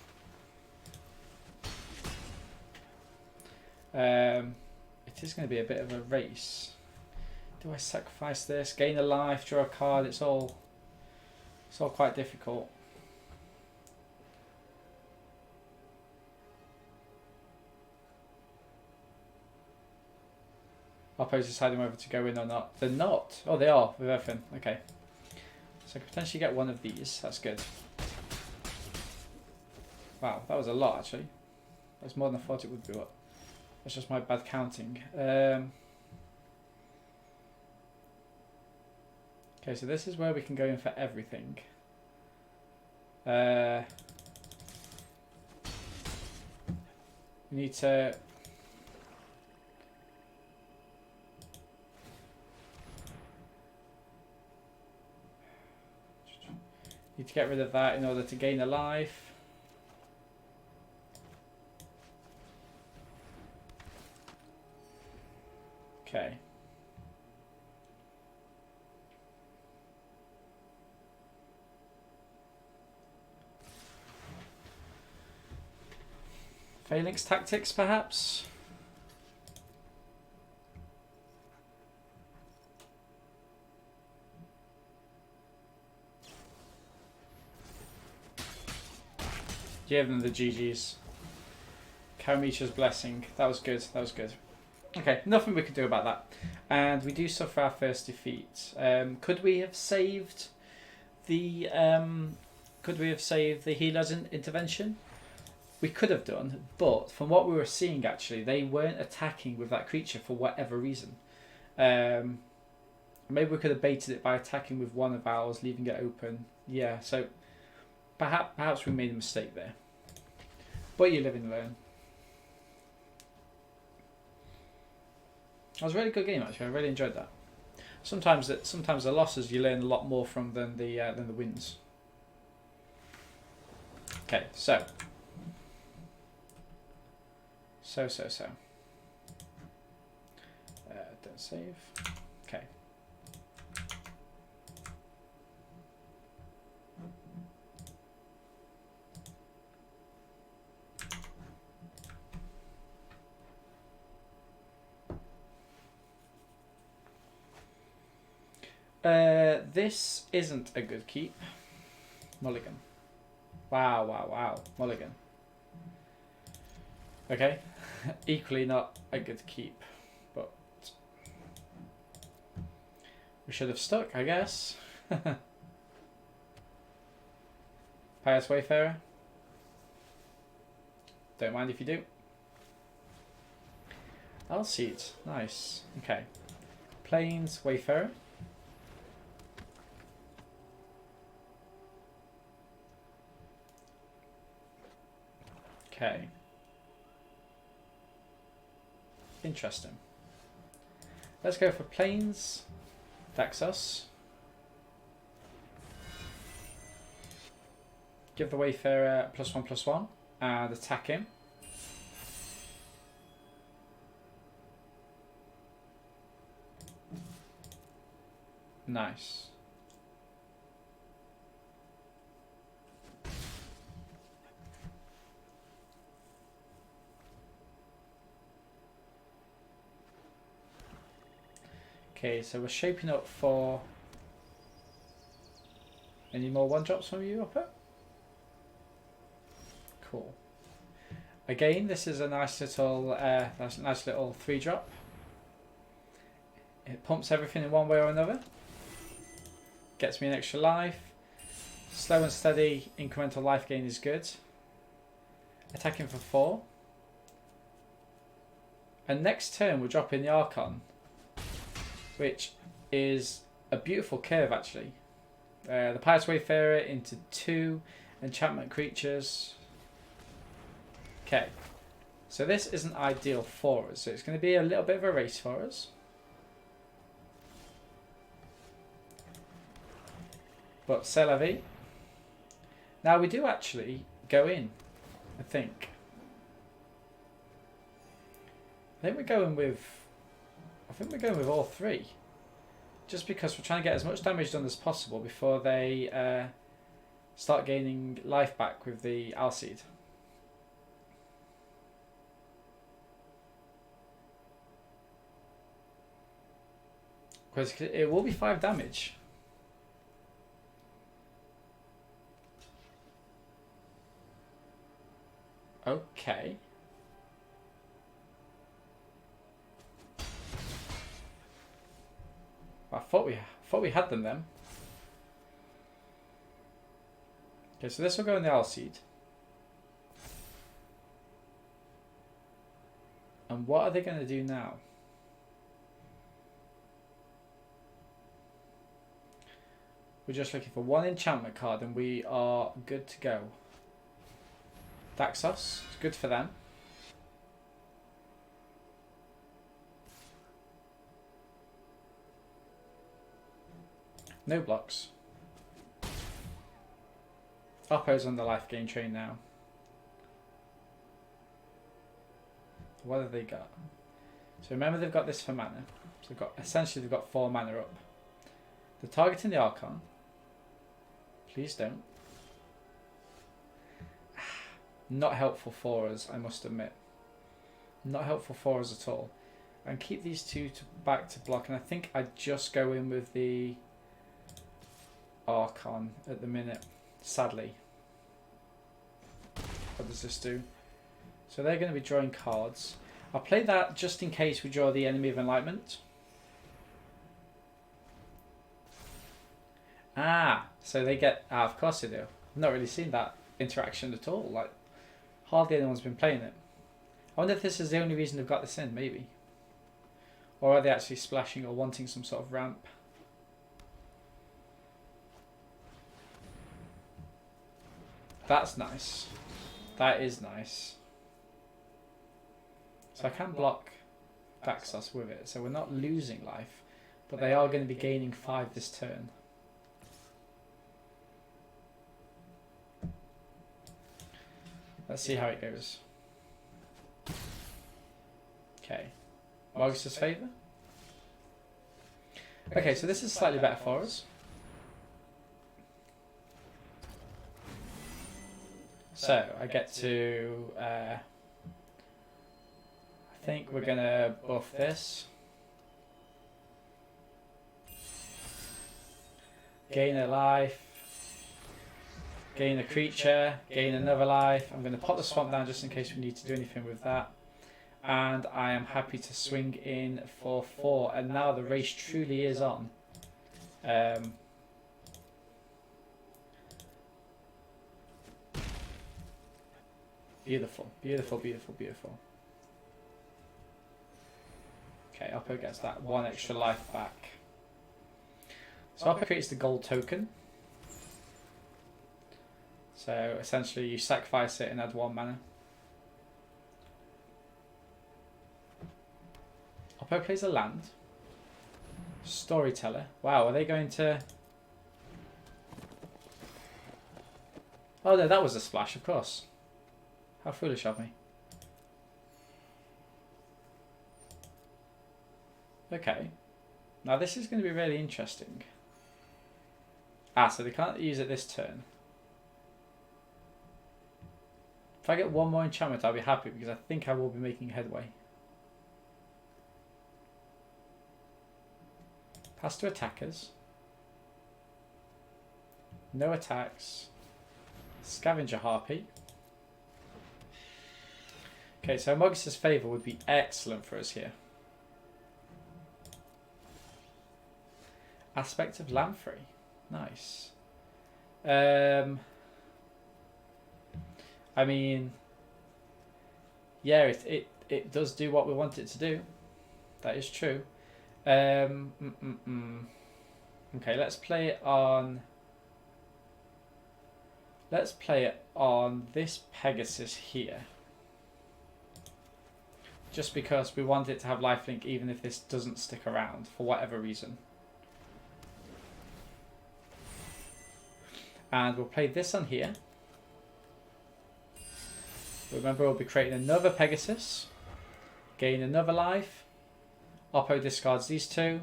It is going to be a bit of a race. Do I sacrifice this? Gain a life, draw a card. It's all quite difficult. Oppo's deciding whether to go in or not. They're not. Oh, they are with everything. Okay. So I could potentially get one of these. That's good. Wow, that was a lot actually. That's more than I thought it would be. What? That's just my bad counting. Okay, so this is where we can go in for everything. We need to... Need to get rid of that in order to gain a life. Okay. Phalanx tactics, perhaps? Give them the GGs. Karamisha's blessing. That was good. That was good. Okay, nothing we could do about that. And we do suffer our first defeat. Could we have saved the healer's intervention? We could have done, but from what we were seeing, actually, they weren't attacking with that creature for whatever reason. Maybe we could have baited it by attacking with one of ours, leaving it open. Yeah, so perhaps we made a mistake there. But you live and learn. That was a really good game, actually. I really enjoyed that. Sometimes the losses you learn a lot more from than the wins. Okay, so. Don't save. Okay. This isn't a good keep. Mulligan. Wow. Mulligan. Okay. Equally not a good keep, but we should have stuck, I guess. Pious Wayfarer. Don't mind if you do. Alseed. Nice. Okay. Plains Wayfarer. Okay. Interesting. Let's go for Plains Daxos. Give the Wayfarer +1/+1 and attack him. Nice. Okay, so we're shaping up for any more 1-drops from you, Upper? Cool. Again, this is a nice little 3-drop. It pumps everything in one way or another. Gets me an extra life. Slow and steady incremental life gain is good. Attacking for 4. And next turn we're dropping the Archon, which is a beautiful curve, actually. The Pious Wayfarer into 2 enchantment creatures. Okay, so this isn't ideal for us, so it's going to be a little bit of a race for us. But c'est la vie. Now we do actually go in, I think. I think we're going with all 3. Just because we're trying to get as much damage done as possible before they start gaining life back with the Alseed. Because it will be 5 damage. Okay. I thought we had them then. Okay, so this will go in the Alseed. And what are they going to do now? We're just looking for one enchantment card and we are good to go. Daxos, it's good for them. No blocks. Oppo's on the life gain train now. What have they got? So remember they've got this for mana. So they've got 4 mana up. They're targeting the Archon. Please don't. Not helpful for us, I must admit. Not helpful for us at all. And keep these two back to block. And I think I'd just go in with the Archon at the minute. Sadly. What does this do? So they're going to be drawing cards. I'll play that just in case we draw the Enemy of Enlightenment. Ah, so they get... Ah, of course they do. I've not really seen that interaction at all. Like, hardly anyone's been playing it. I wonder if this is the only reason they've got this in, maybe. Or are they actually splashing or wanting some sort of ramp? That's nice. That is nice. So I can block Daxos with it. So we're not losing life. But they are going to be gaining 5 this turn. Let's see how it goes. Okay. Mogus's favour. Okay, so this is slightly better for us. So I get to... I think we're going to buff this. Gain a life. Gain a creature, gain another life. I'm going to pop the swamp down just in case we need to do anything with that. And I am happy to swing in for 4. And now the race truly is on. Beautiful, beautiful, beautiful, beautiful. Okay, Oppo gets that 1 extra life back. So Oppo creates the gold token. So essentially you sacrifice it and add 1 mana. Oppo plays a land. Storyteller. Wow, are they going to... Oh no, that was a splash, of course. How foolish of me. Okay. Now this is going to be really interesting. Ah, so they can't use it this turn. If I get 1 more enchantment, I'll be happy because I think I will be making headway. Pass to attackers. No attacks. Scavenger Harpy. Okay, so Mogus's favour would be excellent for us here. Aspect of Lamprey. Nice. I mean, yeah, it does do what we want it to do. That is true. Okay, let's play it on... Let's play it on this Pegasus here. Just because we want it to have lifelink even if this doesn't stick around for whatever reason. And we'll play this on here. Remember, we'll be creating another Pegasus. Gain another life. Oppo discards these 2.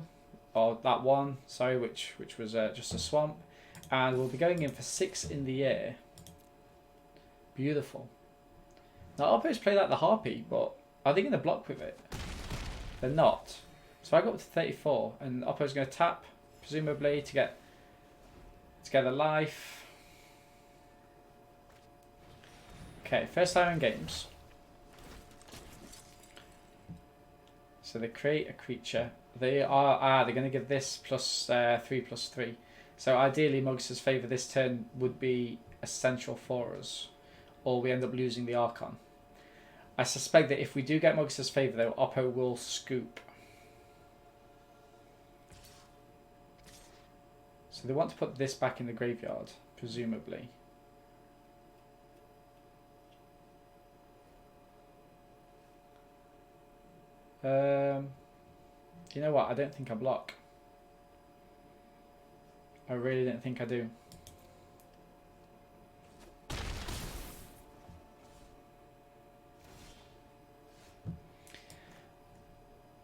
Or that 1, sorry, which was just a swamp. And we'll be going in for 6 in the air. Beautiful. Now, Oppo's played like the Harpy, but are they going to block with it? They're not. So I got up to 34, and Oppo's going to tap, presumably, to get a life. Okay, first time in games. So they create a creature. They are they're going to give this plus 3/3. So ideally, Mogus's favour this turn would be essential for us, or we end up losing the Archon. I suspect that if we do get Mogus's Favour, though, Oppo will scoop. So they want to put this back in the graveyard, presumably. You know what? I don't think I block. I really don't think I do.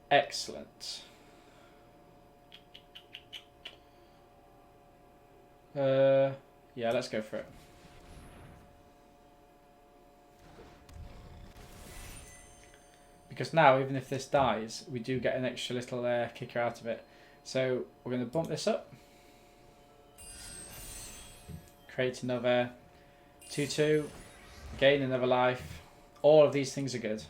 Excellent. Yeah, let's go for it. Because now, even if this dies, we do get an extra little kicker out of it. So we're going to bump this up. Create another 2/2. Gain another life. All of these things are good.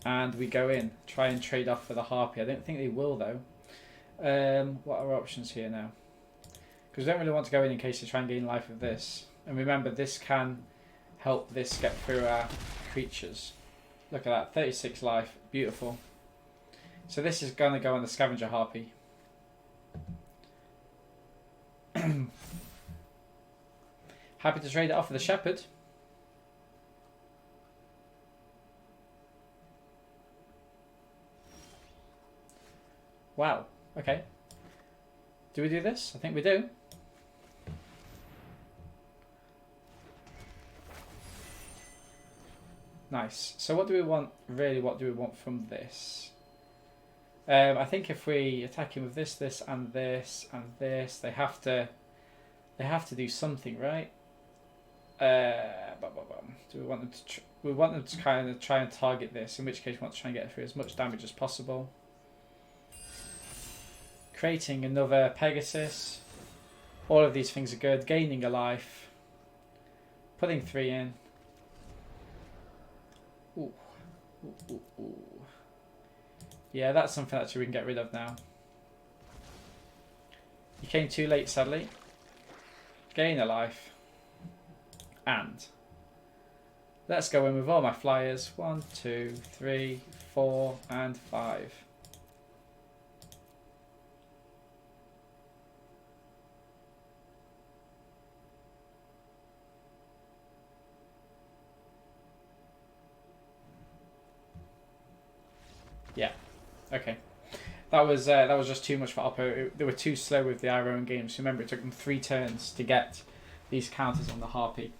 And we go in. Try and trade off for the Harpy. I don't think they will, though. What are our options here now? Because we don't really want to go in case they try and gain life with this. And remember, this can help this get through our creatures. Look at that, 36 life, beautiful. So this is going to go on the Scavenger Harpy. Happy to trade it off for the Shepherd. Wow, okay. Do we do this? I think we do. Nice. So what do we want, really, what do we want from this? I think if we attack him with this, this, and this, and this, they have to do something, right? Do we want them to? We want them to kind of try and target this. In which case, we want to try and get through as much damage as possible. Creating another Pegasus. All of these things are good. Gaining a life. Putting 3 in. Ooh. Ooh, ooh, ooh. Yeah, that's something actually we can get rid of now. You came too late, sadly. Gain a life. And let's go in with all my flyers. 1, 2, 3, 4, and 5. Yeah. Okay. That was just too much for Oppo. They were too slow with the IRO games. Remember, it took them 3 turns to get these counters on the Harpy.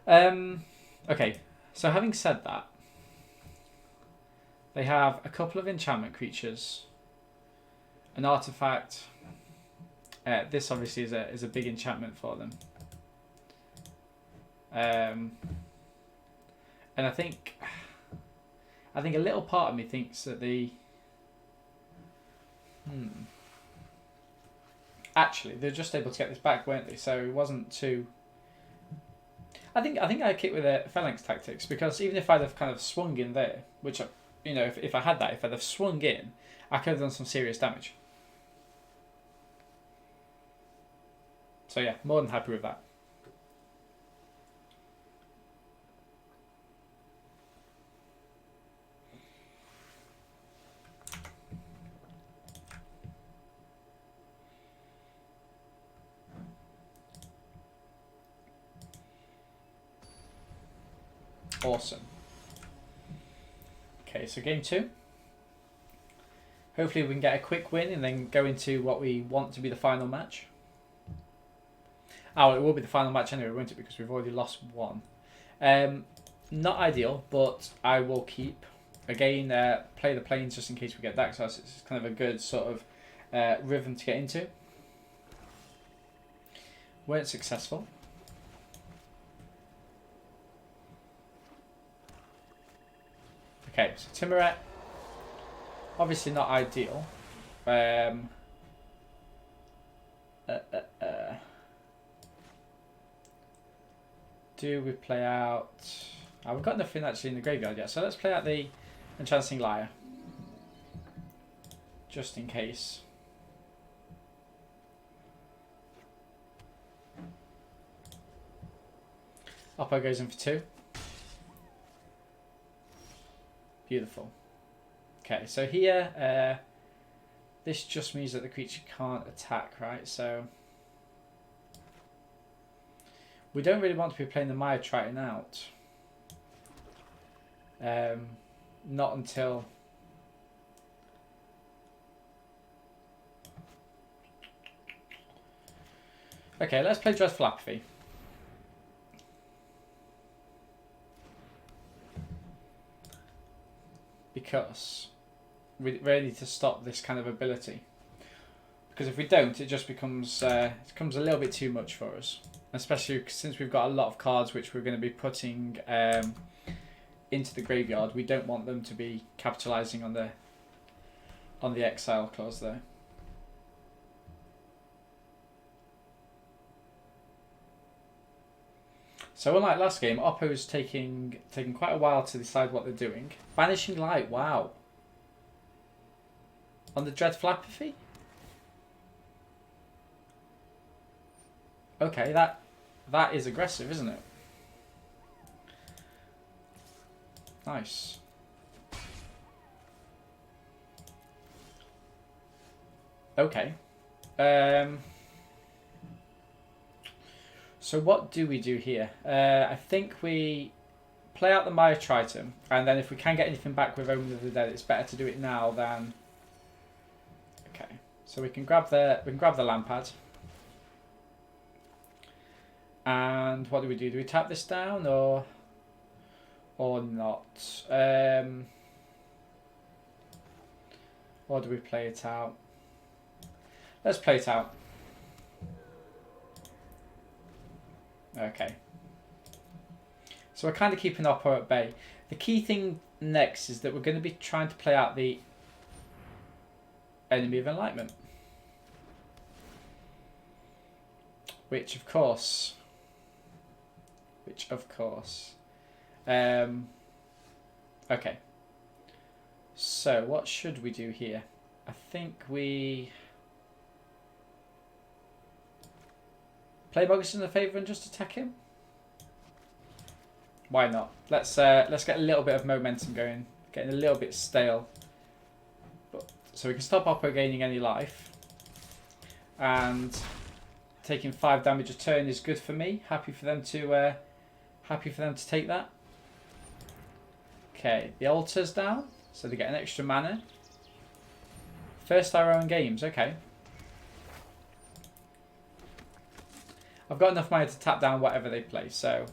Okay. So having said that, they have a couple of enchantment creatures, an artifact. This obviously is a big enchantment for them. And I think a little part of me thinks that actually they're just able to get this back, weren't they? So it wasn't too. I think I kick with a Phalanx Tactics, because even if I'd have kind of swung in there, which if I had that, if I'd have swung in, I could have done some serious damage. So yeah, more than happy with that. Awesome. Okay, so game 2. Hopefully we can get a quick win and then go into what we want to be the final match. Oh, it will be the final match anyway, won't it? Because we've already lost 1. Not ideal, but I will keep. Again, play the planes just in case we get Daxos. It's kind of a good sort of rhythm to get into. Weren't successful. Okay, so Timuret, obviously not ideal. Do we play out? Oh, we've got nothing actually in the graveyard yet, so let's play out the Enchanting Lyre, just in case. Oppo goes in for 2. Beautiful. Okay, so here, this just means that the creature can't attack, right? So we don't really want to be playing the Maya Triton out. Not until... Okay, let's play Dreadful Apathy. Because we really need to stop this kind of ability. Because if we don't, it just becomes a little bit too much for us. Especially since we've got a lot of cards which we're going to be putting into the graveyard. We don't want them to be capitalising on the exile clause there. So unlike last game, Oppo's taking quite a while to decide what they're doing. Banishing Light, wow. On the Dreadful Apathy? Okay, that is aggressive, isn't it? Nice. Okay. So what do we do here? I think we play out the Maya Triton, and then if we can get anything back with Omen of the Dead, it's better to do it now than... Okay, so we can grab the Lampad. And what do? Do we tap this down or not? Or do we play it out? Let's play it out. Okay. So we're kind of keeping Oppo at bay. The key thing next is that we're going to be trying to play out the Enemy of Enlightenment. Which of course... okay. So what should we do here? I think we... Play Bogus in the favour and just attack him? Why not? Let's get a little bit of momentum going. Getting a little bit stale. So we can stop Oppo gaining any life. And taking 5 damage a turn is good for me. Happy for them to take that. Okay, the altar's down, so they get an extra mana. First our own games, okay. I've got enough mana to tap down whatever they play, so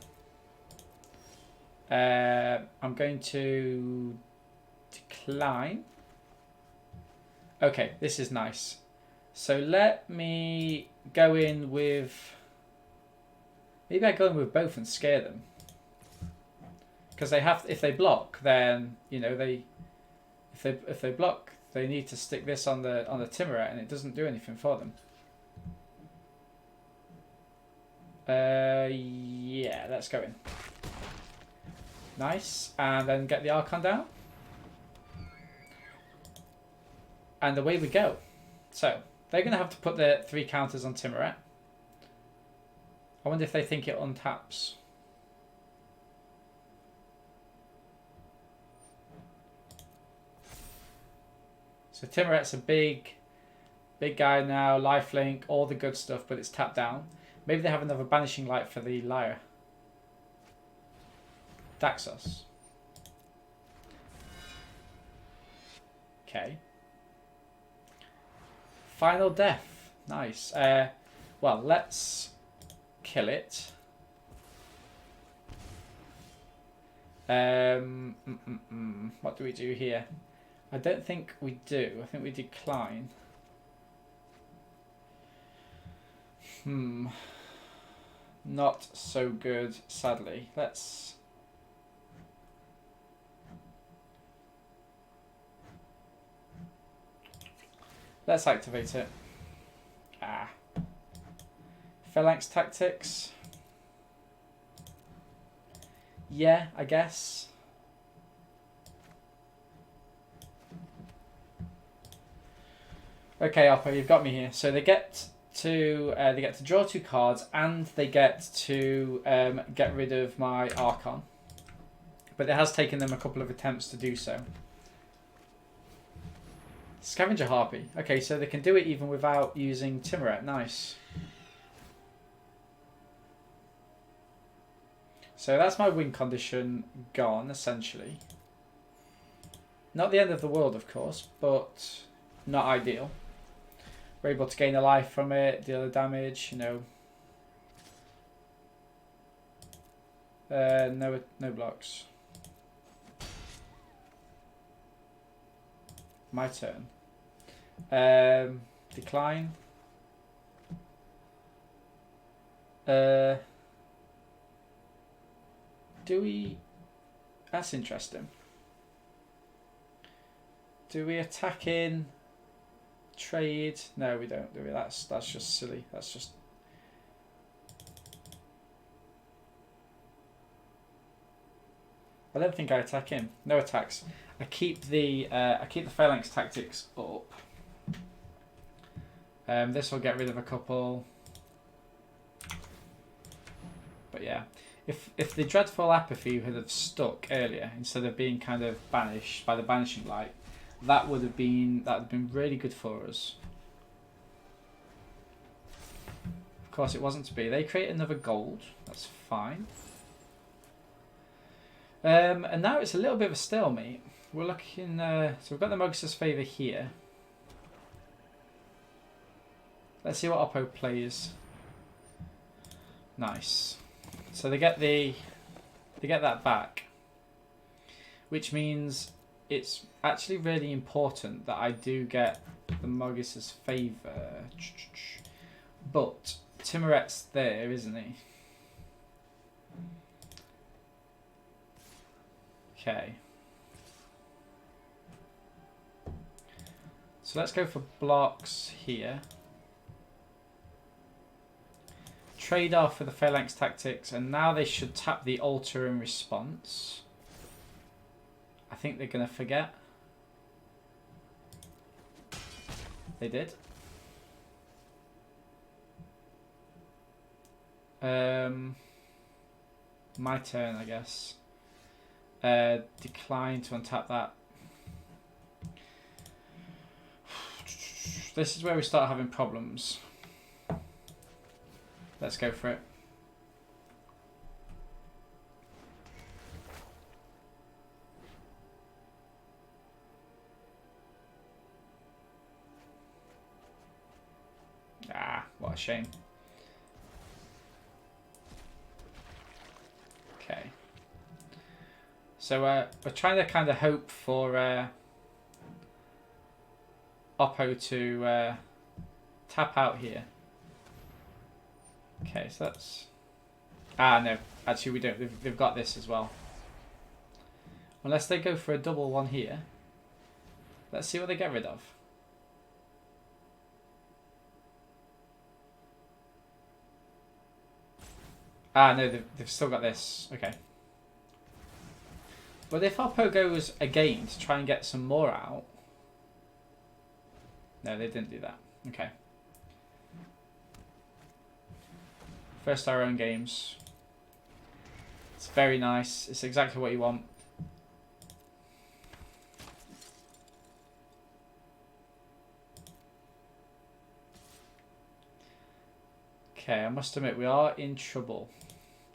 I'm going to decline. Okay, this is nice. So let me go in with... Maybe I go in with both and scare them. Because they have, if they block, then you know if they block, they need to stick this on the Timuret, and it doesn't do anything for them. Yeah, let's go in. Nice, and then get the Archon down, and away we go. So they're going to have to put their 3 counters on Timuret. I wonder if they think it untaps. So Timuret's a big guy now, lifelink, all the good stuff, but it's tapped down. Maybe they have another Banishing Light for the Lyre. Daxos. Okay. Final Death. Nice. Well, let's kill it. What do we do here? I don't think we do. I think we decline. Not so good, sadly. Let's activate it. Phalanx Tactics. Yeah, I guess. Okay, Oppo, you've got me here. So they get they get to draw 2 cards, and they get to get rid of my Archon. But it has taken them a couple of attempts to do so. Scavenger Harpy. Okay, so they can do it even without using Timuret. Nice. So that's my win condition gone, essentially. Not the end of the world, of course, but not ideal. We're able to gain a life from it, deal the damage, you know. No blocks. My turn. Decline. Do we... That's interesting. Do we attack in... Trade? No, we don't, do we? That's just silly. That's just... I don't think I attack him. No attacks. I keep the Phalanx tactics up. This will get rid of a couple. But yeah, if the Dreadful Apathy had have stuck earlier instead of being kind of banished by the Banishing Light, that would have been really good for us. Of course, it wasn't to be. They create another gold. That's fine. And now it's a little bit of a stalemate. We're looking. So we've got the Mogus's Favour here. Let's see what Oppo plays. Nice. So they get that back, which means it's actually really important that I do get the Mogus's Favour. But Timuret's there, isn't he? Okay. So let's go for blocks here. Trade off for the Phalanx tactics, and now they should tap the altar in response. I think they're going to forget. They did. My turn, I guess. Decline to untap that. This is where we start having problems. Let's go for it. Ah, what a shame. Okay. So we're trying to kind of hope for Oppo to tap out here. Okay, so that's... Ah, no. Actually, we don't. They've got this as well. Unless they go for a double one here. Let's see what they get rid of. Ah, no. They've still got this. Okay. But if Oppo goes again to try and get some more out... No, they didn't do that. Okay. First our own games. It's very nice. It's exactly what you want. Okay, I must admit we are in trouble.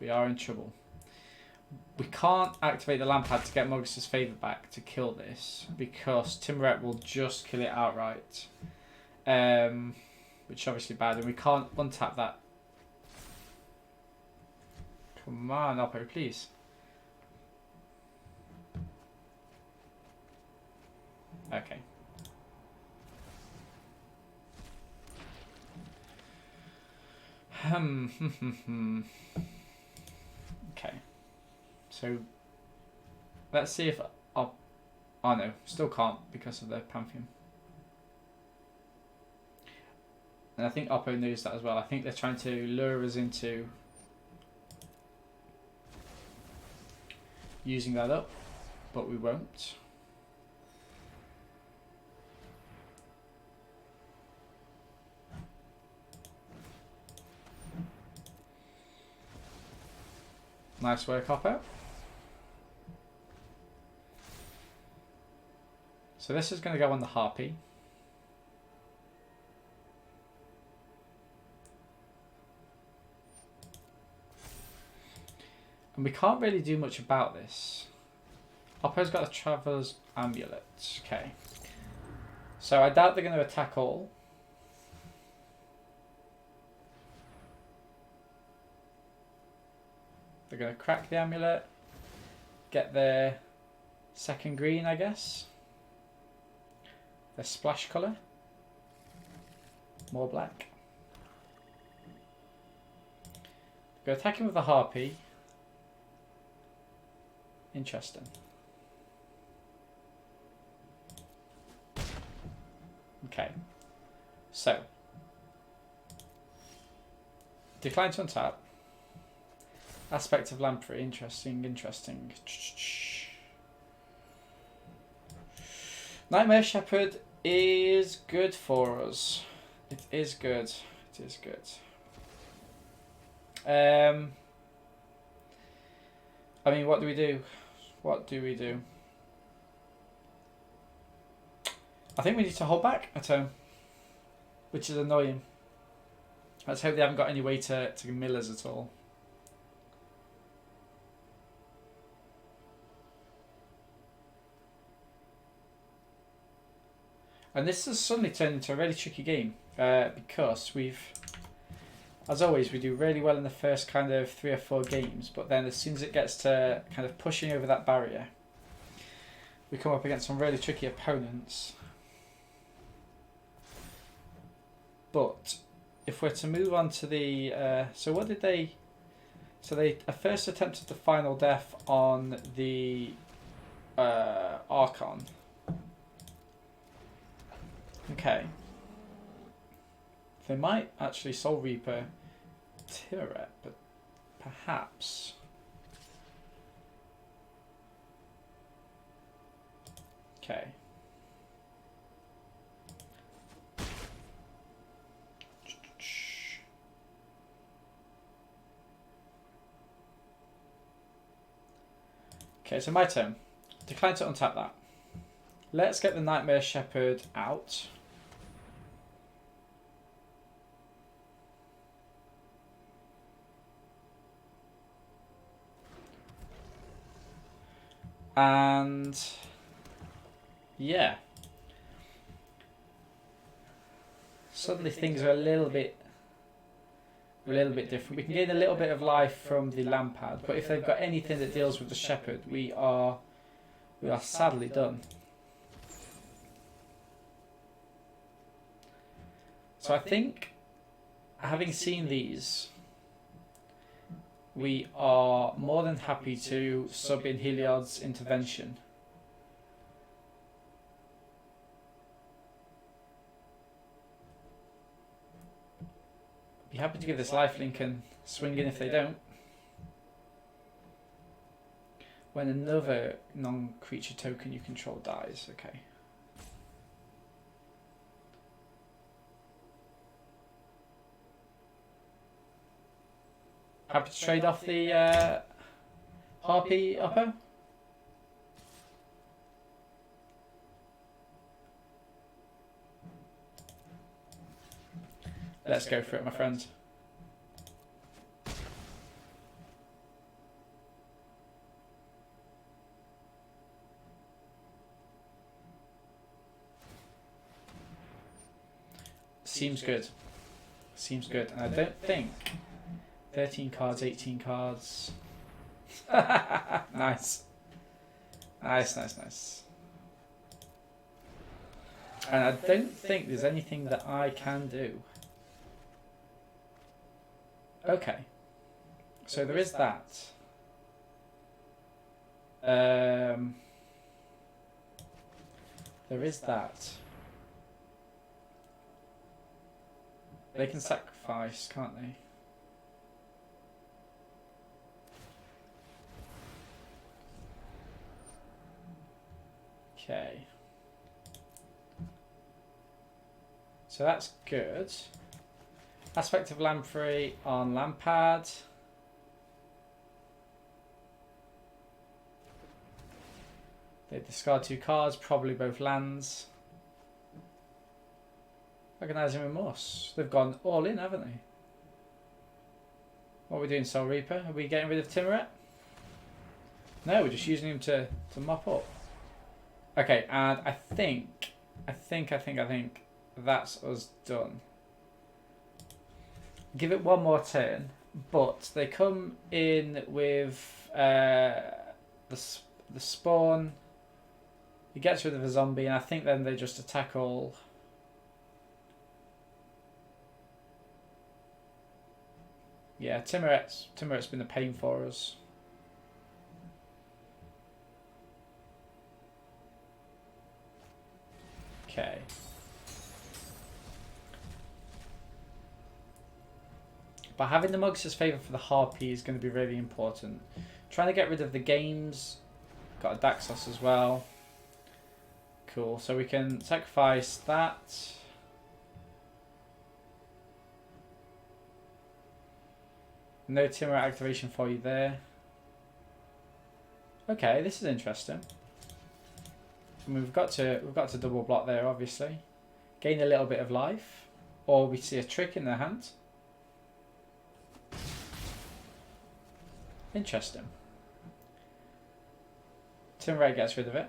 We are in trouble. We can't activate the Lampad to get Mogus's Favour back to kill this because Timuret will just kill it outright. Which is obviously bad, and we can't untap that. Come on, Oppo, please. Okay. Okay. So, let's see if... Oh no, still can't because of the Pantheon. And I think Oppo knows that as well. I think they're trying to lure us into... using that up, but we won't. Nice work, Oppo. So this is going to go on the Harpy. And we can't really do much about this. Oppo's got a Traveler's Amulet. Okay. So I doubt they're going to attack all. They're going to crack the amulet. Get their second green, I guess. Their splash colour. More black. Go attacking with the Harpy. Interesting. Okay. So. Decline to untap. Aspect of Lamprey. Interesting, interesting. Nightmare Shepherd is good for us. It is good. It is good. I mean, what do we do? What do we do? I think we need to hold back a turn, which is annoying. Let's hope they haven't got any way to mill us at all. And this has suddenly turned into a really tricky game because we've, as always, we do really well in the first kind of 3 or 4 games, but then as soon as it gets to kind of pushing over that barrier, we come up against some really tricky opponents. But if we're to move on to the, so what did they? So they first attempted the final death on the Archon. Okay. They might actually Soul Reaper Tirret, but perhaps. Okay. Okay, so my turn. Decline to untap that. Let's get the Nightmare Shepherd out. And yeah, suddenly things are a little bit different. We can gain a little bit of life from the Lampad, but if they've got anything that deals with the Shepherd, we are sadly done. So I think, having seen these, we are more than happy to sub in Heliod's Intervention. Be happy to give this lifelink and swing in if they don't. When another non-creature token you control dies, okay. Happy to trade off the Harpy Upper? Let's go for it, my friends. Seems good. Seems good. And I don't think 13 cards, 18 cards. Nice. Nice, nice, nice. And I don't think there's anything that I can do. Okay. So there is that. There is that. They can sacrifice, can't they? Okay. So that's good. Aspect of Lamprey on Lampad. They discard 2 cards, probably both lands. Agonizing Remorse. They've gone all in, haven't they? What are we doing, Soul Reaper? Are we getting rid of Timuret? No, we're just using him to mop up. Okay, and I think that's us done. Give it one more turn, but they come in with the spawn. He gets rid of a zombie, and I think then they just attack all. Yeah, Timuret's been a pain for us. Okay. But having the Mugs' favour for the Harpy is going to be really important. Trying to get rid of the games. Got a Daxos as well. Cool. So we can sacrifice that. No Timuret activation for you there. Okay, this is interesting. I mean, we've got to double block there, obviously. Gain a little bit of life, or we see a trick in their hand. Interesting. Timuret gets rid of it.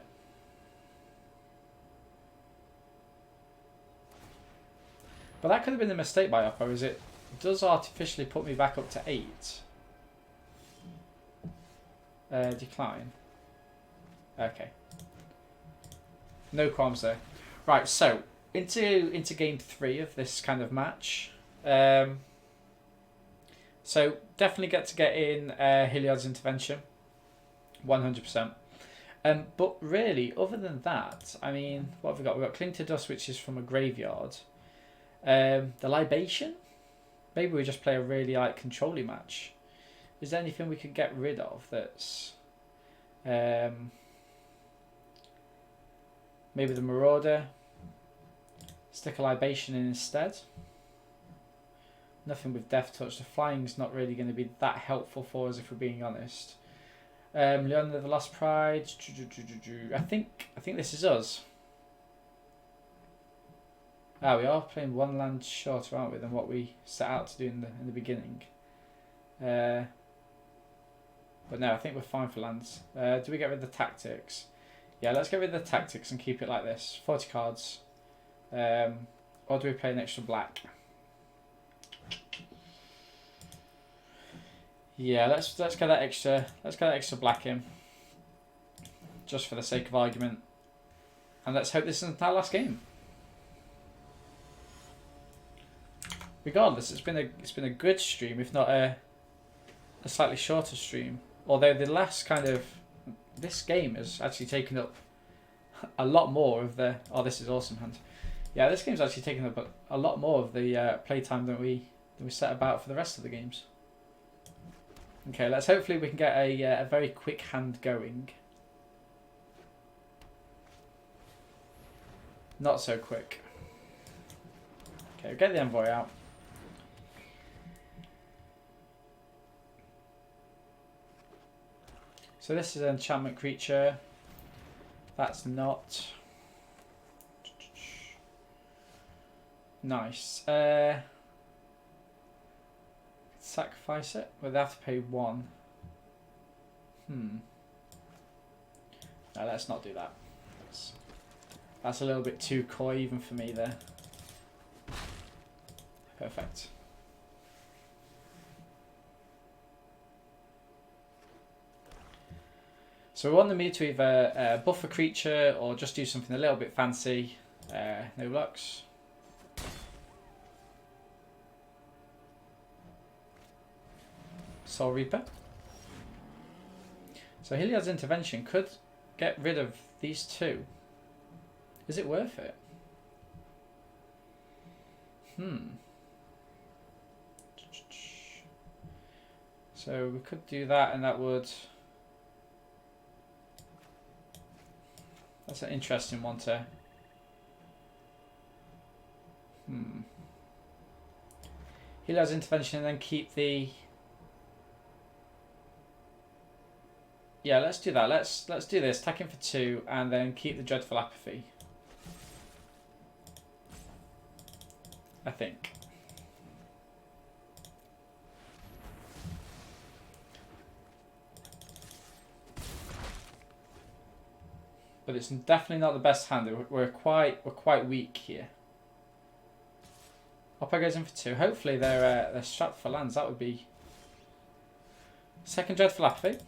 But that could have been a mistake by Oppo, is it? Does artificially put me back up to 8. Decline. Okay. No qualms there. Right, so into game 3 of this kind of match. So definitely get in Heliod's Intervention. 100%. But really, other than that, I mean, what have we got? We've got Cling to Dust, which is from a graveyard. The Libation? Maybe we just play a really control-y match. Is there anything we could get rid of that's... maybe the Marauder. Stick a Libation in instead. Nothing with Death Touch. The flying's not really going to be that helpful for us if we're being honest. Leon of the Lost Pride. I think this is us. Ah, we are playing one land shorter, aren't we, than what we set out to do in the beginning. But no, I think we're fine for lands. Do we get rid of the tactics? Yeah, let's get rid of the tactics and keep it like this. 40 cards. Or do we play an extra black? Yeah, let's get that extra black in. Just for the sake of argument. And let's hope this isn't our last game. Regardless, it's been a good stream, if not a slightly shorter stream. Although the last this game has actually taken up a lot more of the... Oh, this is awesome hand. Yeah, this game's actually taken up a lot more of the playtime than we set about for the rest of the games. Okay, hopefully we can get a very quick hand going. Not so quick. Okay, we'll get the Envoy out. So this is an enchantment creature. That's not. Nice. Sacrifice it. We'll have to pay 1. No, let's not do that. That's a little bit too coy even for me there. Perfect. So we want the Mewtwo to either buff a creature or just do something a little bit fancy. No Lux. Soul Reaper. So Heliod's Intervention could get rid of these 2. Is it worth it? So we could do that, and that would... That's an interesting one to... Heliod's Intervention and then keep the... Yeah, let's do that. Let's do this. Attack him for 2 and then keep the Dreadful Apathy. I think. But it's definitely not the best hand. We're quite weak here. Oppo goes in for 2. Hopefully they're strapped for lands. That would be second Dreadful Apathy.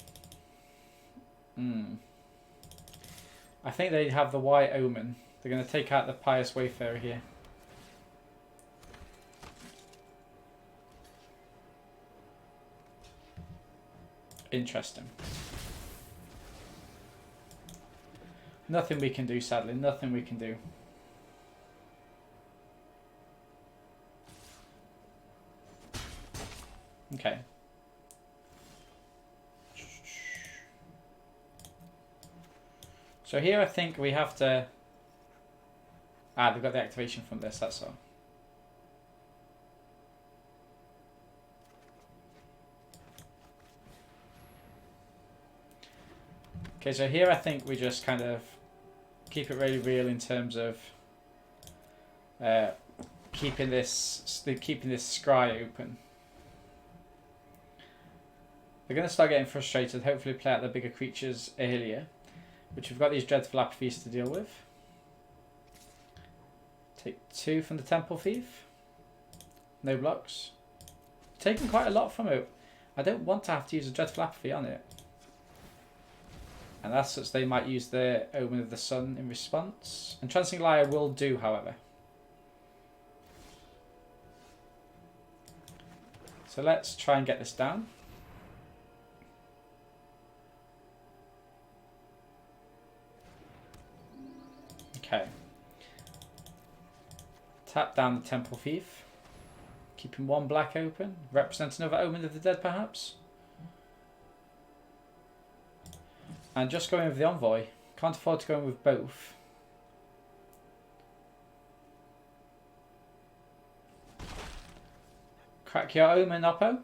I think they have the White Omen. They're going to take out the Pious Wayfarer here. Interesting. Nothing we can do, sadly. Nothing we can do. Okay. So here I think we have to... Ah, they've got the activation from this, that's all. Okay, so here I think we just kind of keep it really real in terms of keeping this scry open. They're going to start getting frustrated, hopefully play out the bigger creatures earlier, which we've got these Dreadful Apathies to deal with. Take 2 from the Temple Thief. No blocks. Taking quite a lot from it. I don't want to have to use a Dreadful Apathy on it. And as such, they might use the Omen of the Sun in response. And Trancing Lyre will do, however. So let's try and get this down. Okay. Tap down the Temple Thief. Keeping 1 black open. Represent another Omen of the Dead, perhaps. And just going with the Envoy. Can't afford to go in with both. Crack your Omen, Oppo.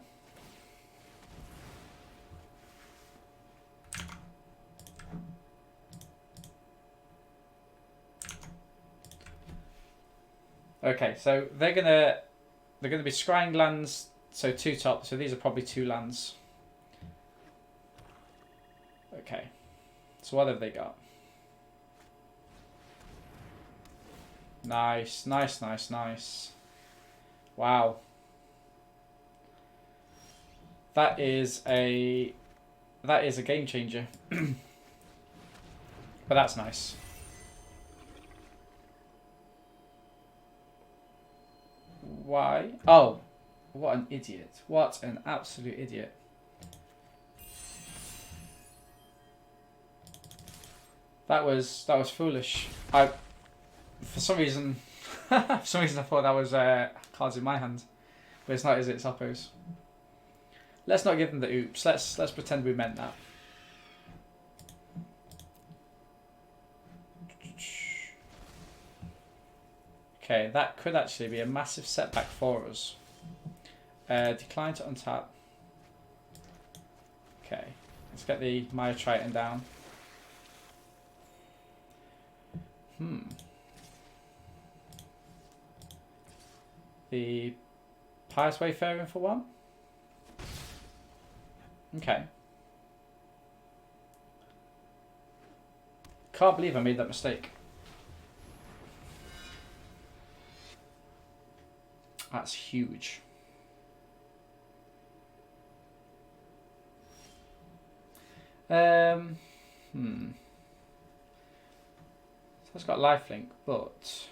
Okay, so they're gonna be scrying lands, so 2 top, so these are probably 2 lands. Okay. So what have they got? Nice, nice, nice, nice. Wow. That is a game changer. But that's nice. Why? Oh, what an idiot. What an absolute idiot. That was foolish. For some reason I thought that was cards in my hand. But it's not, is it? It's Oppo's. Let's not give them the oops. Let's pretend we meant that. Okay, that could actually be a massive setback for us. Decline to untap. Okay, let's get the Maya Triton down. The Pious Wayfarer for 1. Okay. Can't believe I made that mistake. That's huge. So it's got lifelink, but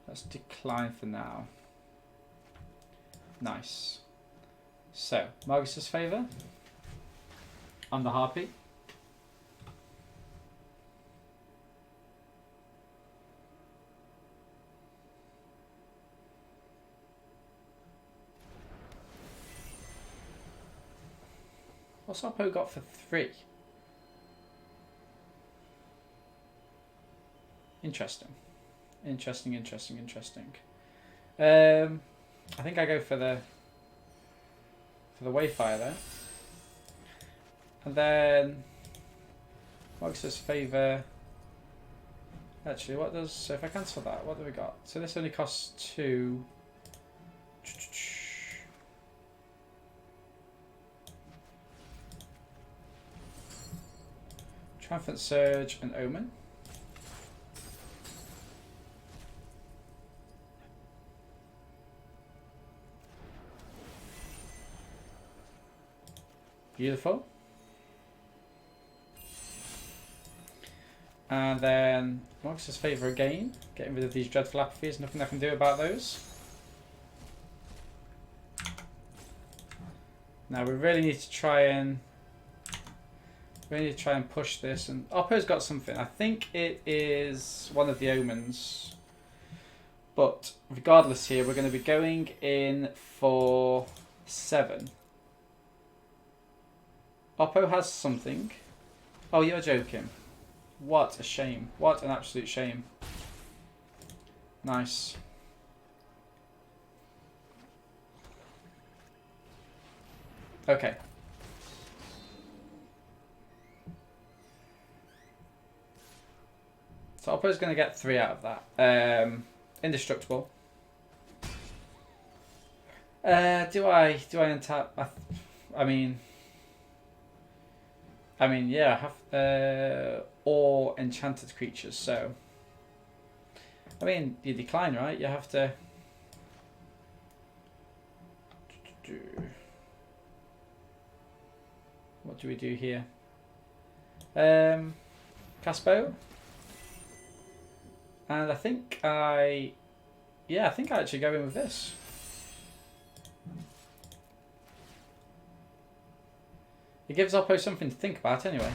let's decline for now. Nice. So, Margus's Favour on the Harpy. What's Oppo got for 3? Interesting. Interesting. I think I go for the Wayfire there. And then Mox's favour. Actually, what does... So if I cancel that, what do we got? So this only costs 2. Triumphant Surge and Omen. Beautiful. And then Mox's favour again. Getting rid of these dreadful apathies. Nothing I can do about those. Now we really need to try and push this. And Oppo's got something. I think it is one of the omens. But regardless, here we're going to be going in for 7. Oppo has something. Oh, you're joking. What a shame. What an absolute shame. Nice. Okay. So Oppo's going to get 3 out of that. Indestructible. Do I untap? I mean, yeah, I have or enchanted creatures. So, I mean, you decline, right? You have to. What do we do here? Caspo. And I think I actually go in with this. It gives Oppo something to think about anyway.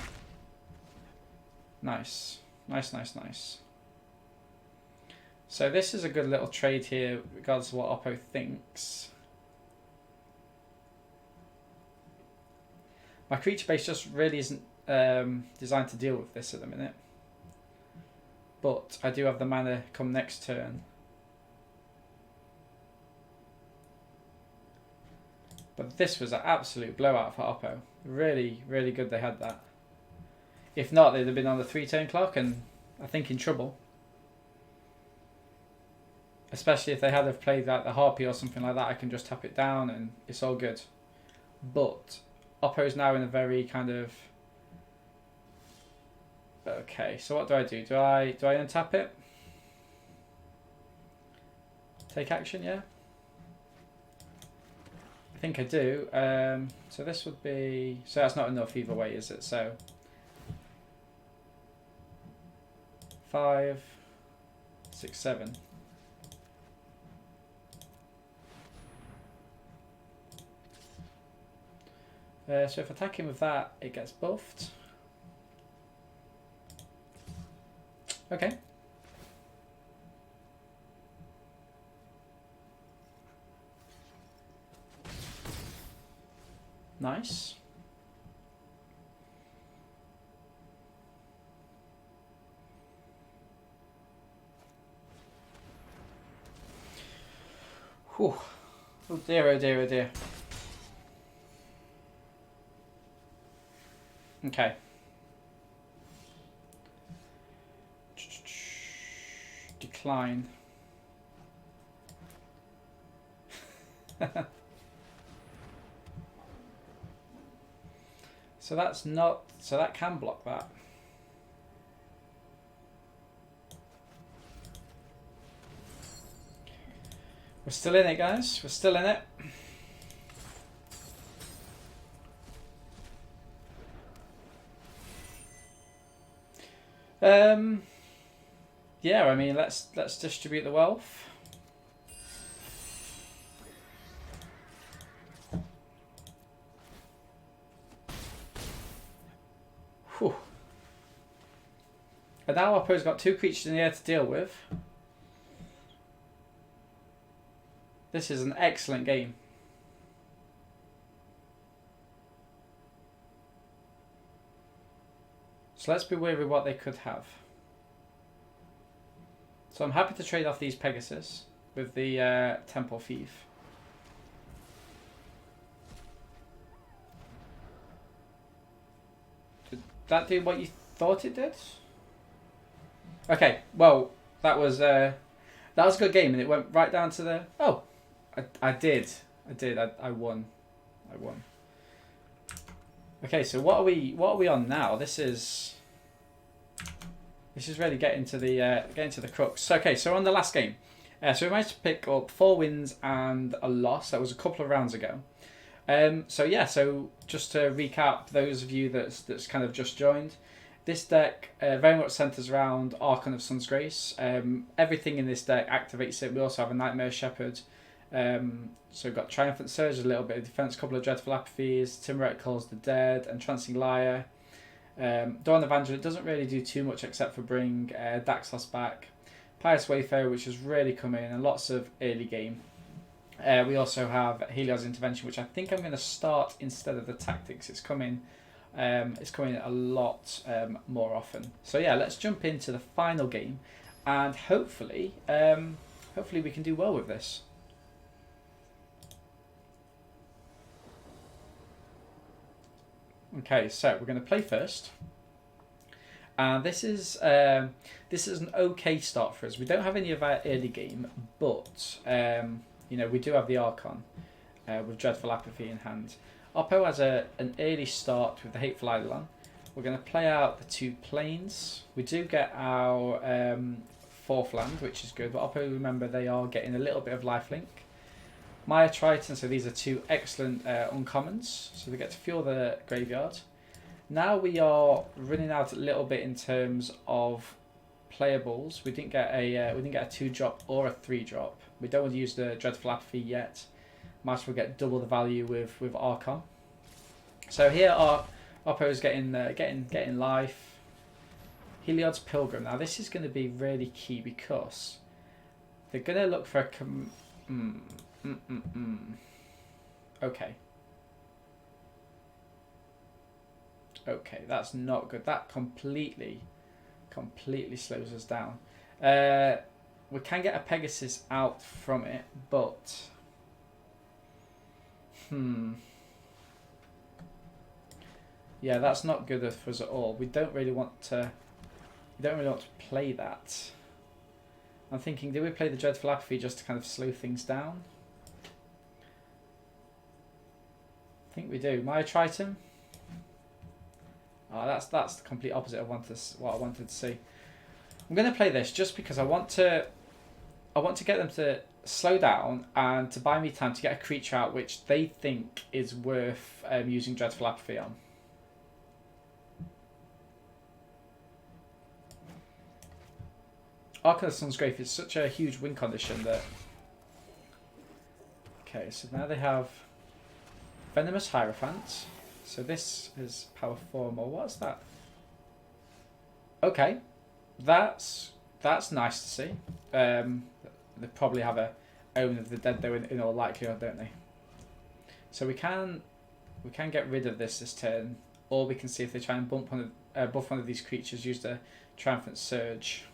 Nice. Nice, nice, nice. So this is a good little trade here, regardless of what Oppo thinks. My creature base just really isn't designed to deal with this at the minute. But I do have the mana come next turn. But this was an absolute blowout for Oppo. Really, really good they had that. If not, they'd have been on the 3-turn clock and I think in trouble. Especially if they had have played like the Harpy or something like that, I can just tap it down and it's all good. But Oppo's now in a very kind of... Okay, so what do I do? Do I untap it? Take action, yeah? I think I do. So this would be... So that's not enough either way, is it? So... 5, 6, 7. So if attacking with that, it gets buffed. Okay. Nice. Whew. Oh dear, oh dear, oh dear. Okay. Decline. So that's not... So that can block that. We're still in it, guys. We're still in it. Yeah, I mean, let's distribute the wealth. Whew. And now Oppo's got 2 creatures in the air to deal with. This is an excellent game. So let's be wary what they could have. So I'm happy to trade off these Pegasus with the Temple Thief. that do what you thought it did? Okay, well, that was a good game, and it went right down to the... Oh, I won. Okay, so what are we on now? This is really getting to the crux. Okay, so on the last game, so we managed to pick up 4 wins and a loss. That was a couple of rounds ago. So just to recap, those of you that's kind of just joined, this deck very much centers around Archon of Sun's Grace. Everything in this deck activates it. We also have a Nightmare Shepherd. So we've got Triumphant Surge, a little bit of defense, a couple of Dreadful Apathies, Timuret Calls the Dead, Entrancing Lyre. Dawn Evangel, it doesn't really do too much except for bring Daxos back. Pious Wayfarer, which has really come in, and lots of early game. We also have Helios Intervention, which I think I'm going to start instead of the Tactics. It's coming a lot more often. So yeah, let's jump into the final game, and hopefully we can do well with this. Okay, so we're going to play first. And this is an okay start for us. We don't have any of our early game, but we do have the Archon with Dreadful Apathy in hand. Oppo has an early start with the Hateful Eidolon. We're going to play out the 2 planes. We do get our 4th land, which is good. But Oppo, remember, they are getting a little bit of lifelink. Maya Triton, so these are 2 excellent uncommons. So they get to fuel the graveyard. Now we are running out a little bit in terms of playables. We didn't get a 2-drop or a 3-drop. We don't want to use the Dreadful Apathy yet. Might as well get double the value with Archon. So here our Oppo is getting life. Heliod's Pilgrim. Now this is going to be really key because they're going to look for a Okay, that's not good. That completely slows us down. We can get a Pegasus out from it, but yeah, that's not good for us at all. We don't really want to play that. I'm thinking, do we play the Dreadful Apathy just to kind of slow things down? I think we do. Maya Triton. Oh, that's the complete opposite of what I wanted to see. I'm going to play this just because I want to get them to slow down and to buy me time to get a creature out which they think is worth using Dreadful Apathy on. Archon of Sun's Grace is such a huge win condition that... Okay, so now they have Venomous Hierophant. So this is power 4 more. What's that? Okay, that's nice to see. They probably have a Omen of the Dead though in all likelihood, don't they? So we can get rid of this turn, or we can see if they try and buff one of these creatures. Use the Triumphant Surge.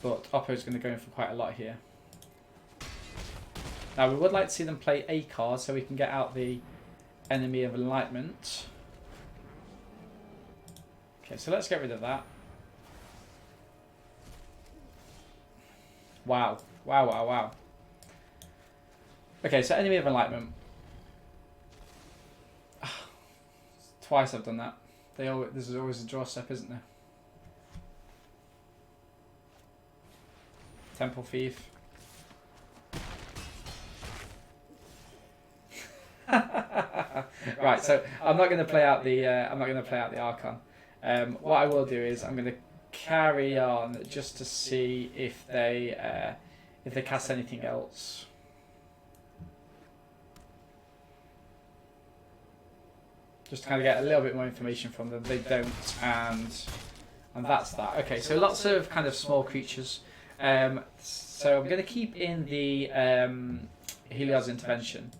But Oppo's going to go in for quite a lot here. Now we would like to see them play a card so we can get out the Enemy of Enlightenment. Okay, so let's get rid of that. Wow. Okay, so Enemy of Enlightenment. Twice I've done that. There's always a draw step, isn't there? Temple Thief. Right, so I'm not going to play out the Archon. What I will do is I'm going to carry on just to see if they cast anything else. Just to kind of get a little bit more information from them. They don't, and that's that. Okay, so lots of kind of small creatures. So I'm going to keep in the Helios Intervention.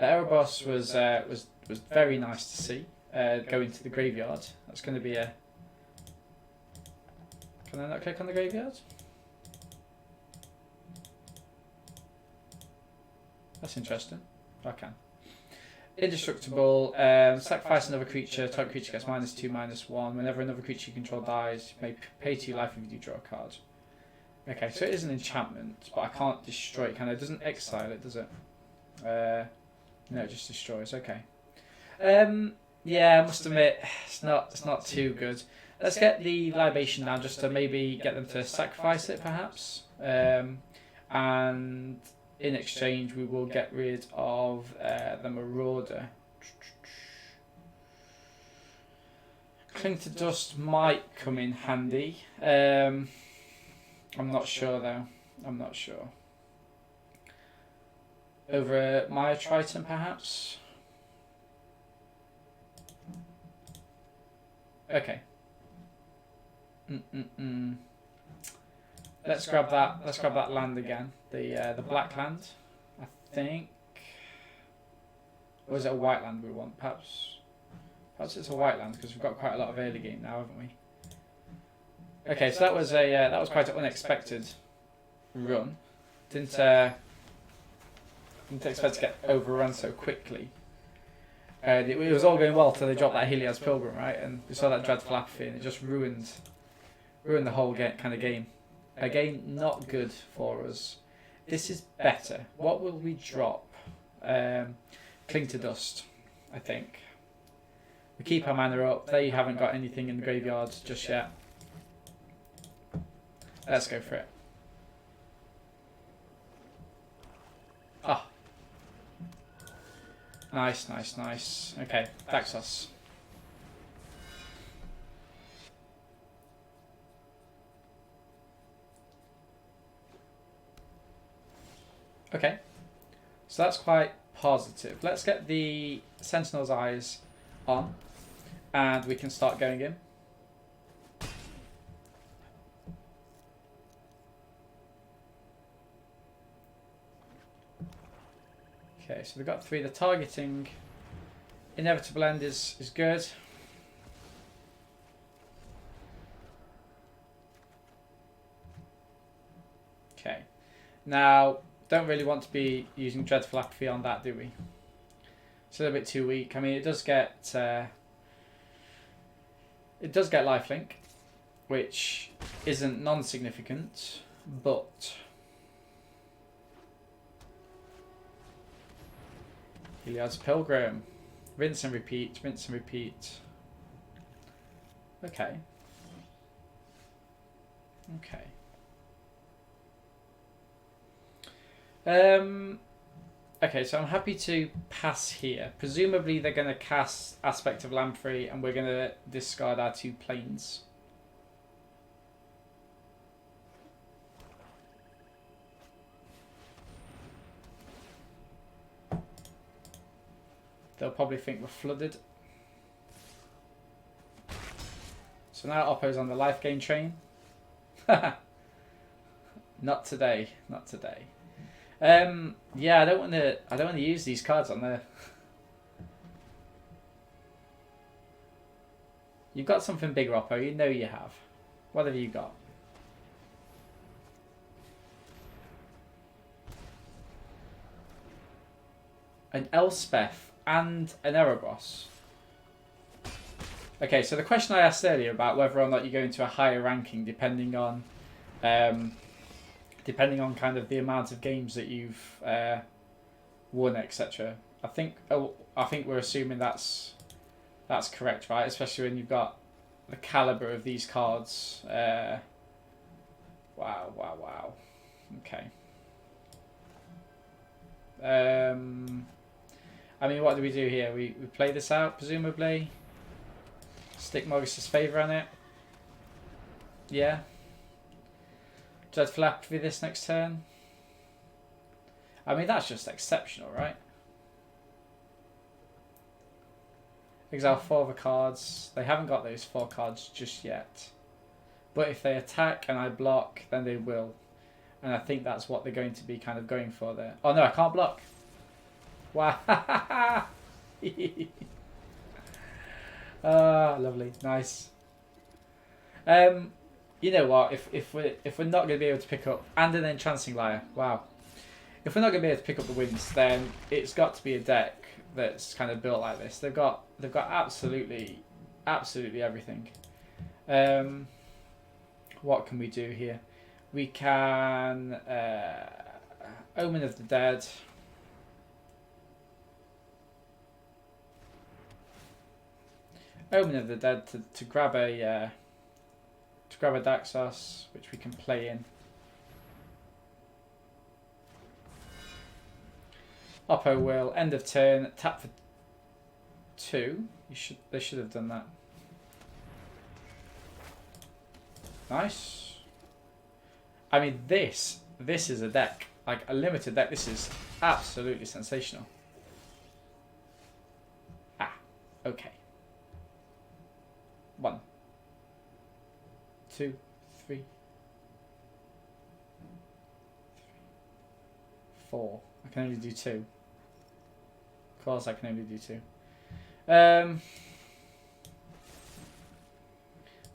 Erebos was very nice to see go into the graveyard. That's going to be a... Can I not click on the graveyard? That's interesting. I can. Indestructible. Sacrifice another creature. Target creature gets -2/-1. Whenever another creature you control dies, you may pay 2 life if you do draw a card. Okay, so it is an enchantment, but I can't destroy it. It doesn't exile it, does it? No, it just destroys. Okay. Yeah, I must admit, it's not too good. Let's get the libation now, just to maybe get them to sacrifice it, perhaps. And in exchange, we will get rid of the Marauder. Cling to Dust might come in handy. I'm not sure though. I'm not sure. Over Maya Triton, perhaps. Okay. Let's grab that. Let's grab that land again. The black land, I think. Or is it a white land we want? Perhaps it's a white land because we've got quite a lot of early game now, haven't we? Okay, so that was quite an unexpected run. Didn't expect to get overrun so quickly. It was all going well till they dropped that Helios Pilgrim, right? And we saw that Dreadful Apathy, and it just ruined the whole kind of game. Again, not good for us. This is better. What will we drop? Cling to Dust, I think. We keep our mana up. They haven't got anything in the graveyard just yet. Let's go for it. Ah. Nice, nice, nice. Okay, Daxos. Okay, so that's quite positive. Let's get the Sentinel's Eyes on, and we can start going in. Okay, so we've got 3. The targeting Inevitable End is good. Okay, now don't really want to be using Dreadful Apathy on that, do we? It's a little bit too weak. I mean, it does get lifelink, which isn't non-significant, but Helios Pilgrim, rinse and repeat, rinse and repeat. Okay. Okay. Okay, so I'm happy to pass here. Presumably they're going to cast Aspect of Lamprey and we're going to discard our 2 planes. They'll probably think we're flooded. So now Oppo's on the life gain train. Not today, not today. Yeah, I don't want to use these cards on there. You've got something big, Oppo. You know you have. What have you got? An Elspeth and an Erebos. Okay, so the question I asked earlier about whether or not you go into a higher ranking depending on kind of the amount of games that you've won, etc. I think we're assuming that's correct, right? Especially when you've got the caliber of these cards. Wow. Okay. I mean, what do we do here? We play this out, presumably. Stick Mogus's Favour on it. Yeah. Dreadful Apathy this next turn. I mean, that's just exceptional, right? Exile 4 of the cards. They haven't got those 4 cards just yet. But if they attack and I block, then they will. And I think that's what they're going to be kind of going for there. Oh no, I can't block. Wow. Ah, lovely. Nice. You know what? If we're not going to be able to pick up and an Entrancing Lyre, wow. if we're not going to be able to pick up the wins, then it's got to be a deck that's kind of built like this. They've got absolutely everything. What can we do here? We can Omen of the Dead. Omen of the Dead to grab a Daxos, which we can play in. Oppo will end of turn, tap for 2. They should have done that. Nice. I mean, this is a deck, like a limited deck. This is absolutely sensational. Okay. 1, 2, 3, 4. I can only do 2. Of course, I can only do 2.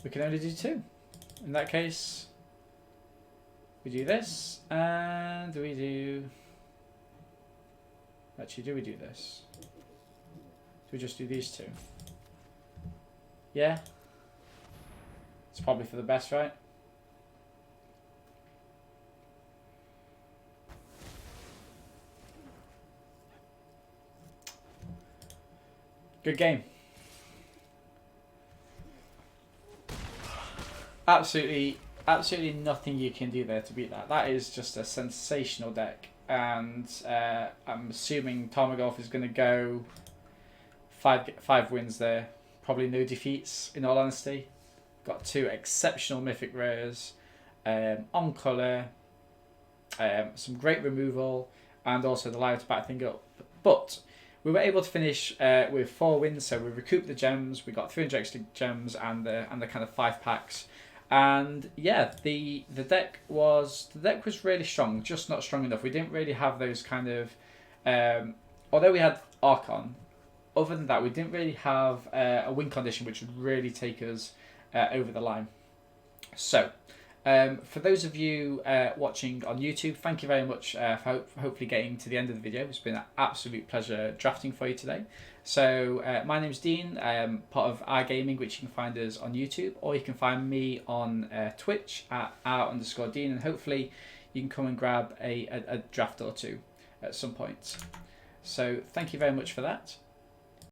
We can only do 2. In that case, we do this, and we do... Actually, do we do this? Do we just do these 2? Yeah? It's probably for the best, right? Good game. Absolutely nothing you can do there to beat that. That is just a sensational deck. And I'm assuming Tarmogoyf is going to go 5 wins there. Probably no defeats, in all honesty. Got 2 exceptional mythic rares. On colour. Some great removal. And also the live to back thing up. But we were able to finish with 4 wins. So we recouped the gems. We got 300 extra gems and the kind of 5 packs. And yeah, the deck was really strong, just not strong enough. We didn't really have those kind of although we had Archon, other than that we didn't really have a win condition which would really take us over the line. So for those of you watching on YouTube, thank you very much for hopefully getting to the end of the video. It's been an absolute pleasure drafting for you today. So my name's Dean, part of iGaming, which you can find us on YouTube, or you can find me on Twitch at r_Dean, and hopefully you can come and grab a draft or 2 at some point. So thank you very much for that.